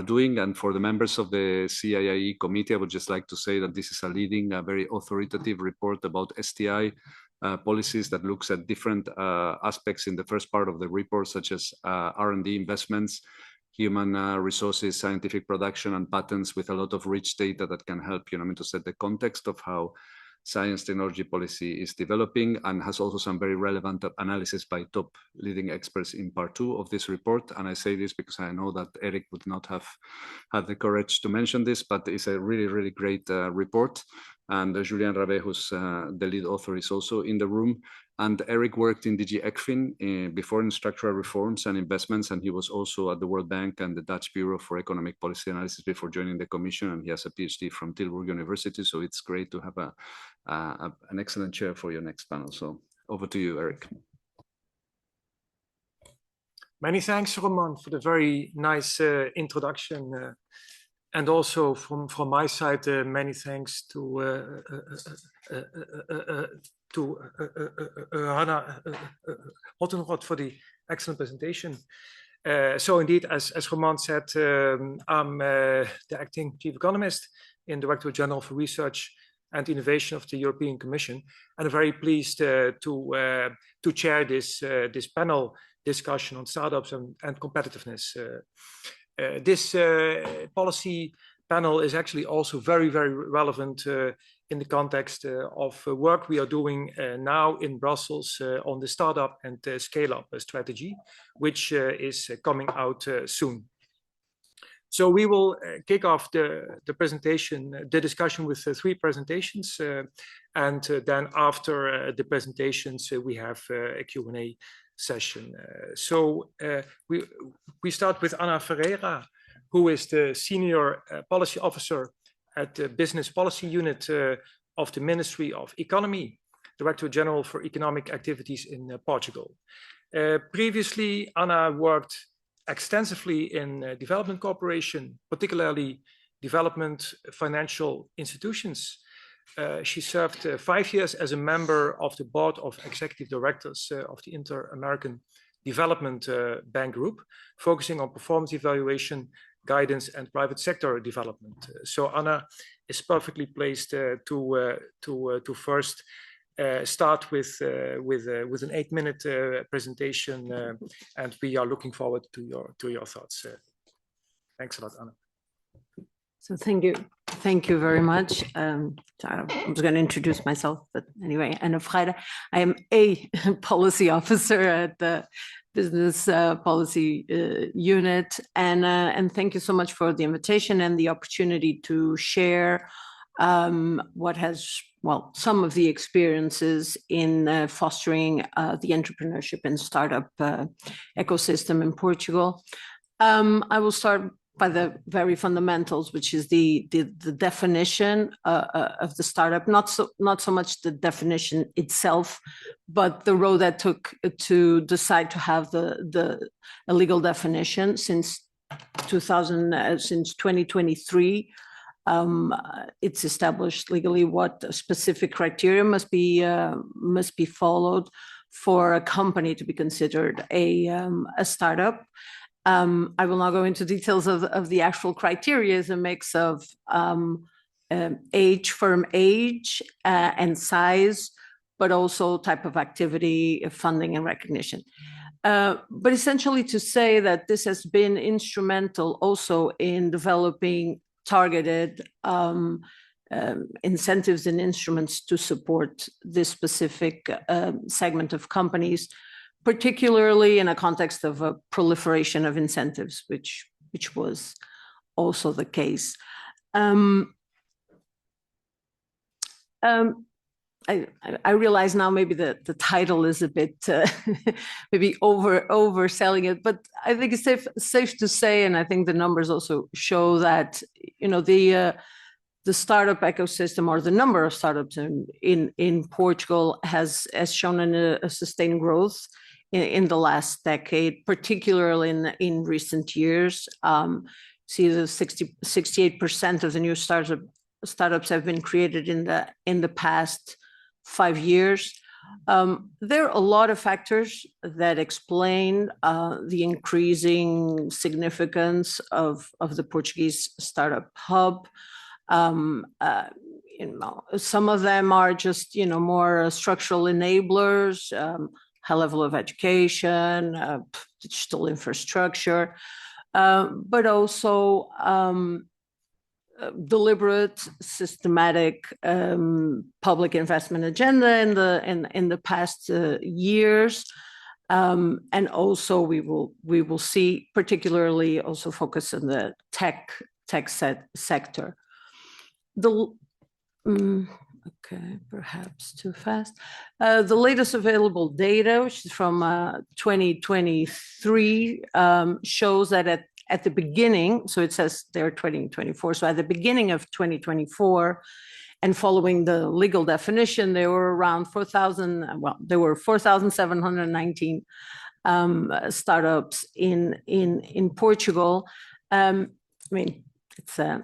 doing. And for the members of the CIIE committee, I would just like to say that this is a very authoritative report about STI policies that looks at different aspects in the first part of the report, such as R&D investments, human resources, scientific production, and patents, with a lot of rich data that can help to set the context of how science technology policy is developing, and has also some very relevant analysis by top leading experts in part 2 of this report. And I say this because I know that Eric would not have had the courage to mention this, but it's a really, really great report. And Julien Rabet, who's the lead author, is also in the room. And Eric worked in DG ECFIN before in structural reforms and investments, and he was also at the World Bank and the Dutch Bureau for Economic Policy Analysis before joining the Commission, and he has a PhD from Tilburg University, so it's great to have an excellent chair for your next panel. So over to you, Eric. Many thanks, Roman, for the very nice introduction. And also from my side, many thanks to Hanna Hottenrott for the excellent presentation. So indeed, as Roman said, I'm the acting chief economist in Directorate General for Research and Innovation of the European Commission, and I'm very pleased to chair this panel discussion on startups and competitiveness. This policy panel is actually also very, very relevant in the context of work we are doing now in Brussels on the startup and scale-up strategy, which is coming out soon. So we will kick off the presentation, the discussion with 3 presentations, and then after the presentations we have a Q&A session. So we start with Ana Ferreira, who is the Senior Policy Officer at the Business Policy Unit of the Ministry of Economy, Director General for Economic Activities in Portugal. Previously, Ana worked extensively in development cooperation, particularly development financial institutions. She served 5 years as a member of the board of executive directors of the Inter-American Development Bank Group, focusing on performance evaluation, guidance, and private sector development. So Ana is perfectly placed to first start with an 8-minute presentation, and we are looking forward to your thoughts. Thanks a lot, Ana. So thank you very much. I was going to introduce myself, but anyway, Ana Ferreira. I am a policy officer at the Business Policy Unit, and thank you so much for the invitation and the opportunity to share some of the experiences in fostering the entrepreneurship and startup ecosystem in Portugal. I will start by the very fundamentals, which is the definition of the startup, not so much the definition itself, but the road that took to decide to have a legal definition since 2023. It's established legally what specific criteria must be followed for a company to be considered a startup. I will not go into details of the actual criteria. It's a mix of firm age and size, but also type of activity, funding, and recognition. But essentially to say that this has been instrumental also in developing targeted incentives and instruments to support this specific segment of companies, particularly in a context of a proliferation of incentives, which was also the case. I realize now maybe the title is a bit maybe overselling it, but I think it's safe to say, and I think the numbers also show that the startup ecosystem, or the number of startups in Portugal has shown a sustained growth in the last decade, particularly in recent years. See, the 68% of the new startups have been created in the past 5 years. There are a lot of factors that explain the increasing significance of the Portuguese startup hub. Some of them are just more structural enablers, high level of education, digital infrastructure, but also deliberate, systematic public investment agenda in the past years, and also we will see particularly also focus on the tech sector. Okay, perhaps too fast. The latest available data, which is from 2023, shows that at the beginning, so it says they're 2024, so at the beginning of 2024, and following the legal definition, there were around 4,719 startups in Portugal. I mean, it's I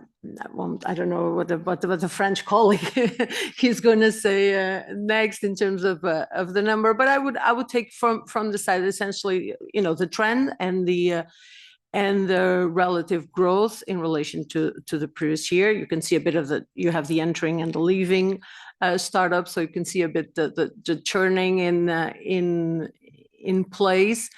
don't know what the French colleague he's going to say next in terms of the number, but I would take from the side essentially the trend and the relative growth in relation to the previous year. You can see a bit of you have the entering and the leaving startups, so you can see a bit the churning in place.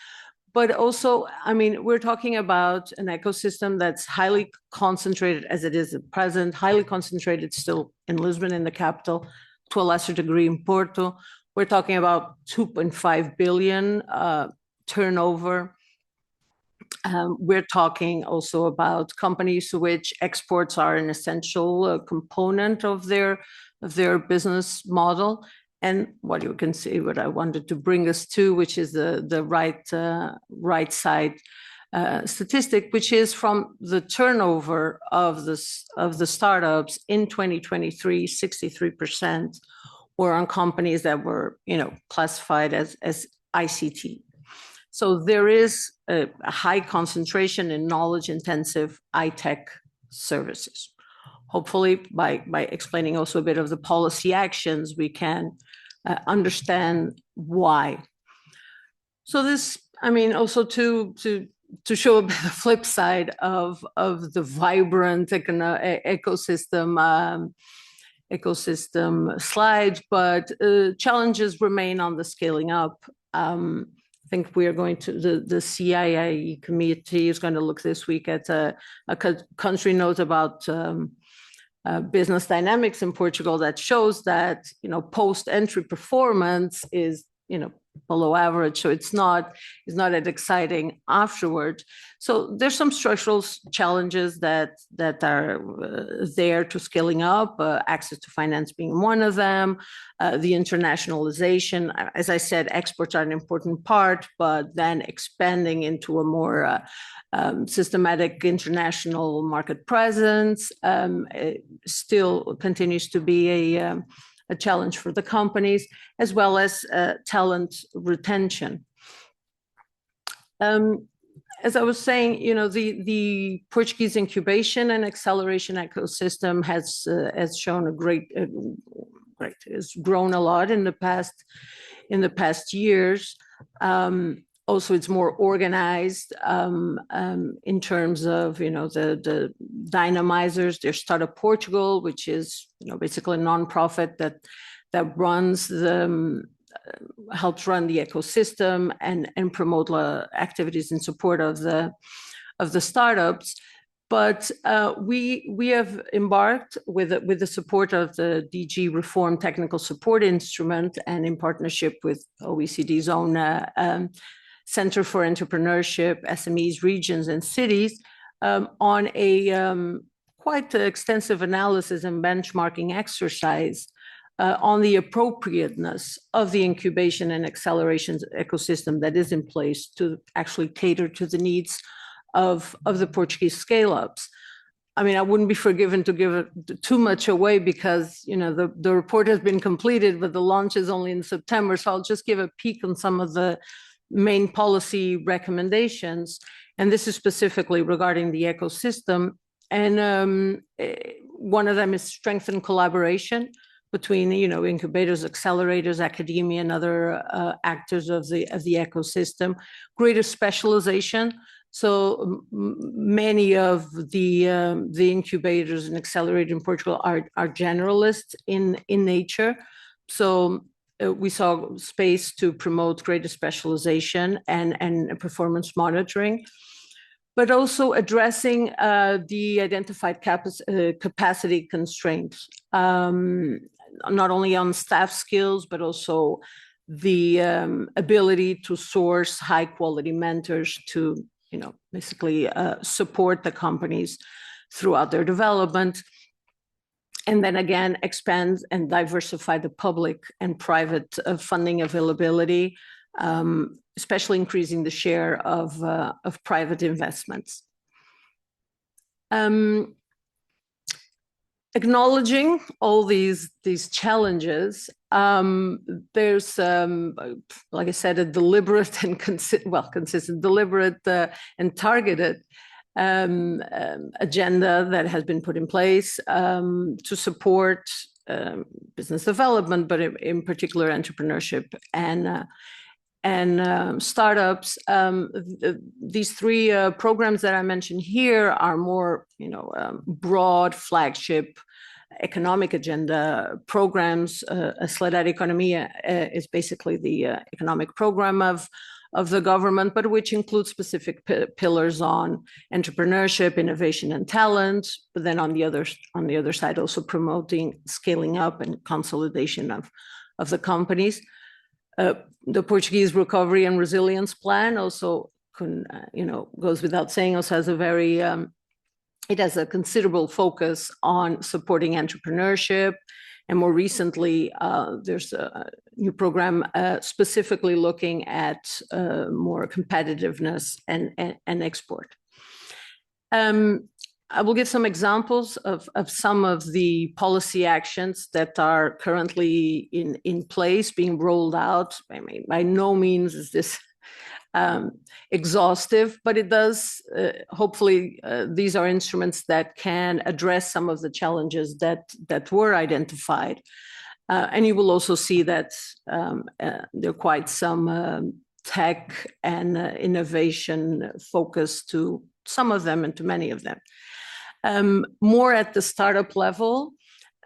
But also, I mean, we're talking about an ecosystem that's highly concentrated, as it is at present, highly concentrated still in Lisbon, in the capital, to a lesser degree in Porto. We're talking about 2.5 billion turnover. We're talking also about companies to which exports are an essential component of their business model. And what you can see, what I wanted to bring us to, which is the right side statistic, which is from the turnover of the startups in 2023, 63% were on companies that were classified as ICT. So there is a high concentration in knowledge-intensive high-tech services. Hopefully, by explaining also a bit of the policy actions, we can understand why. So this, I mean, also to show a bit the flip side of the vibrant ecosystem slide, but challenges remain on the scaling up. I think we are going to, the CIIE committee is going to look this week at a country note about business dynamics in Portugal that shows that post-entry performance is below average, so it's not as exciting afterward. So there's some structural challenges that are there to scaling up, access to finance being one of them, the internationalization. As I said, exports are an important part, but then expanding into a more systematic international market presence still continues to be a challenge for the companies, as well as talent retention. As I was saying, the Portuguese incubation and acceleration ecosystem has shown has grown a lot in the past years. Also, it's more organized in terms of the dynamizers. There's Startup Portugal, which is basically a nonprofit that runs helps run the ecosystem and promote activities in support of the startups. But we have embarked with the support of the DG Reform Technical Support Instrument and in partnership with OECD's own Center for Entrepreneurship, SMEs, Regions and Cities on a quite extensive analysis and benchmarking exercise on the appropriateness of the incubation and acceleration ecosystem that is in place to actually cater to the needs of the Portuguese scale-ups. I mean, I wouldn't be forgiven to give too much away because, you know, the report has been completed, but the launch is only in September. So I'll just give a peek on some of the main policy recommendations. And this is specifically regarding the ecosystem. And one of them is strengthen collaboration between, you know, incubators, accelerators, academia, and other actors of the ecosystem. Greater specialization. So many of the incubators and accelerators in Portugal are generalists in nature. So we saw space to promote greater specialization and performance monitoring, but also addressing the identified capacity constraints, not only on staff skills, but also the ability to source high quality mentors to, you know, basically support the companies throughout their development. And then again, expand and diversify the public and private funding availability, especially increasing the share of private investments. Acknowledging all these challenges, there's, like I said, a deliberate and deliberate and targeted agenda that has been put in place to support business development, but in particular entrepreneurship and startups. These three programs that I mentioned here are more, you know, broad flagship economic agenda programs. Acelerar Economia is basically the economic program of the government, but which includes specific pillars on entrepreneurship, innovation, and talent. But then on the other side, also promoting scaling up and consolidation of the companies. The Portuguese Recovery and Resilience Plan also, you know, goes without saying, also has a very, it has a considerable focus on supporting entrepreneurship. And more recently, there's a new program specifically looking at more competitiveness and export. I will give some examples of some of the policy actions that are currently in place, being rolled out. I mean, by no means is this exhaustive, but it does, hopefully, these are instruments that can address some of the challenges that were identified. And you will also see that there are quite some tech and innovation focus to some of them and to many of them. More at the startup level.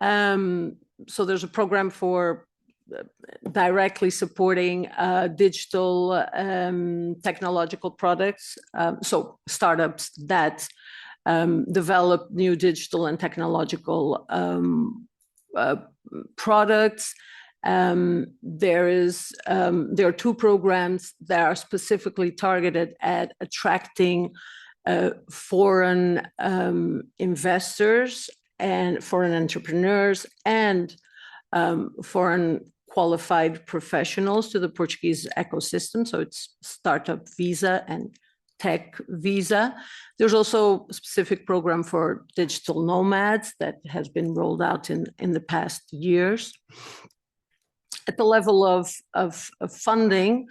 So there's a program for directly supporting digital technological products. So startups that develop new digital and technological products. There are two programs that are specifically targeted at attracting foreign investors and foreign entrepreneurs and foreign qualified professionals to the Portuguese ecosystem. So it's Startup Visa and Tech Visa. There's also a specific program for digital nomads that has been rolled out in the past years. At the level of funding,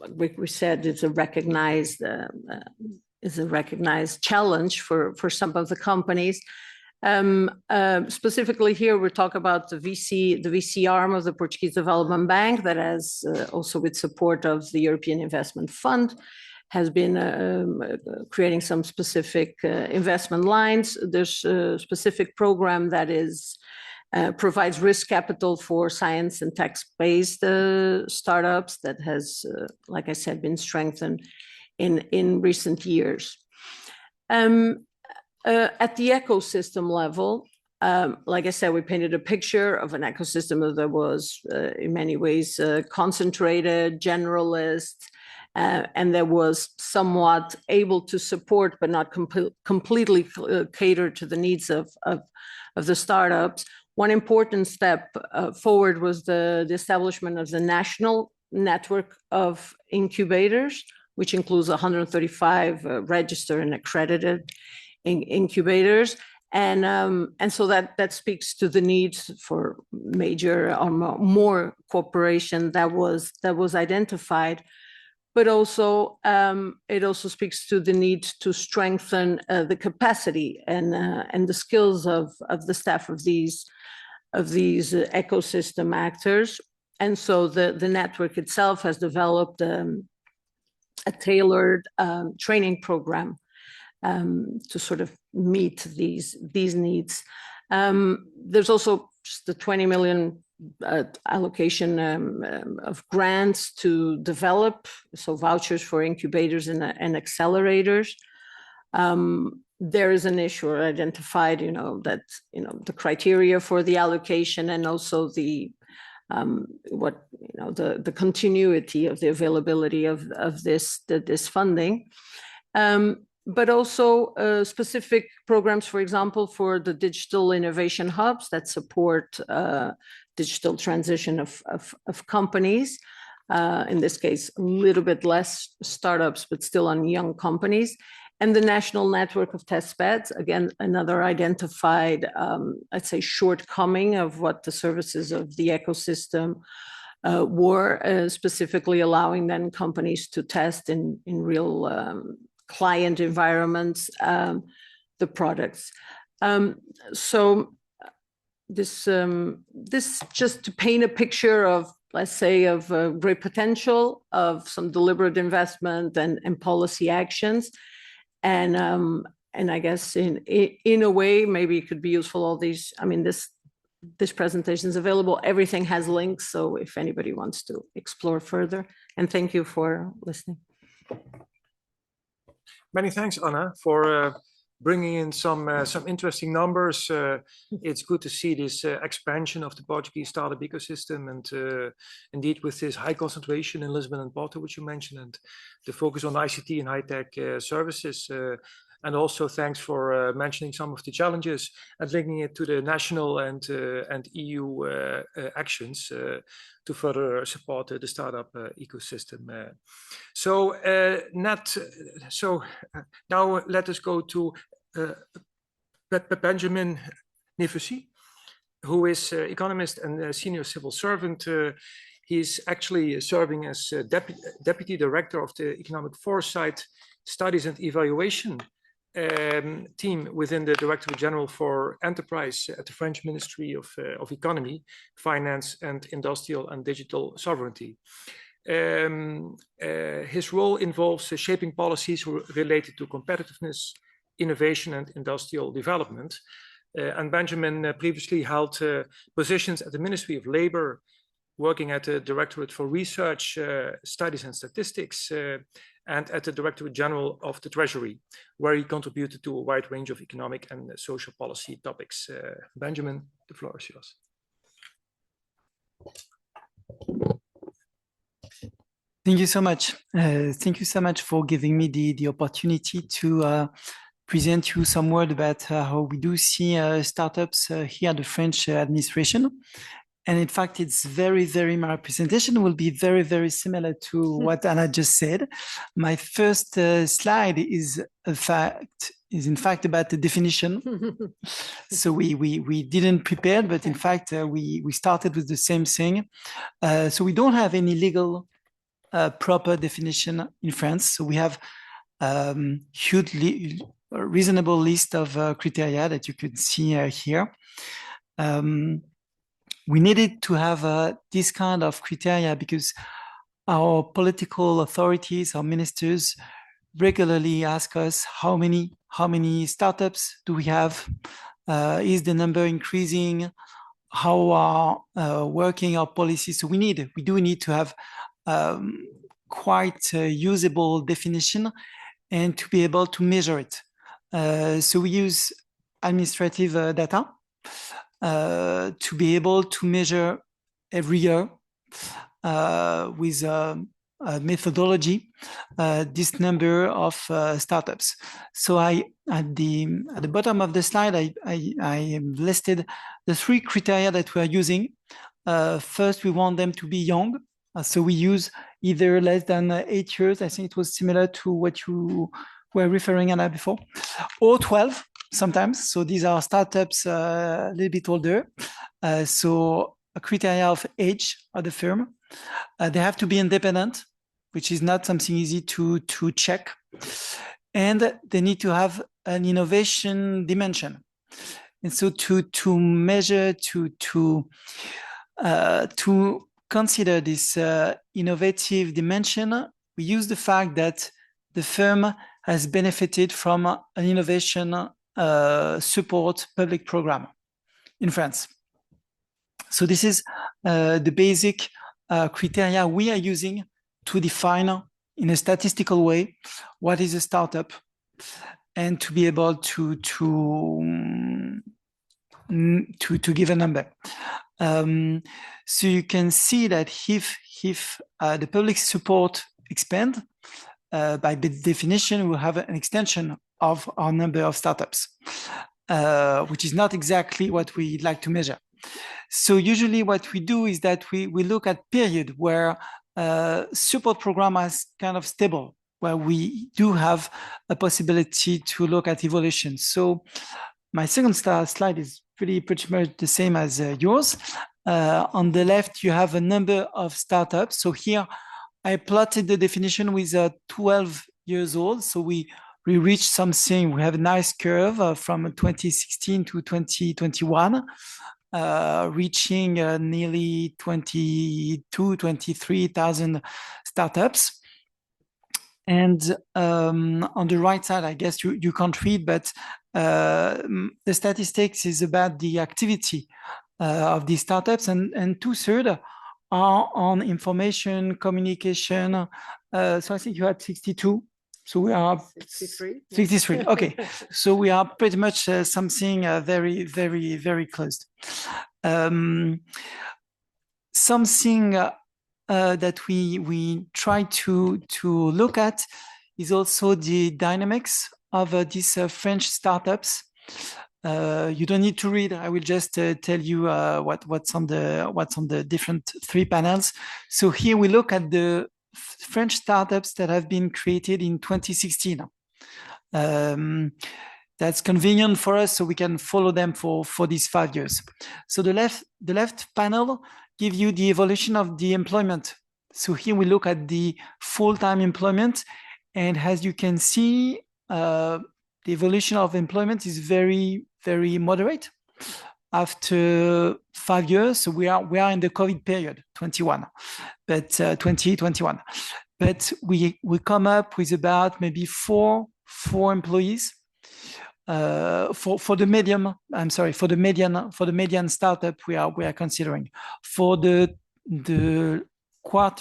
we said it's a recognized challenge for some of the companies. Specifically here, we talk about the VC arm of the Portuguese Development Bank that has also with support of the European Investment Fund has been creating some specific investment lines. There's a specific program that is provides risk capital for science and tech-based startups that has, like I said, been strengthened in recent years. At the ecosystem level, like I said, we painted a picture of an ecosystem that was in many ways concentrated, generalist, and that was somewhat able to support but not completely cater to the needs of the startups. one important step forward was the establishment of the national network of incubators, which includes 135 registered and accredited incubators. And so that speaks to the need for major or more cooperation that was identified. But also, it also speaks to the need to strengthen the capacity and the skills of the staff of these ecosystem actors. And so the network itself has developed a tailored training program to sort of meet these needs. There's also just the 20 million allocation of grants to develop, so vouchers for incubators and accelerators. There is an issue identified, that the criteria for the allocation and also the the continuity of the availability of this funding. But also specific programs, for example, for the digital innovation hubs that support digital transition of companies. In this case, a little bit less startups, but still on young companies. And the national network of test beds, again, another identified, I'd say, shortcoming of what the services of the ecosystem were, specifically allowing then companies to test in real client environments the products. So this just to paint a picture of, let's say, of great potential, of some deliberate investment and policy actions. And I guess in a way, maybe it could be useful, all these, I mean, this presentation is available. Everything has links. So if anybody wants to explore further, and thank you for listening. Many thanks, Anna, for bringing in some interesting numbers. It's good to see this expansion of the Portuguese startup ecosystem, and indeed with this high concentration in Lisbon and Porto, which you mentioned, and the focus on ICT and high-tech services. And also thanks for mentioning some of the challenges and linking it to the national and EU actions to further support the startup ecosystem. So now let us go to Benjamin Nifusi, who is economist and senior civil servant. He's actually serving as deputy director of the Economic Foresight Studies and Evaluation team within the Directorate General for Enterprise at the French Ministry of Economy, Finance, and Industrial and Digital Sovereignty. His role involves shaping policies related to competitiveness, innovation, and industrial development. And Benjamin previously held positions at the Ministry of Labor, working at the Directorate for Research, Studies and Statistics, and at the Directorate General of the Treasury, where he contributed to a wide range of economic and social policy topics. Benjamin, the floor is yours. Thank you so much. Thank you so much for giving me the opportunity to present you some word about how we do see startups here at the French administration. And in fact, it's my presentation will be very similar to what Anna just said. My first slide is in fact about the definition. So we didn't prepare, but in fact, we started with the same thing. So we don't have any legal proper definition in France. So we have huge, reasonable list of criteria that you could see here. We needed to have this kind of criteria because our political authorities, our ministers, regularly ask us how many startups do we have? Is the number increasing? How are working our policies? So we do need to have quite a usable definition and to be able to measure it. So we use administrative data to be able to measure every year with methodology this number of startups. So at the bottom of the slide, I listed the 3 criteria that we are using. First, we want them to be young. So we use either less than 8 years. I think it was similar to what you were referring to before, or 12 sometimes. So these are startups a little bit older. So a criteria of age of the firm. They have to be independent, which is not something easy to check. And they need to have an innovation dimension. And so to measure, to consider this innovative dimension, we use the fact that the firm has benefited from an innovation support public program in France. So this is the basic criteria we are using to define in a statistical way what is a startup, and to be able to give a number. So you can see that if the public support expand, by definition, we'll have an extension of our number of startups, which is not exactly what we'd like to measure. So usually what we do is that we look at period where support program is kind of stable, where we do have a possibility to look at evolution. So my second slide is pretty much the same as yours. On the left, you have a number of startups. So here I plotted the definition with 12 years old. So we reached something. We have a nice curve from 2016 to 2021, reaching nearly 23,000 startups. And on the right side, I guess you can't read, but the statistics is about the activity of these startups, and 2/3 are on information communication. So I think you had 62. So we are 63. 63. Okay. So we are pretty much something very, very, very close. Something that we try to look at is also the dynamics of these French startups. You don't need to read. I will just tell you what's on the different 3 panels. So here we look at the French startups that have been created in 2016. That's convenient for us, so we can follow them for these 5 years. So the left panel gives you the evolution of the employment. So here we look at the full-time employment, and as you can see, the evolution of employment is very, very moderate. After 5 years, so we are in the COVID period, 2021. But we come up with about maybe four employees for the median startup we are considering. For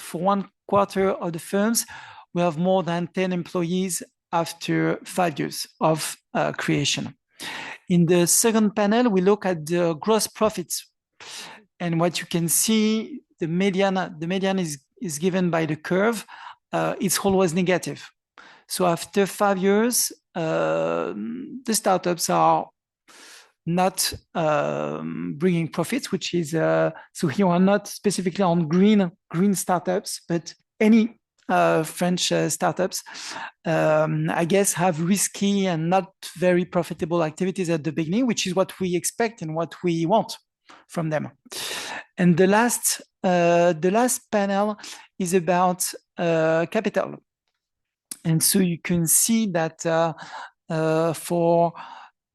for 1/4 of the firms, we have more than 10 employees after 5 years of creation. In the second panel, we look at the gross profits, and what you can see, the median is given by the curve. It's always negative. So after 5 years, the startups are not bringing profits, which is so here are not specifically on green startups, but any French startups, I guess, have risky and not very profitable activities at the beginning, which is what we expect and what we want from them. And the last panel is about capital. And so you can see that for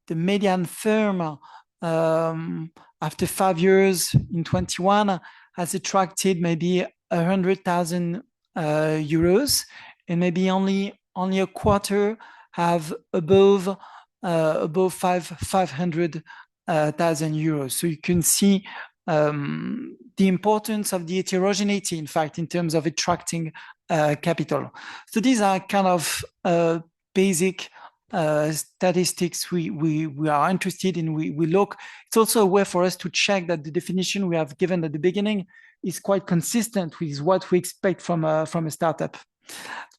the median firm, after 5 years in 21, has attracted maybe 100,000 euros, and maybe only a quarter have above 500,000 euros. So you can see the importance of the heterogeneity, in fact, in terms of attracting capital. So these are kind of basic statistics we are interested in, we look. It's also a way for us to check that the definition we have given at the beginning is quite consistent with what we expect from a startup.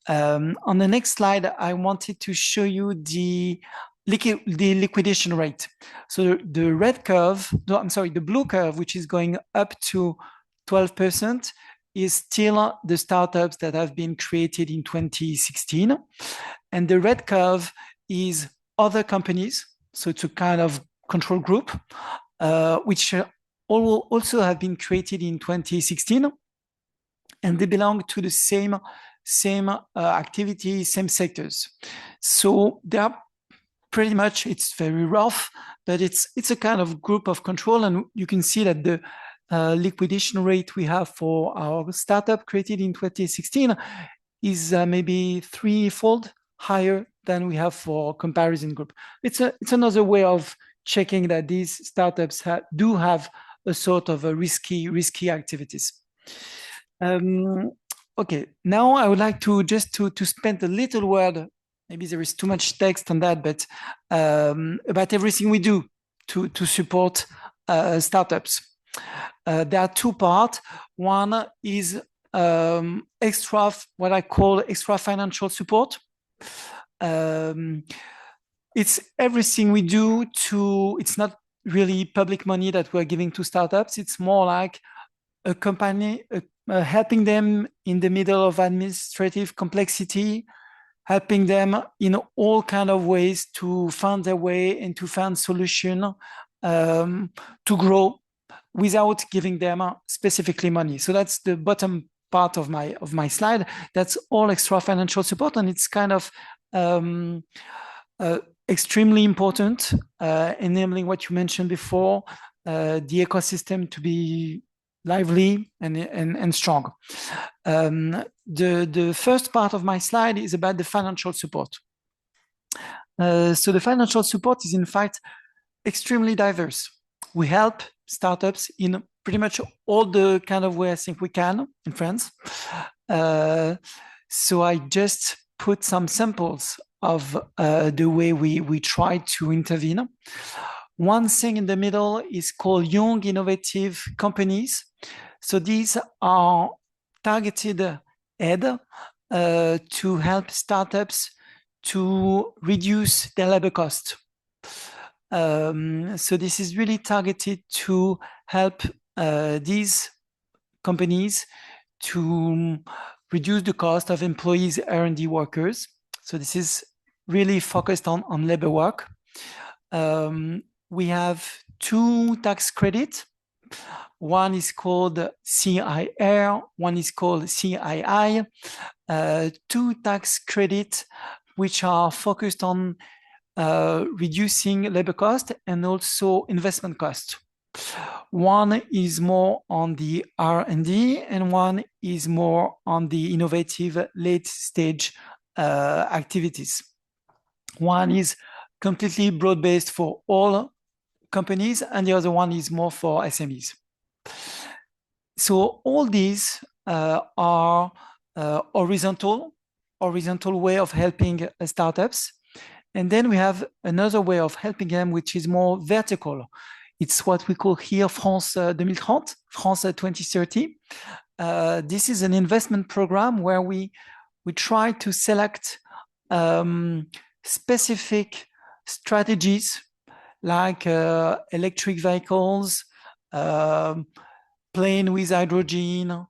On the next slide, I wanted to show you the liquidation rate. So the red curve, no, I'm sorry, the blue curve, which is going up to 12%, is still the startups that have been created in 2016. And the red curve is other companies. So it's a kind of control group, which also have been created in 2016. And they belong to the same activity, same sectors. So they are pretty much, it's very rough, but it's a kind of group of control. And you can see that the liquidation rate we have for our startup created in 2016 is maybe threefold higher than we have for comparison group. It's another way of checking that these startups do have a sort of a risky activities. Okay, now I would like to just to spend a little word, maybe there is too much text on that, but about everything we do to support startups. There are two parts. One is what I call extra financial support. It's everything we do it's not really public money that we're giving to startups. It's more like a company helping them in the middle of administrative complexity, helping them in all kind of ways to find their way and to find solution to grow without giving them specifically money. So that's the bottom part of my slide. That's all extra financial support, and it's kind of extremely important, enabling what you mentioned before, the ecosystem to be lively and strong. The first part of my slide is about the financial support. So the financial support is in fact extremely diverse. We help startups in pretty much all the kind of way I think we can in France. So I just put some samples of the way we try to intervene. One thing in the middle is called young innovative companies. So these are targeted aid to help startups to reduce their labor cost. So this is really targeted to help these companies to reduce the cost of employees, R&D workers. So this is really focused on labor work. We have two tax credits. One is called CIIE, one is called CIIE. Two tax credits which are focused on reducing labor cost and also investment cost. One is more on the R&D and one is more on the innovative late stage activities. One is completely broad-based for all companies and the other one is more for SMEs. So all these are horizontal way of helping startups. And then we have another way of helping them, which is more vertical. It's what we call here France 2030, France 2030. This is an investment program where we try to select specific strategies like electric vehicles, plane with hydrogen,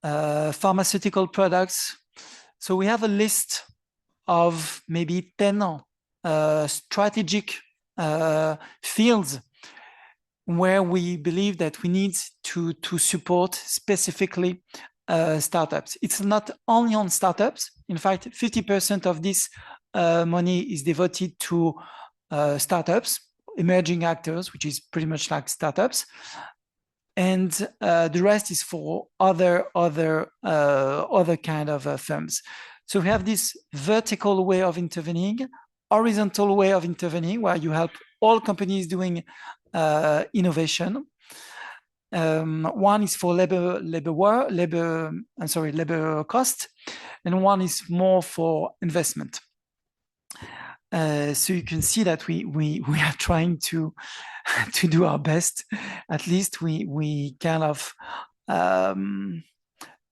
pharmaceutical products. So we have a list of maybe 10 strategic fields where we believe that we need to support specifically startups. It's not only on startups. In fact, 50% of this money is devoted to startups, emerging actors, which is pretty much like startups. And the rest is for other kind of firms. So we have this vertical way of intervening, horizontal way of intervening, where you help all companies doing innovation. One is for labor cost, and one is more for investment. So you can see that we are trying to do our best. At least we kind of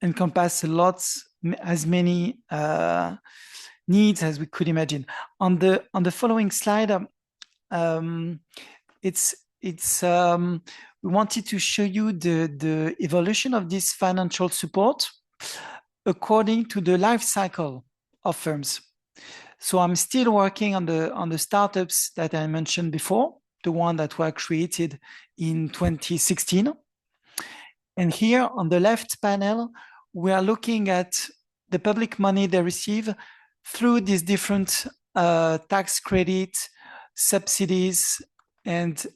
encompass as many needs as we could imagine. On the following slide, we wanted to show you the evolution of this financial support according to the life cycle of firms. So I'm still working on the startups that I mentioned before, the one that were created in 2016. And here on the left panel, we are looking at the public money they receive through these different tax credits, subsidies, and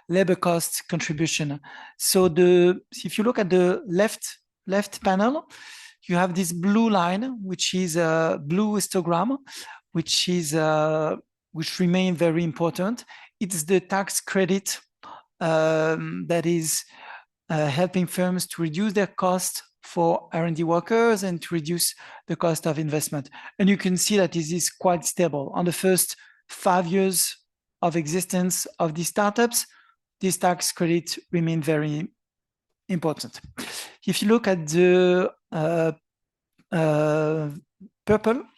labor cost contribution. So if you look at the left panel, you have this blue line, which is a blue histogram, which remain very important. It's the tax credit that is helping firms to reduce their cost for R&D workers and to reduce the cost of investment. And you can see that this is quite stable. On the first 5 years of existence of these startups, this tax credit remain very important. If you look at the purple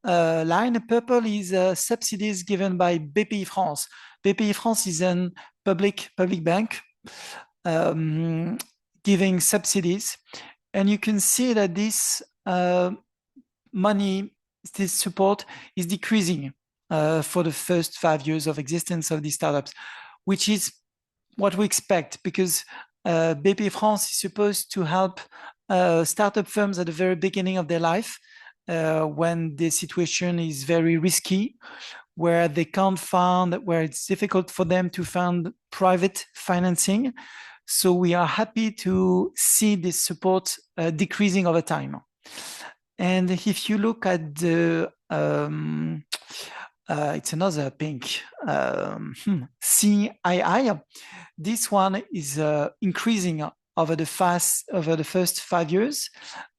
line, purple is subsidies given by Bpifrance. Bpifrance is a public bank giving subsidies, and you can see that this money, this support is decreasing for the first 5 years of existence of these startups, which is what we expect, because Bpifrance is supposed to help startup firms at the very beginning of their life, when the situation is very risky, where it's difficult for them to find private financing. So we are happy to see this support decreasing over time. And if you look at the, it's another pink, CIIE, this one is increasing over the first 5 years.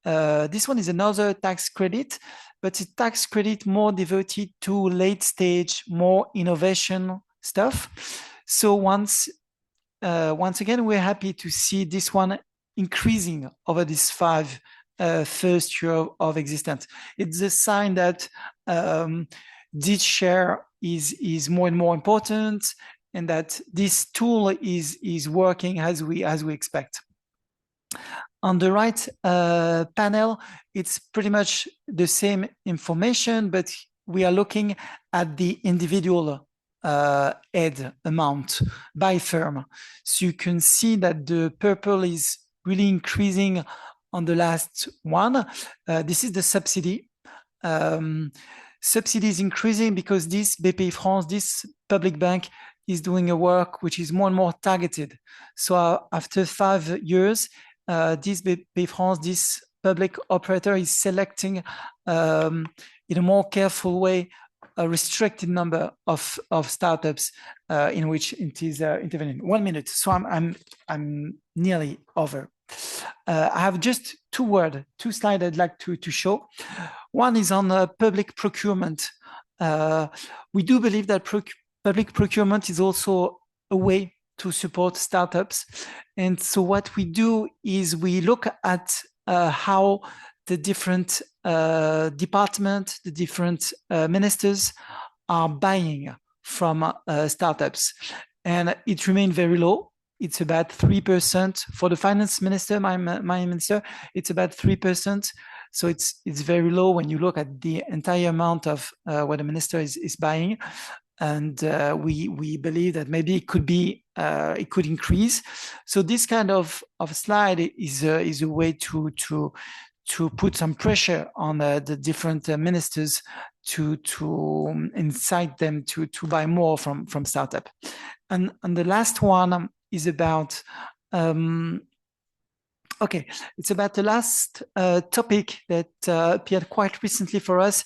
This one is another tax credit, but it's a tax credit more devoted to late stage, more innovation stuff. So once again, we're happy to see this one increasing over this first year of existence. It's a sign that this share is more and more important, and that this tool is working as we expect. On the right panel, it's pretty much the same information, but we are looking at the individual aid amount by firm. So you can see that the purple is really increasing on the last one. This is the subsidy. Subsidy is increasing because this Bpifrance, this public bank, is doing a work which is more and more targeted. So after 5 years, this Bpifrance, this public operator, is selecting in a more careful way a restricted number of startups in which it is intervening. 1 minute, so I'm nearly over. I have just two slides I'd like to show. One is on public procurement. We do believe that public procurement is also a way to support startups. And so what we do is we look at how the different departments, the different ministers are buying from startups. And it remained very low. It's about 3% for the finance minister, my minister. It's about 3%. So it's very low when you look at the entire amount of what the minister is buying. And we believe that maybe it could increase. So this kind of slide is a way to put some pressure on the different ministers to incite them to buy more from startup. And the last one is about it's about the last topic that appeared quite recently for us.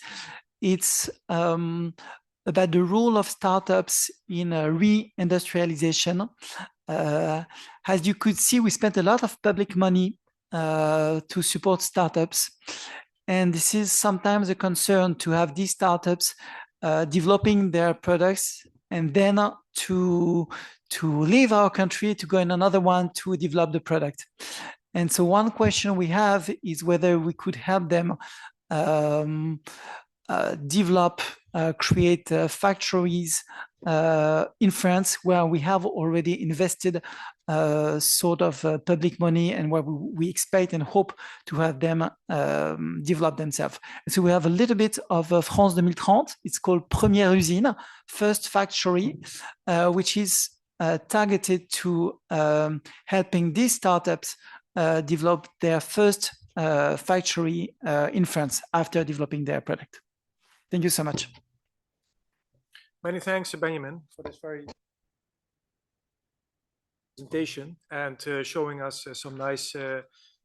It's about the role of startups in re-industrialization. As you could see, we spent a lot of public money to support startups. And this is sometimes a concern to have these startups developing their products and then to leave our country to go in another one to develop the product. And so one question we have is whether we could help them develop, create factories in France where we have already invested sort of public money and where we expect and hope to have them develop themselves. And so we have a little bit of France 2030. It's called Première Usine, First Factory, which is targeted to helping these startups develop their first factory in France after developing their product. Thank you so much. Many thanks, Benjamin, for this very presentation and showing us some nice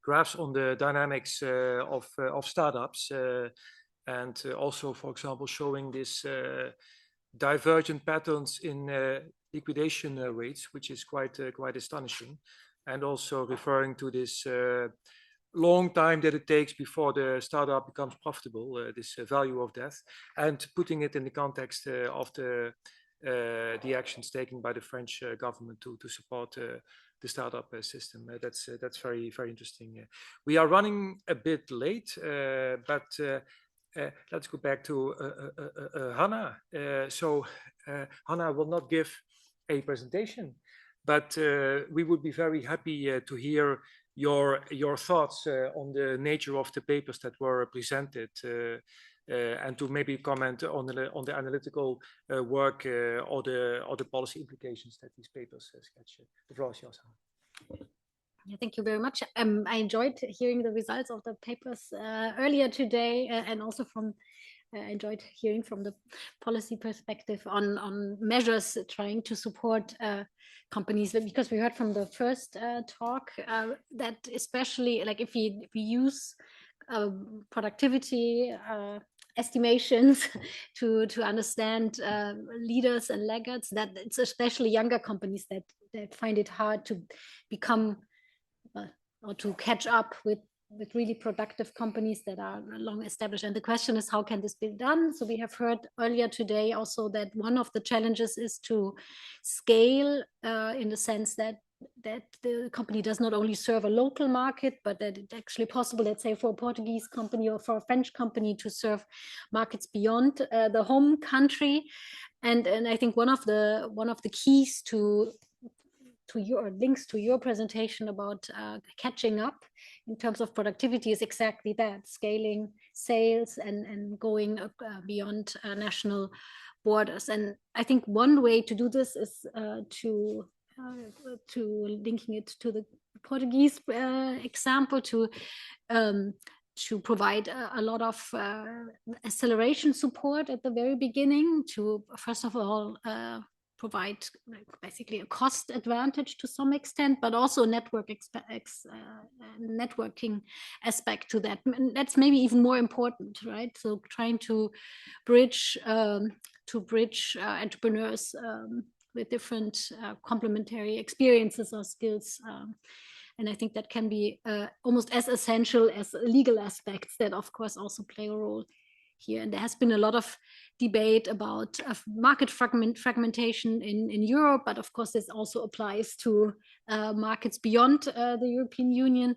graphs on the dynamics of startups and also, for example, showing this divergent patterns in liquidation rates, which is quite astonishing, and also referring to this long time that it takes before the startup becomes profitable, this value of death, and putting it in the context of the actions taken by the French government to support the startup system. That's very interesting. We are running a bit late, but let's go back to Hanna. So Hanna will not give a presentation, but we would be very happy to hear your thoughts on the nature of the papers that were presented, and to maybe comment on the analytical work or the policy implications that these papers sketch. The floor is yours, Hanna. Yeah, thank you very much. I enjoyed hearing the results of the papers earlier today, and also I enjoyed hearing from the policy perspective on measures trying to support companies, because we heard from the first talk that especially like if we use productivity estimations to understand leaders and laggards, that it's especially younger companies that find it hard to become or to catch up with really productive companies that are long established. And the question is, how can this be done? So we have heard earlier today also that one of the challenges is to scale in the sense that the company does not only serve a local market, but that it's actually possible, let's say, for a Portuguese company or for a French company to serve markets beyond the home country. And I think one of the keys to your links to your presentation about catching up in terms of productivity is exactly that, scaling sales and going beyond national borders. And I think one way to do this is to linking it to the Portuguese example, to provide a lot of acceleration support at the very beginning, to first of all provide basically a cost advantage to some extent, but also networking aspect to that. That's maybe even more important, right? So trying to bridge entrepreneurs with different complementary experiences or skills. And I think that can be almost as essential as legal aspects that, of course, also play a role here. And there has been a lot of debate about market fragmentation in Europe, but of course this also applies to markets beyond the European Union.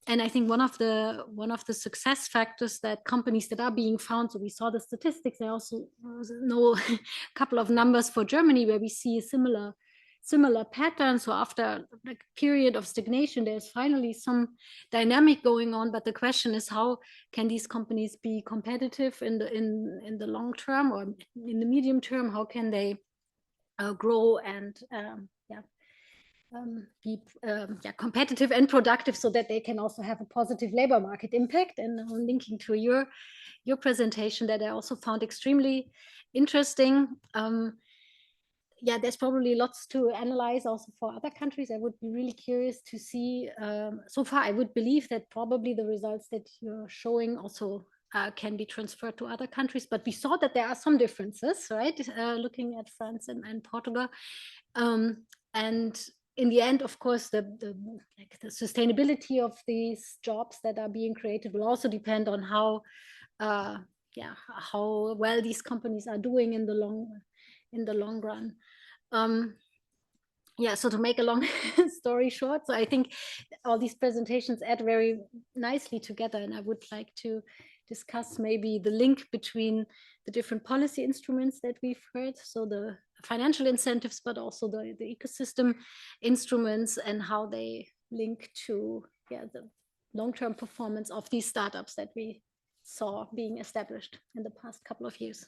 And I think one of the success factors that companies that are being found, so we saw the statistics, I also know a couple of numbers for Germany where we see a similar pattern. So after a period of stagnation, there's finally some dynamic going on. But the question is, how can these companies be competitive in the long term or in the medium term? How can they grow and be competitive and productive so that they can also have a positive labor market impact? And linking to your presentation that I also found extremely interesting. There's probably lots to analyze also for other countries. I would be really curious to see. So far, I would believe that probably the results that you're showing also can be transferred to other countries. But we saw that there are some differences, right? Looking at France and Portugal. And in the end, of course, the sustainability of these jobs that are being created will also depend on how well these companies are doing in the long run. So to make a long story short, so I think all these presentations add very nicely together, and I would like to discuss maybe the link between the different policy instruments that we've heard, so the financial incentives, but also the ecosystem instruments, and how they link to the long-term performance of these startups that we saw being established in the past couple of years.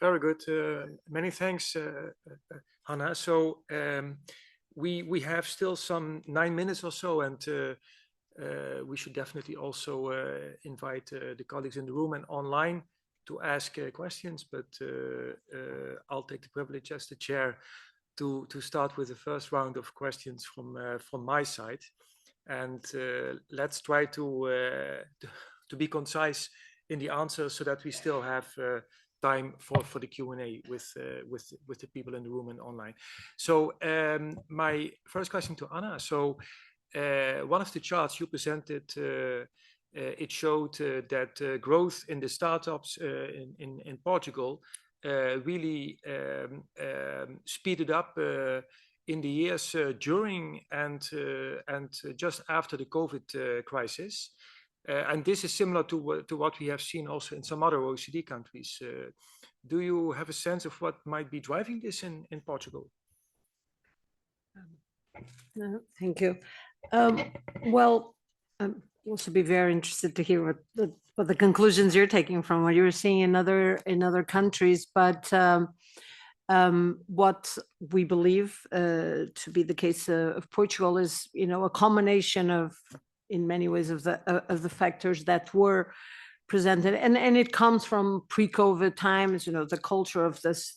Very good. Many thanks, Hanna. So we have still some 9 minutes or so, and we should definitely also invite the colleagues in the room and online to ask questions. But I'll take the privilege as the chair to start with the first round of questions from my side, and let's try to be concise in the answers so that we still have time for the Q&A with the people in the room and online. So my first question to Anna. So one of the charts you presented, it showed that growth in the startups in Portugal really speeded up in the years during and just after the COVID crisis. And this is similar to what we have seen also in some other OECD countries. Do you have a sense of what might be driving this in Portugal? Thank you. Well, I'm also be very interested to hear what the conclusions you're taking from what you were seeing in other countries. But what we believe to be the case of Portugal is, a combination of, in many ways, of the factors that were presented, and it comes from pre-COVID times. The culture of this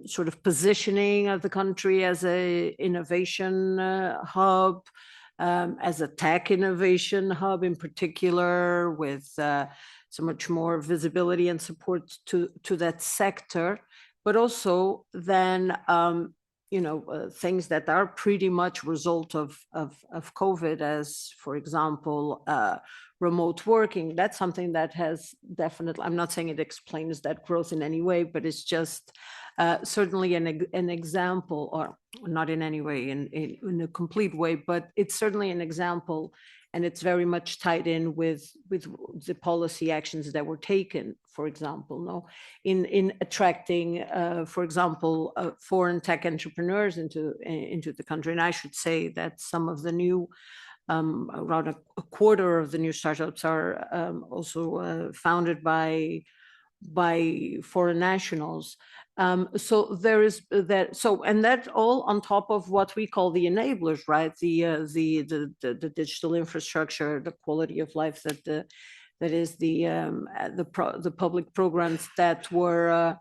sort of positioning of the country as a innovation hub, as a tech innovation hub in particular, with so much more visibility and support to that sector, but also then things that are pretty much result of COVID, as for example, remote working. That's something that has definitely, I'm not saying it explains that growth in any way, but it's just certainly an example, or not in any way in a complete way, but it's certainly an example. And it's very much tied in with the policy actions that were taken, for example, in attracting, for example, foreign tech entrepreneurs into the country. And I should say that some of the new, around a quarter of the new startups are also founded by foreign nationals. So there is that. So, and that all on top of what we call the enablers, right? The digital infrastructure, the quality of life that is the public programs that were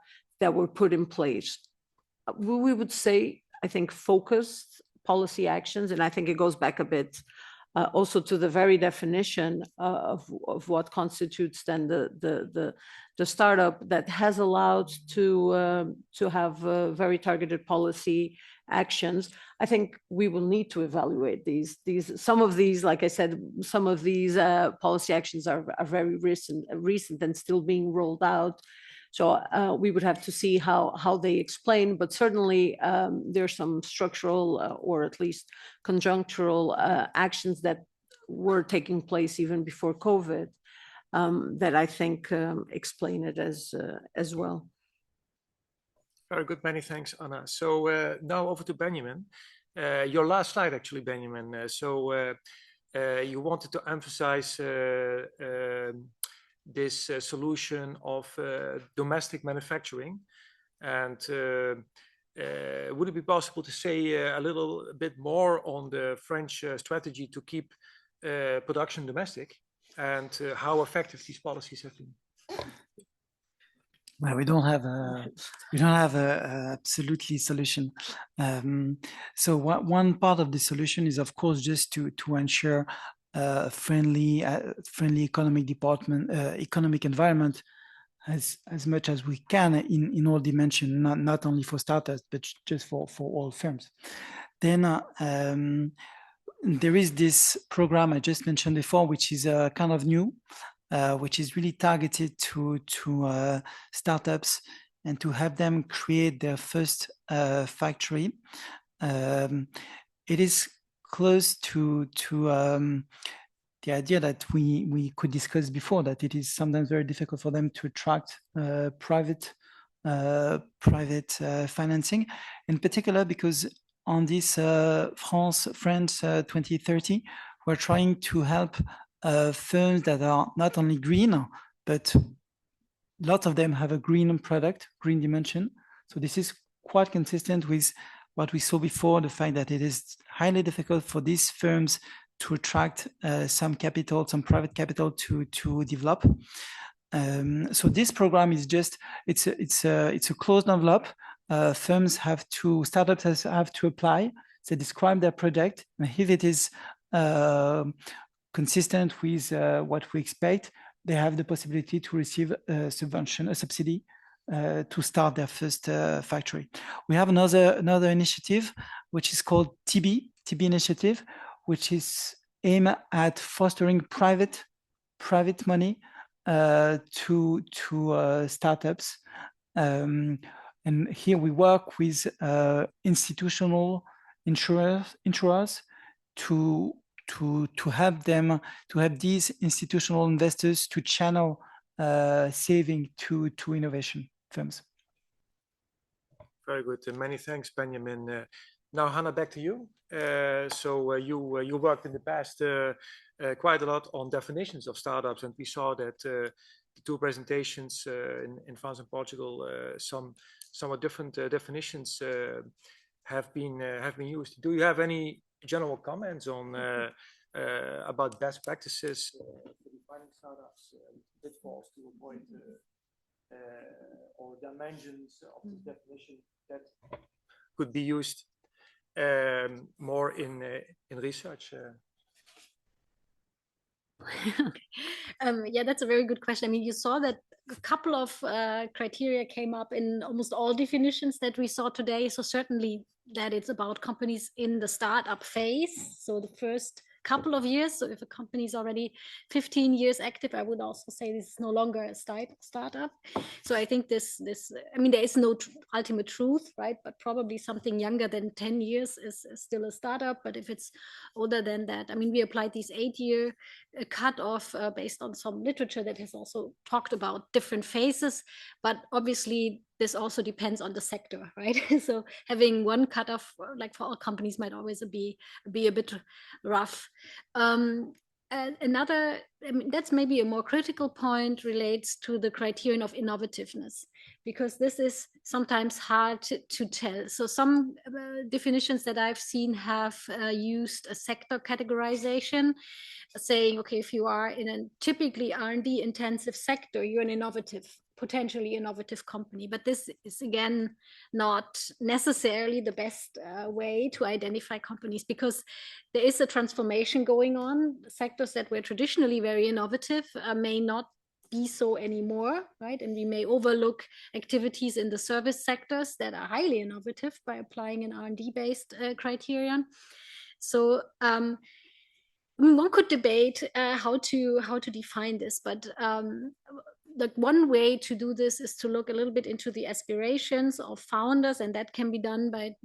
put in place. We would say, I think, focused policy actions, and I think it goes back a bit also to the very definition of what constitutes then the startup, that has allowed to have very targeted policy actions. I think we will need to evaluate these. Some of these, like I said, some of these policy actions are very recent and still being rolled out. So we would have to see how they explain, but certainly there's some structural or at least conjunctural actions that were taking place even before COVID that I think explain it as well. Very good, many thanks, Anna. So now over to Benjamin. Your last slide, actually, Benjamin. So you wanted to emphasize this solution of domestic manufacturing, and would it be possible to say a little bit more on the French strategy to keep production domestic, and how effective these policies have been? Well, we don't have a absolutely solution. So one part of the solution is, of course, just to ensure friendly economic environment as much as we can in all dimensions, not only for startups, but just for all firms. Then there is this program I just mentioned before, which is kind of new, which is really targeted to startups and to have them create their first factory. It is close to the idea that we could discuss before, that it is sometimes very difficult for them to attract private financing, in particular because on this France 2030, we're trying to help firms that are not only green, but lots of them have a green product, green dimension. So this is quite consistent with what we saw before, the fact that it is highly difficult for these firms to attract some capital, some private capital to develop. So this program is just, it's a closed envelope. Startups have to apply. They describe their project, and if it is consistent with what we expect, they have the possibility to receive a subvention, a subsidy, to start their first factory. We have another initiative, which is called TB initiative, which is aimed at fostering private money to startups. And here we work with institutional insurers to have these institutional investors to channel saving to innovation firms. Very good. Many thanks, Benjamin. Now, Hanna, back to you. So you worked in the past quite a lot on definitions of startups, and we saw that the two presentations in France and Portugal, somewhat different definitions have been used. Do you have any general comments on about best practices for defining startups, pitfalls to avoid, or dimensions of the definition that could be used more in research? Yeah, that's a very good question. I mean, you saw that a couple of criteria came up in almost all definitions that we saw today. So certainly that it's about companies in the startup phase. So the first couple of years. So if a company is already 15 years active, I would also say this is no longer a startup. So I think this, I mean, there is no ultimate truth, right? But probably something younger than 10 years is still a startup. But if it's older than that, I mean, we applied these 8-year cutoff based on some literature that has also talked about different phases. But obviously, this also depends on the sector, right? So having one cutoff, like for all companies, might always be a bit rough. Another, I mean, that's maybe a more critical point, relates to the criterion of innovativeness, because this is sometimes hard to tell. So some definitions that I've seen have used a sector categorization, saying, okay, if you are in a typically R&D intensive sector, you're an potentially innovative company. But this is, again, not necessarily the best way to identify companies, because there is a transformation going on. Sectors that were traditionally very innovative may not be so anymore, right? And we may overlook activities in the service sectors that are highly innovative by applying an R&D based criterion. So one could debate how to define this, but the one way to do this is to look a little bit into the aspirations of founders, and that can be done by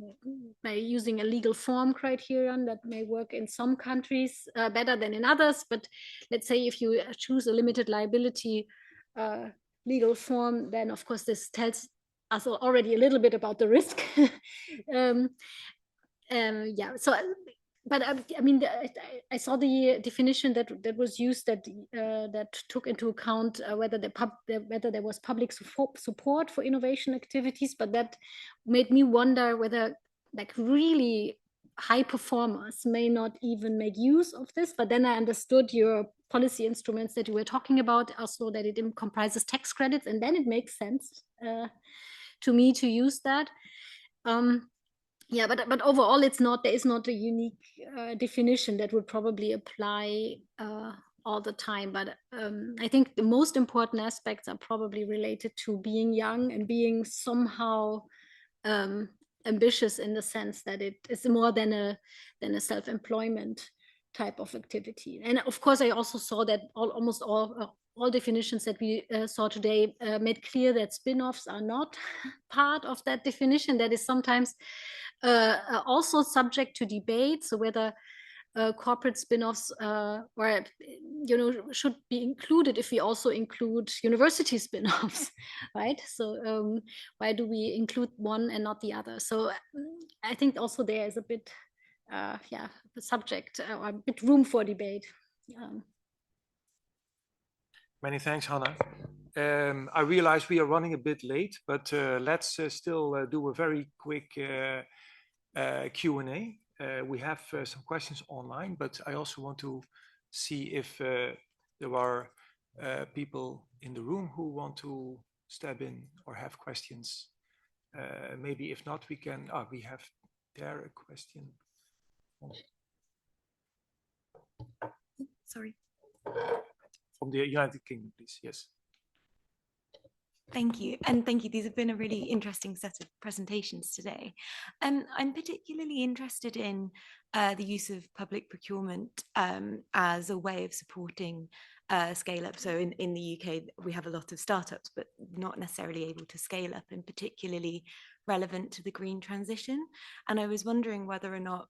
using a legal form criterion that may work in some countries better than in others. But let's say if you choose a limited liability legal form, then of course this tells us already a little bit about the risk. Yeah, so. But I mean, I saw the definition that was used that took into account whether there was public support for innovation activities. But that made me wonder whether, like, really high performers may not even make use of this. But then I understood your policy instruments that you were talking about, also that it comprises tax credits, and then it makes sense to me to use that. Yeah, but overall, there is not a unique definition that would probably apply all the time, but I think the most important aspects are probably related to being young and being somehow ambitious, in the sense that it is more than a self-employment type of activity. And of course, I also saw that almost all definitions that we saw today made clear that spin-offs are not part of that definition. That is sometimes also subject to debate. So whether corporate spin-offs or should be included if we also include university spin-offs, right? So why do we include one and not the other? So I think also there is a bit the subject or a bit room for debate. Many thanks, Hanna. I realize we are running a bit late, but let's still do a very quick Q&A. We have some questions online, but I also want to see if there are people in the room who want to step in or have questions. Maybe if not, we can, we have there a question. Sorry. From the United Kingdom, please. Yes. Thank you. And thank you. These have been a really interesting set of presentations today. I'm particularly interested in the use of public procurement as a way of supporting scale up. So in the UK, we have a lot of startups, but not necessarily able to scale up, and particularly relevant to the green transition. And I was wondering whether or not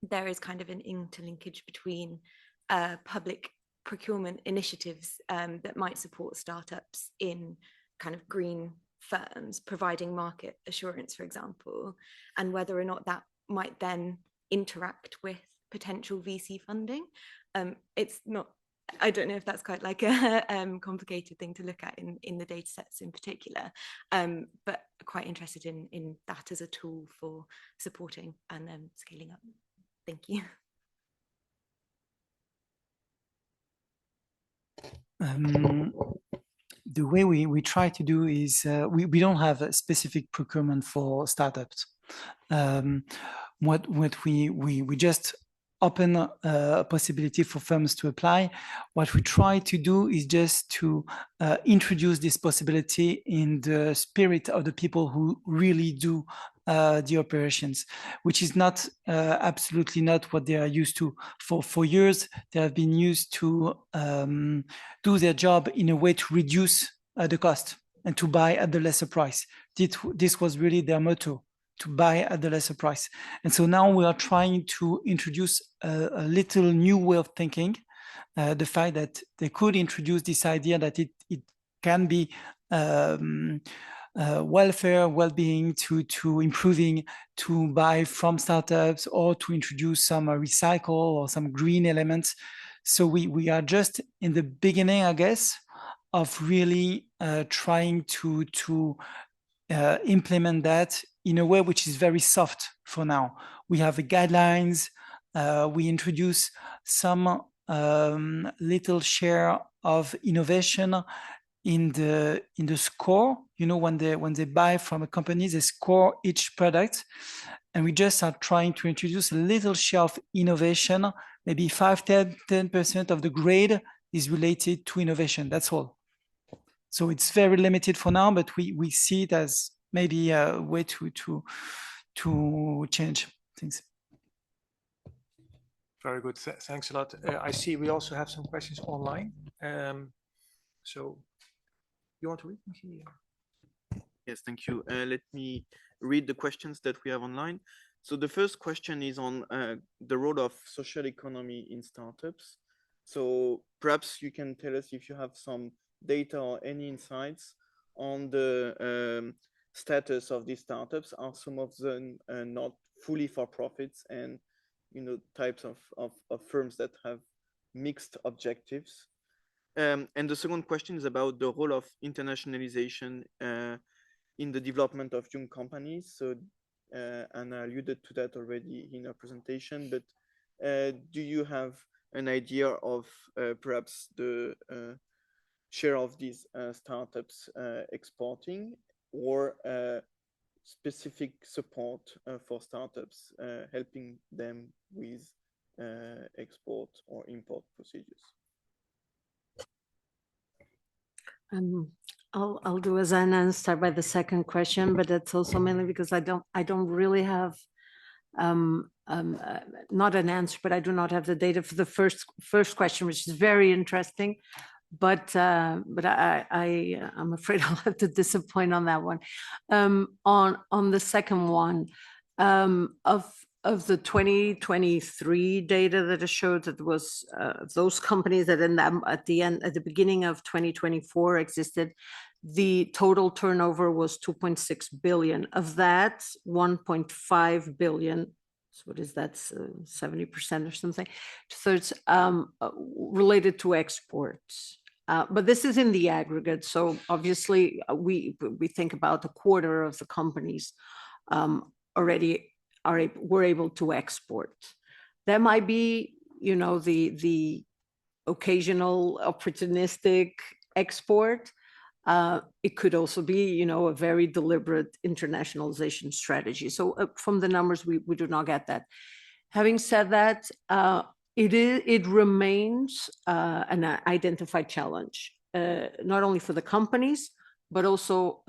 there is kind of an interlinkage between public procurement initiatives that might support startups in kind of green firms, providing market assurance, for example, and whether or not that might then interact with potential VC funding. It's not, I don't know if that's quite like a complicated thing to look at in the data sets in particular, but quite interested in that as a tool for supporting and scaling up. Thank you. The way we try to do is we don't have a specific procurement for startups. What we just open a possibility for firms to apply. What we try to do is just to introduce this possibility in the spirit of the people who really do the operations, which is not absolutely not what they are used to. For years, they have been used to do their job in a way to reduce the cost and to buy at the lesser price. This was really their motto, to buy at the lesser price. And so now we are trying to introduce a little new way of thinking, the fact that they could introduce this idea that it can be welfare, well-being, to improving, to buy from startups, or to introduce some recycle or some green elements. So we are just in the beginning, I guess, of really trying to implement that in a way which is very soft for now. We have the guidelines, we introduce some little share of innovation in the score. You know, when they buy from a company, they score each product, and we just are trying to introduce a little share of innovation. Maybe 5-10% of the grade is related to innovation. That's all. So it's very limited for now, but we see it as maybe a way to change things. Very good. Thanks a lot. I see we also have some questions online. So you want to read them? Yes, thank you. Let me read the questions that we have online. So the first question is on the role of social economy in startups. So perhaps you can tell us if you have some data or any insights on the status of these startups. Are some of them not fully for profits, and types of firms that have mixed objectives? And the second question is about the role of internationalization in the development of young companies. So and I alluded to that already in our presentation, but do you have an idea of perhaps the share of these startups exporting, or specific support for startups, helping them with export or import procedures? I'll do as Anna and start by the second question, but that's also mainly because I don't really have not an answer, but I do not have the data for the first question, which is very interesting. But I'm afraid I'll have to disappoint on that one. On the second one, of the 2023 data that it showed, that was those companies that at the beginning of 2024 existed, the total turnover was 2.6 billion. Of that, 1.5 billion, so what is that, 70% or something, two-thirds related to exports. But this is in the aggregate. So obviously we think about a quarter of the companies already were able to export. There might be, the occasional opportunistic export. It could also be, a very deliberate internationalization strategy. So from the numbers, we do not get that. Having said that, it remains an identified challenge, not only for the companies, but also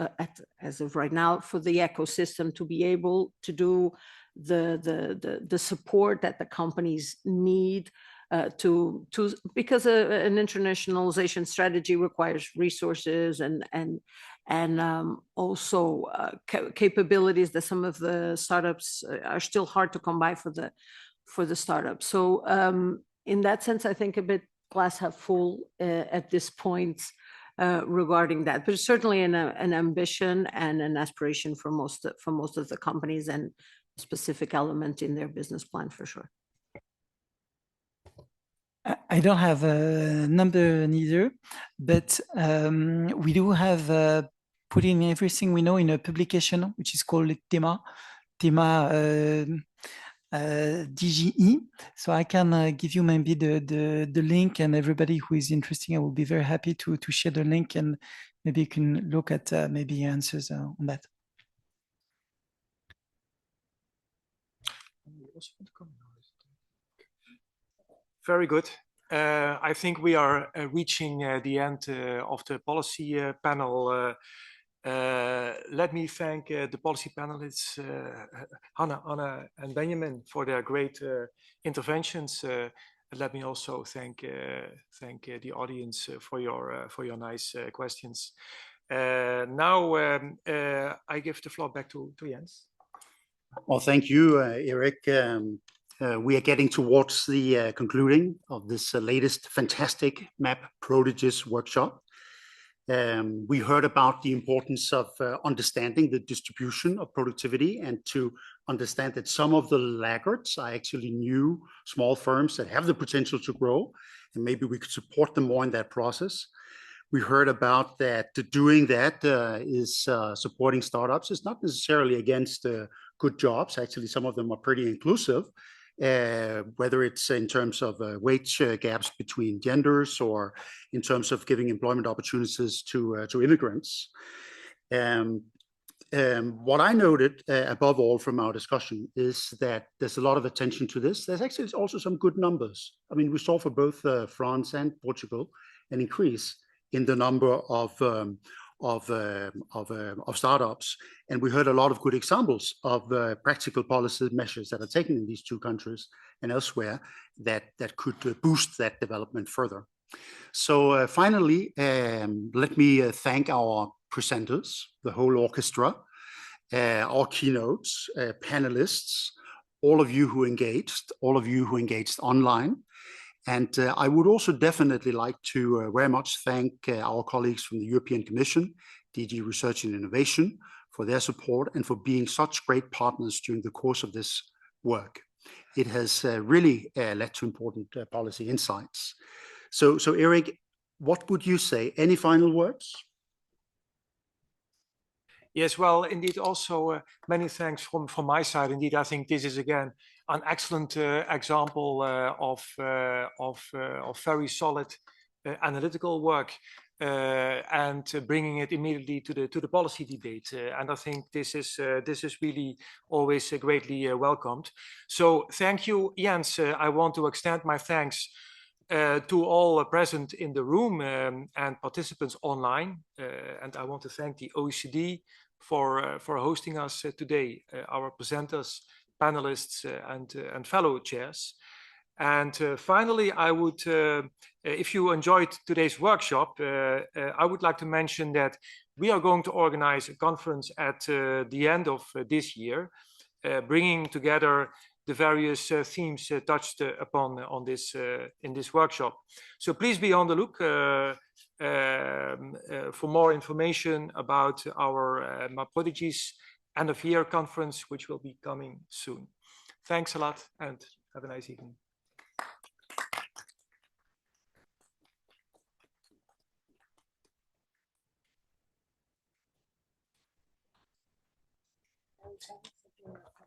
as of right now, for the ecosystem to be able to do the support that the companies need because an internationalization strategy requires resources and also capabilities that some of the startups are still hard to come by for the startups. So in that sense, I think a bit glass half full at this point regarding that, but certainly an ambition and an aspiration for most of the companies, and a specific element in their business plan for sure. I don't have a number neither, but we do have putting everything we know in a publication which is called TEMA DGE. So I can give you maybe the link, and everybody who is interested, I will be very happy to share the link, and maybe you can look at maybe answers on that. Very good. I think we are reaching the end of the policy panel. Let me thank the policy panelists, Hanna and Benjamin, for their great interventions. Let me also thank the audience for your nice questions. Now I give the floor back to Jens. Well, thank you, Eric. We are getting towards the concluding of this latest fantastic MAP Prodigies workshop. We heard about the importance of understanding the distribution of productivity, and to understand that some of the laggards are actually new small firms that have the potential to grow, and maybe we could support them more in that process. We heard about that doing that is supporting startups. It's not necessarily against good jobs. Actually, some of them are pretty inclusive, whether it's in terms of wage gaps between genders, or in terms of giving employment opportunities to immigrants. What I noted above all from our discussion is that there's a lot of attention to this. There's actually also some good numbers. I mean, we saw for both France and Portugal an increase in the number of startups, and we heard a lot of good examples of practical policy measures that are taken in these two countries and elsewhere that could boost that development further. So finally, let me thank our presenters, the whole orchestra, our keynotes, panelists, all of you who engaged online. And I would also definitely like to very much thank our colleagues from the European Commission, DG Research and Innovation, for their support and for being such great partners during the course of this work. It has really led to important policy insights. So Eric, what would you say? Any final words? Yes, well, indeed, also many thanks from my side. Indeed, I think this is again an excellent example of very solid analytical work and bringing it immediately to the policy debate. And I think this is really always greatly welcomed. So thank you, Jens. I want to extend my thanks to all present in the room and participants online. And I want to thank the OECD for hosting us today, our presenters, panelists, and fellow chairs. And finally, I would, if you enjoyed today's workshop, I would like to mention that we are going to organize a conference at the end of this year, bringing together the various themes touched upon on this in this workshop. So please be on the look for more information about our MAP Prodigies end of year conference, which will be coming soon. Thanks a lot and have a nice evening. Thank you.